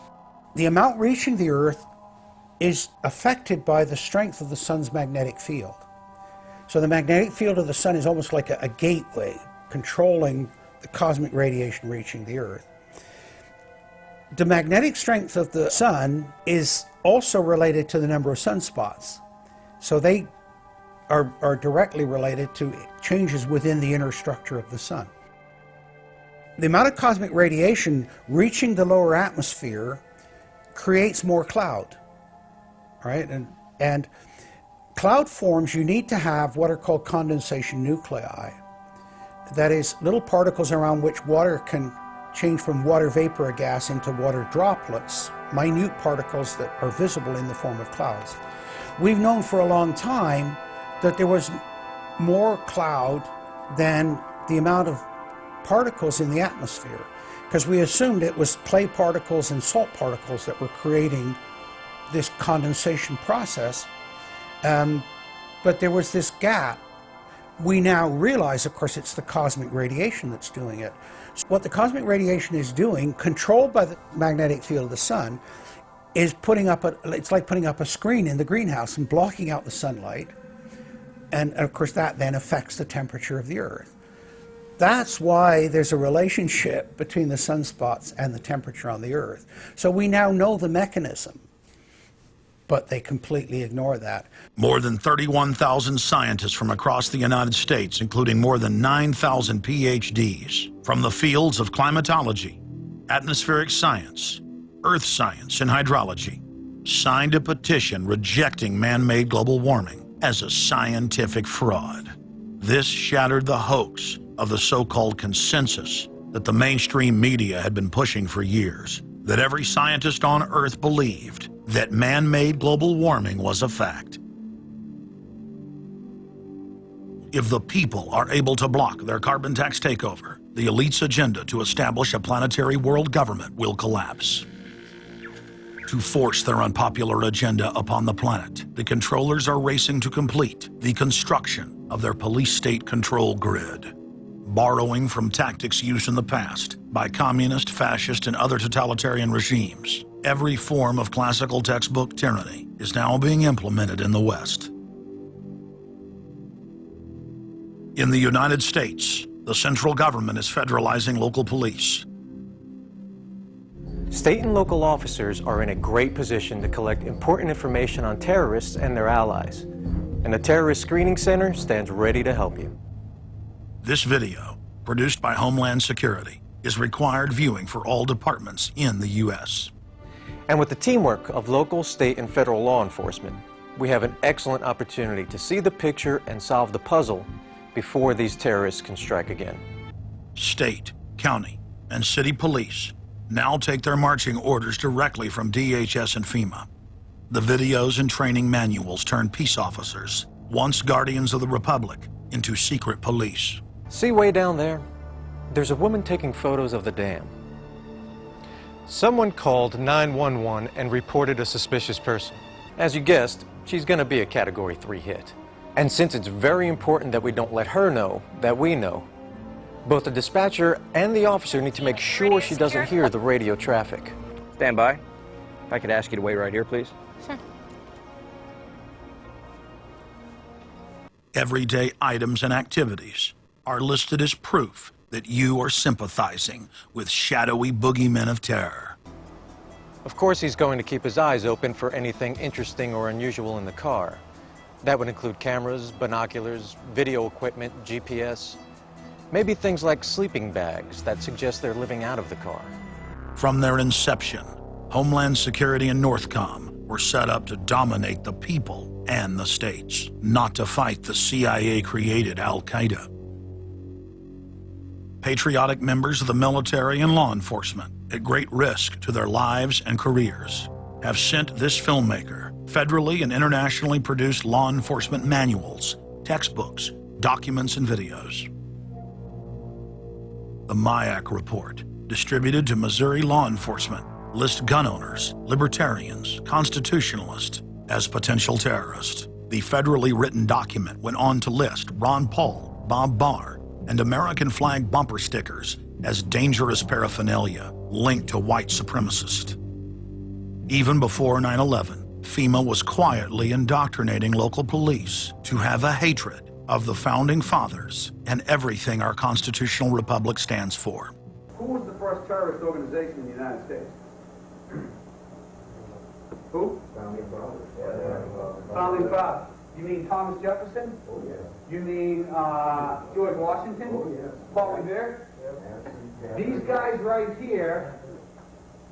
S20: the amount reaching the Earth is affected by the strength of the sun's magnetic field. So the magnetic field of the sun is almost like a gateway controlling the cosmic radiation reaching the Earth. The magnetic strength of the sun is also related to the number of sunspots. So they are directly related to changes within the inner structure of the sun. The amount of cosmic radiation reaching the lower atmosphere creates more cloud, right? And cloud forms, you need to have what are called condensation nuclei. That is, little particles around which water can change from water vapor or gas into water droplets, minute particles that are visible in the form of clouds. We've known for a long time that there was more cloud than the amount of particles in the atmosphere, because we assumed it was clay particles and salt particles that were creating this condensation process, but there was this gap. We now realize, of course, it's the cosmic radiation that's doing it. So what the cosmic radiation is doing, controlled by the magnetic field of the sun, is it's like putting up a screen in the greenhouse and blocking out the sunlight. And of course, that then affects the temperature of the Earth. That's why there's a relationship between the sunspots and the temperature on the Earth. So we now know the mechanism, but they completely ignore that.
S1: More than 31,000 scientists from across the United States, including more than 9,000 PhDs, from the fields of climatology, atmospheric science, earth science, and hydrology, signed a petition rejecting man-made global warming as a scientific fraud. This shattered the hoax of the so-called consensus that the mainstream media had been pushing for years, that every scientist on Earth believed that man-made global warming was a fact. If the people are able to block their carbon tax takeover, the elite's agenda to establish a planetary world government will collapse. To force their unpopular agenda upon the planet, the controllers are racing to complete the construction of their police state control grid, borrowing from tactics used in the past by communist, fascist, and other totalitarian regimes. Every form of classical textbook tyranny is now being implemented in the West. In the United States, the central government is federalizing local police.
S7: State and local officers are in a great position to collect important information on terrorists and their allies. And the Terrorist Screening Center stands ready to help you.
S1: This video, produced by Homeland Security, is required viewing for all departments in the U.S.
S7: And with the teamwork of local, state, and federal law enforcement, we have an excellent opportunity to see the picture and solve the puzzle before these terrorists can strike again.
S1: State, county, and city police now take their marching orders directly from DHS and FEMA. The videos and training manuals turn peace officers, once guardians of the Republic, into secret police.
S7: See way down there? There's a woman taking photos of the dam. Someone called 911 and reported a suspicious person. As you guessed, she's going to be a Category 3 hit. And since it's very important that we don't let her know that we know, both the dispatcher and the officer need to make sure she doesn't hear the radio traffic.
S13: Stand by. If I could ask you to wait right here, please.
S17: Sure.
S1: Everyday items and activities are listed as proof that you are sympathizing with shadowy boogeymen of terror.
S7: Of course, he's going to keep his eyes open for anything interesting or unusual in the car. That would include cameras, binoculars, video equipment, GPS, maybe things like sleeping bags that suggest they're living out of the car.
S1: From their inception, Homeland Security and Northcom were set up to dominate the people and the states, not to fight the CIA-created Al-Qaeda. Patriotic members of the military and law enforcement, at great risk to their lives and careers, have sent this filmmaker federally and internationally produced law enforcement manuals, textbooks, documents, and videos. The MIAC report, distributed to Missouri law enforcement, lists gun owners, libertarians, constitutionalists as potential terrorists. The federally written document went on to list Ron Paul, Bob Barr, and American flag bumper stickers as dangerous paraphernalia linked to white supremacists. Even before 9/11, FEMA was quietly indoctrinating local police to have a hatred of the Founding Fathers and everything our constitutional republic stands for.
S14: Who was the first terrorist organization in the United States? Who? Founding Fathers. Founding Fathers. You mean Thomas Jefferson? Oh, yeah. You mean George Washington? Oh, yeah. Paul Revere? Yeah. These guys right here,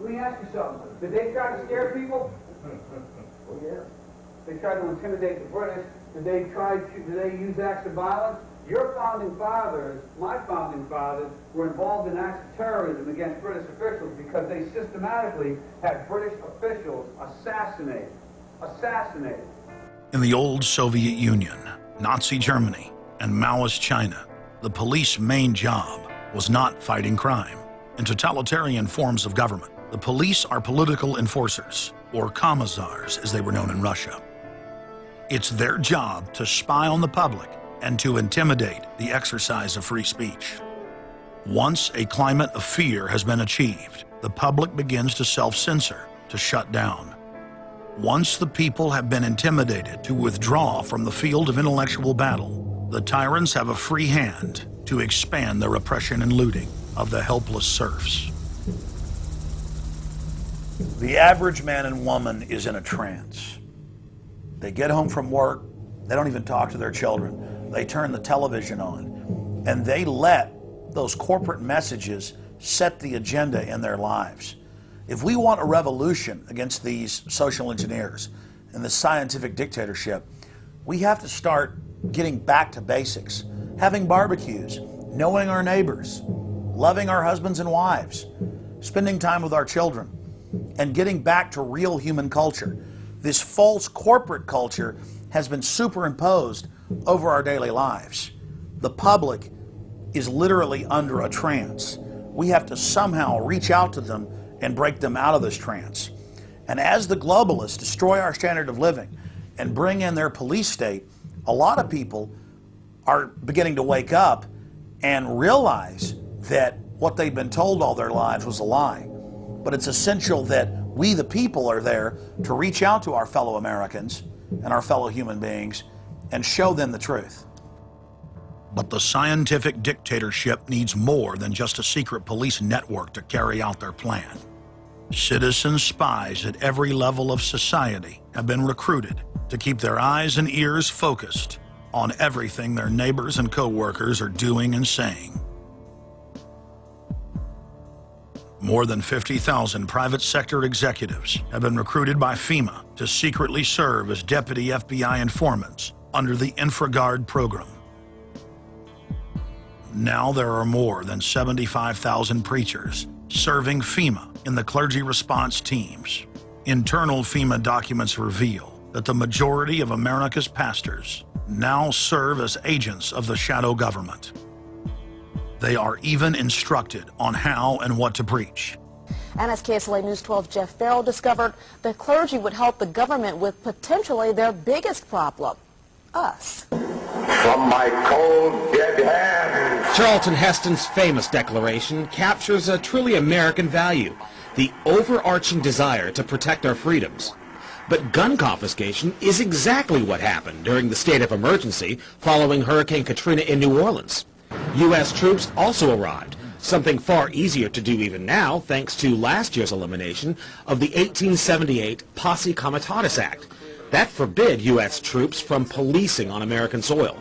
S14: let me ask you something. Did they try to scare people? Oh, yeah. They tried to intimidate the British. Did they use acts of violence? Your founding fathers, my founding fathers, were involved in acts of terrorism against British officials because they systematically had British officials assassinated.
S1: In the old Soviet Union, Nazi Germany, and Maoist China, the police's main job was not fighting crime. In totalitarian forms of government, the police are political enforcers. or commissars as they were known in Russia. It's their job to spy on the public and to intimidate the exercise of free speech. Once a climate of fear has been achieved, the public begins to self-censor, to shut down. Once the people have been intimidated to withdraw from the field of intellectual battle, the tyrants have a free hand to expand their oppression and looting of the helpless serfs. The average man and woman is in a trance. They get home from work, they don't even talk to their children. They turn the television on, and they let those corporate messages set the agenda in their lives. If we want a revolution against these social engineers and the scientific dictatorship, we have to start getting back to basics, having barbecues, knowing our neighbors, loving our husbands and wives, spending time with our children, and getting back to real human culture. This false corporate culture has been superimposed over our daily lives. The public is literally under a trance. We have to somehow reach out to them and break them out of this trance. And as the globalists destroy our standard of living and bring in their police state, a lot of people are beginning to wake up and realize that what they've been told all their lives was a lie. But it's essential that we, the people, are there to reach out to our fellow Americans and our fellow human beings and show them the truth. But the scientific dictatorship needs more than just a secret police network to carry out their plan. Citizen spies at every level of society have been recruited to keep their eyes and ears focused on everything their neighbors and co-workers are doing and saying. More than 50,000 private sector executives have been recruited by FEMA to secretly serve as deputy FBI informants under the InfraGard program. Now there are more than 75,000 preachers serving FEMA in the clergy response teams. Internal FEMA documents reveal that the majority of America's pastors now serve as agents of the shadow government. They are even instructed on how and what to preach.
S8: And as KSLA News 12 Jeff Farrell discovered, the clergy would help the government with potentially their biggest problem, us.
S22: From my cold, dead hands.
S23: Charlton Heston's famous declaration captures a truly American value, the overarching desire to protect our freedoms. But gun confiscation is exactly what happened during the state of emergency following Hurricane Katrina in New Orleans. U.S. troops also arrived, something far easier to do even now thanks to last year's elimination of the 1878 Posse Comitatus Act. That forbid U.S. troops from policing on American soil.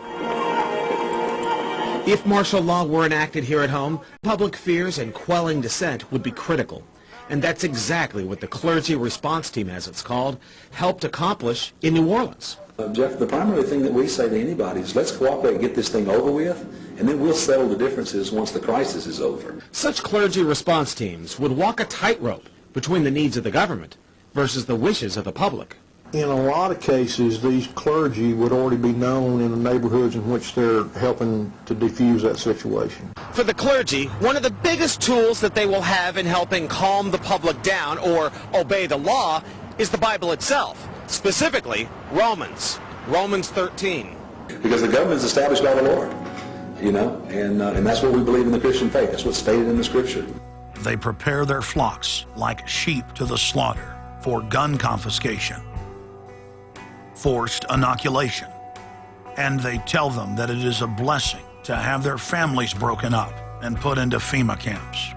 S23: If martial law were enacted here at home, public fears and quelling dissent would be critical. And that's exactly what the Clergy Response Team, as it's called, helped accomplish in New Orleans.
S24: Jeff, the primary thing that we say to anybody is let's cooperate and get this thing over with, and then we'll settle the differences once the crisis is over.
S23: Such clergy response teams would walk a tightrope between the needs of the government versus the wishes of the public.
S25: In a lot of cases, these clergy would already be known in the neighborhoods in which they're helping to defuse that situation.
S23: For the clergy, one of the biggest tools that they will have in helping calm the public down or obey the law is the Bible itself, specifically Romans 13.
S24: Because the government is established by the Lord, you know, and that's what we believe in the Christian faith. That's what's stated in the Scripture.
S1: They prepare their flocks like sheep to the slaughter for gun confiscation, forced inoculation, and they tell them that it is a blessing to have their families broken up and put into FEMA camps.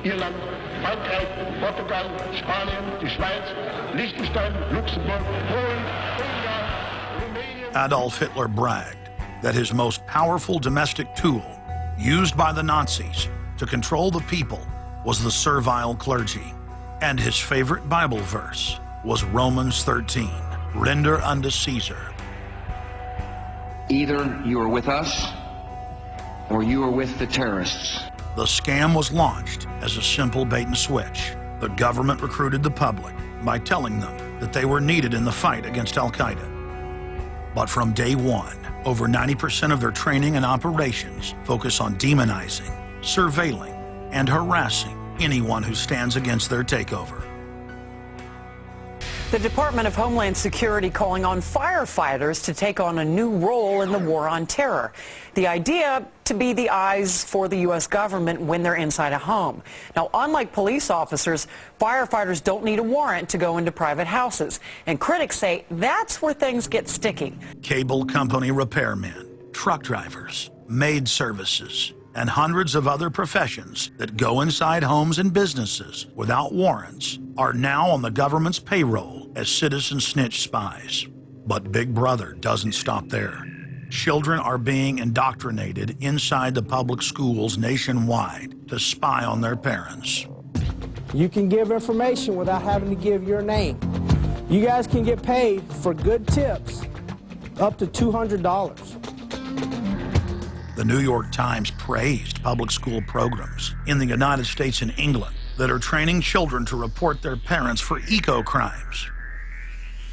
S22: Irland, Frankreich, Portugal, Spanien, die Schweiz, Liechtenstein, Luxembourg, Polen, Ungarn, Romania.
S1: Adolf Hitler bragged that his most powerful domestic tool, used by the Nazis to control the people, was the servile clergy. And his favorite Bible verse was Romans 13, render unto Caesar.
S26: Either you are with us or you are with the terrorists.
S1: The scam was launched as a simple bait and switch. The government recruited the public by telling them that they were needed in the fight against Al-Qaeda. But from day one, over 90% of their training and operations focus on demonizing, surveilling, and harassing anyone who stands against their takeover.
S6: The Department of Homeland Security calling on firefighters to take on a new role in the war on terror. The idea to be the eyes for the U.S. government when they're inside a home. Now, unlike police officers, firefighters don't need a warrant to go into private houses. And critics say that's where things get sticky.
S1: Cable company repairmen, truck drivers, maid services, and hundreds of other professions that go inside homes and businesses without warrants are now on the government's payroll as citizen snitch spies. But Big Brother doesn't stop there. Children are being indoctrinated inside the public schools nationwide to spy on their parents.
S9: You can give information without having to give your name. You guys can get paid for good tips up to $200.
S1: The New York Times praised public school programs in the United States and England that are training children to report their parents for eco-crimes,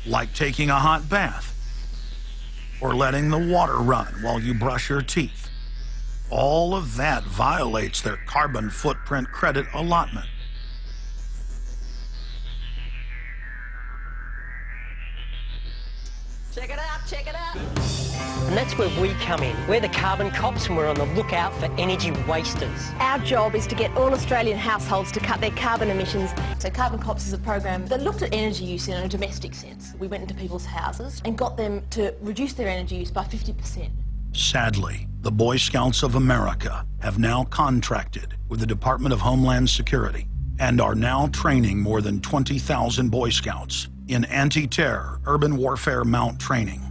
S1: like taking a hot bath or letting the water run while you brush your teeth. All of that violates their carbon footprint credit allotment.
S10: Check it out, check it out. And that's where we come in. We're the carbon cops and we're on the lookout for energy wasters.
S8: Our job is to get all Australian households to cut their carbon emissions. So Carbon Cops is a program that looked at energy use in a domestic sense. We went into people's houses and got them to reduce their energy use by 50%.
S1: Sadly, the Boy Scouts of America have now contracted with the Department of Homeland Security and are now training more than 20,000 Boy Scouts in anti-terror urban warfare mount training.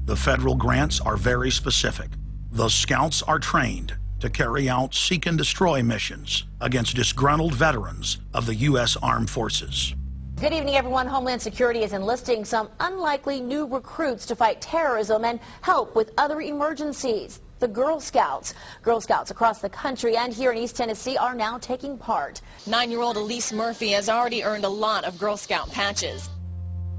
S1: The federal grants are very specific. The Scouts are trained to carry out seek and destroy missions against disgruntled veterans of the U.S. Armed Forces.
S8: Good evening, everyone. Homeland Security is enlisting some unlikely new recruits to fight terrorism and help with other emergencies. The Girl Scouts. Girl Scouts across the country and here in East Tennessee are now taking part.
S12: 9-year-old Elise Murphy has already earned a lot of Girl Scout patches.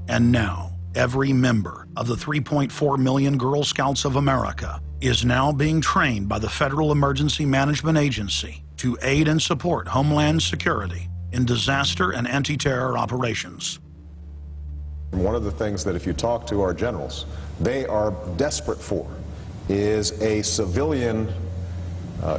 S1: And now, every member of the 3.4 million Girl Scouts of America is now being trained by the Federal Emergency Management Agency to aid and support Homeland Security in disaster and anti-terror operations.
S15: One of the things that if you talk to our generals, they are desperate for is a civilian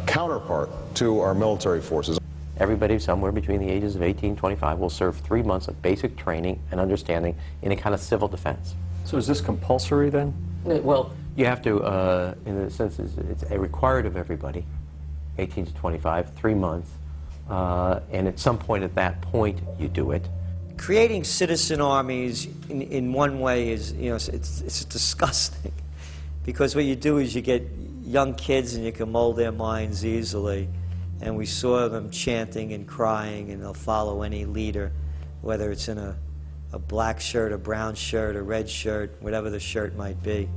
S15: counterpart to our military forces.
S16: Everybody somewhere between the ages of 18 and 25 will serve 3 months of basic training and understanding in a kind of civil defense.
S7: So is this compulsory then?
S16: Well, you have to, in a sense, it's required of everybody, 18 to 25, 3 months, and at some point at that point you do it.
S27: Creating citizen armies in one way is, it's disgusting, because what you do is you get young kids and you can mold their minds easily. And we saw them chanting and crying, and they'll follow any leader, whether it's in a black shirt, a brown shirt, a red shirt, whatever the shirt might be.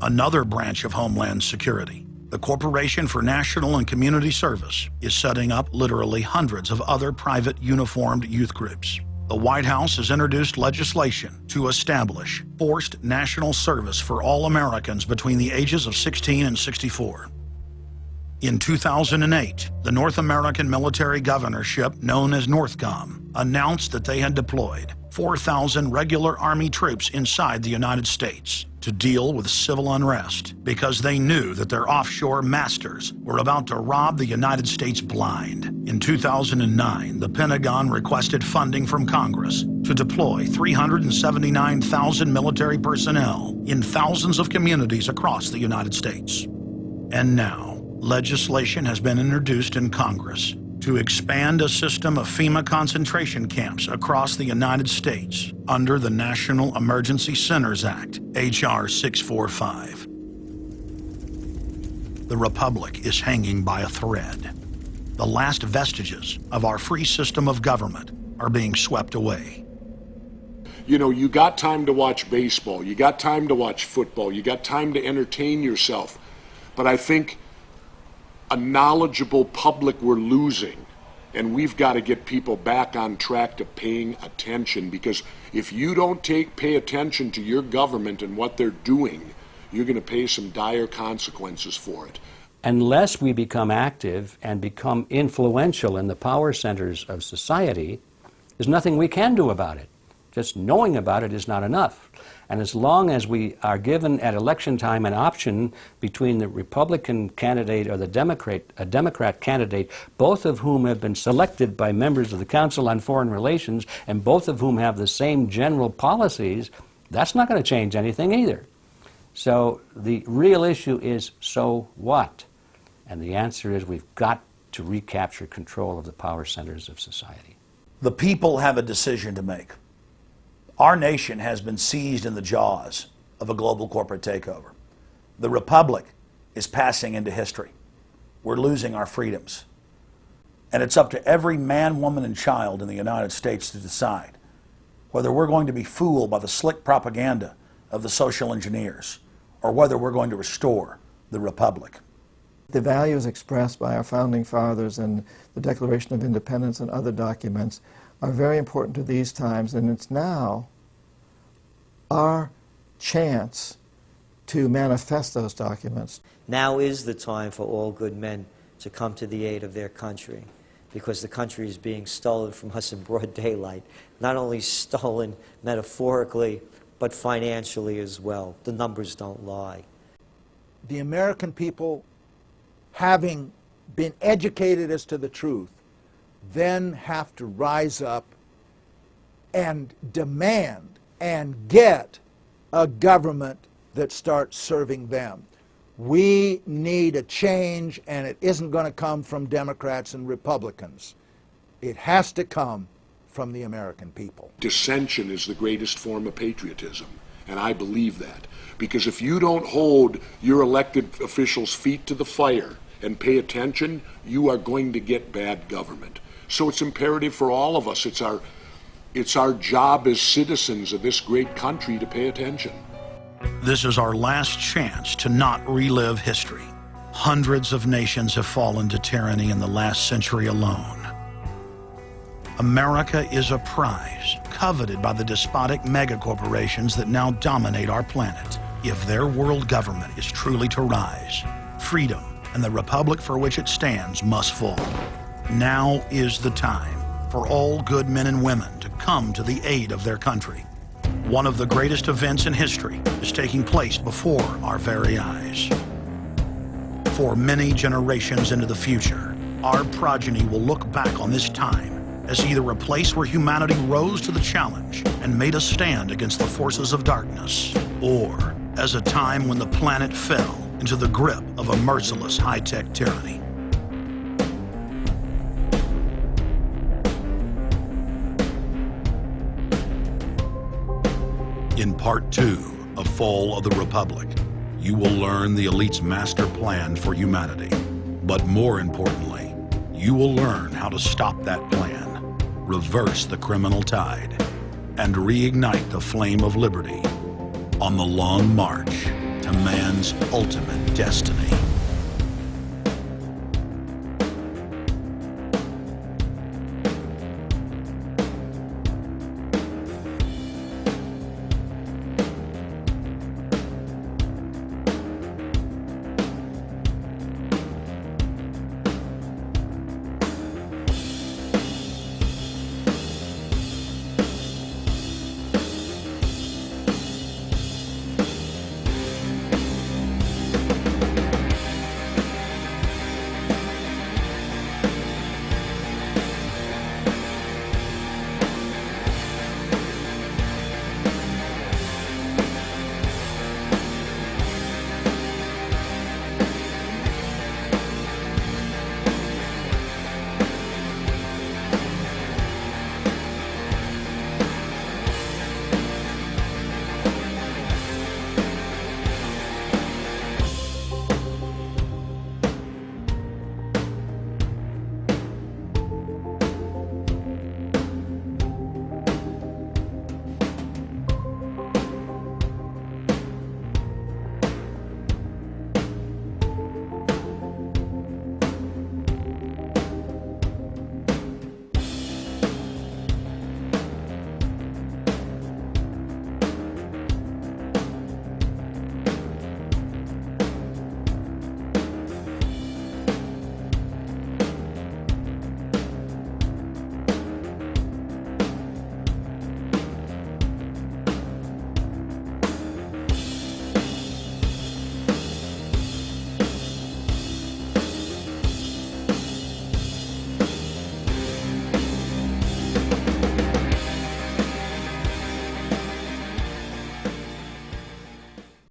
S1: Another branch of Homeland Security, the Corporation for National and Community Service, is setting up literally hundreds of other private uniformed youth groups. The White House has introduced legislation to establish forced national service for all Americans between the ages of 16 and 64. In 2008, the North American Military Governorship, known as NORTHCOM, announced that they had deployed 4,000 regular Army troops inside the United States to deal with civil unrest because they knew that their offshore masters were about to rob the United States blind. In 2009, the Pentagon requested funding from Congress to deploy 379,000 military personnel in thousands of communities across the United States. And now, legislation has been introduced in Congress to expand a system of FEMA concentration camps across the United States under the National Emergency Centers Act, H.R. 645. The Republic is hanging by a thread. The last vestiges of our free system of government are being swept away.
S28: You got time to watch baseball, you got time to watch football, you got time to entertain yourself, but I think a knowledgeable public we're losing, and we've got to get people back on track to paying attention, because if you don't pay attention to your government and what they're doing, you're going to pay some dire consequences for it.
S29: Unless we become active and become influential in the power centers of society, there's nothing we can do about it. Just knowing about it is not enough. And as long as we are given at election time an option between the Republican candidate or the Democrat candidate, both of whom have been selected by members of the Council on Foreign Relations and both of whom have the same general policies, that's not going to change anything either. So the real issue is, so what? And the answer is we've got to recapture control of the power centers of society.
S1: The people have a decision to make. Our nation has been seized in the jaws of a global corporate takeover. The republic is passing into history. We're losing our freedoms. And it's up to every man, woman, and child in the United States to decide whether we're going to be fooled by the slick propaganda of the social engineers or whether we're going to restore the republic.
S2: The values expressed by our founding fathers and the Declaration of Independence and other documents are very important to these times, and it's now our chance to manifest those documents.
S27: Now is the time for all good men to come to the aid of their country, because the country is being stolen from us in broad daylight. Not only stolen metaphorically, but financially as well. The numbers don't lie.
S3: The American people, having been educated as to the truth, then have to rise up and demand and get a government that starts serving them. We need a change, and it isn't going to come from Democrats and Republicans. It has to come from the American people.
S28: Dissension is the greatest form of patriotism, and I believe that. Because if you don't hold your elected officials' feet to the fire and pay attention, you are going to get bad government. So it's imperative for all of us. It's our job as citizens of this great country to pay attention.
S1: This is our last chance to not relive history. Hundreds of nations have fallen to tyranny in the last century alone. America is a prize coveted by the despotic megacorporations that now dominate our planet. If their world government is truly to rise, freedom and the republic for which it stands must fall. Now is the time for all good men and women to come to the aid of their country. One of the greatest events in history is taking place before our very eyes. For many generations into the future, our progeny will look back on this time as either a place where humanity rose to the challenge and made a stand against the forces of darkness, or as a time when the planet fell into the grip of a merciless high-tech tyranny. In Part 2 of Fall of the Republic, you will learn the elite's master plan for humanity. But more importantly, you will learn how to stop that plan, reverse the criminal tide, and reignite the flame of liberty on the long march to man's ultimate destiny.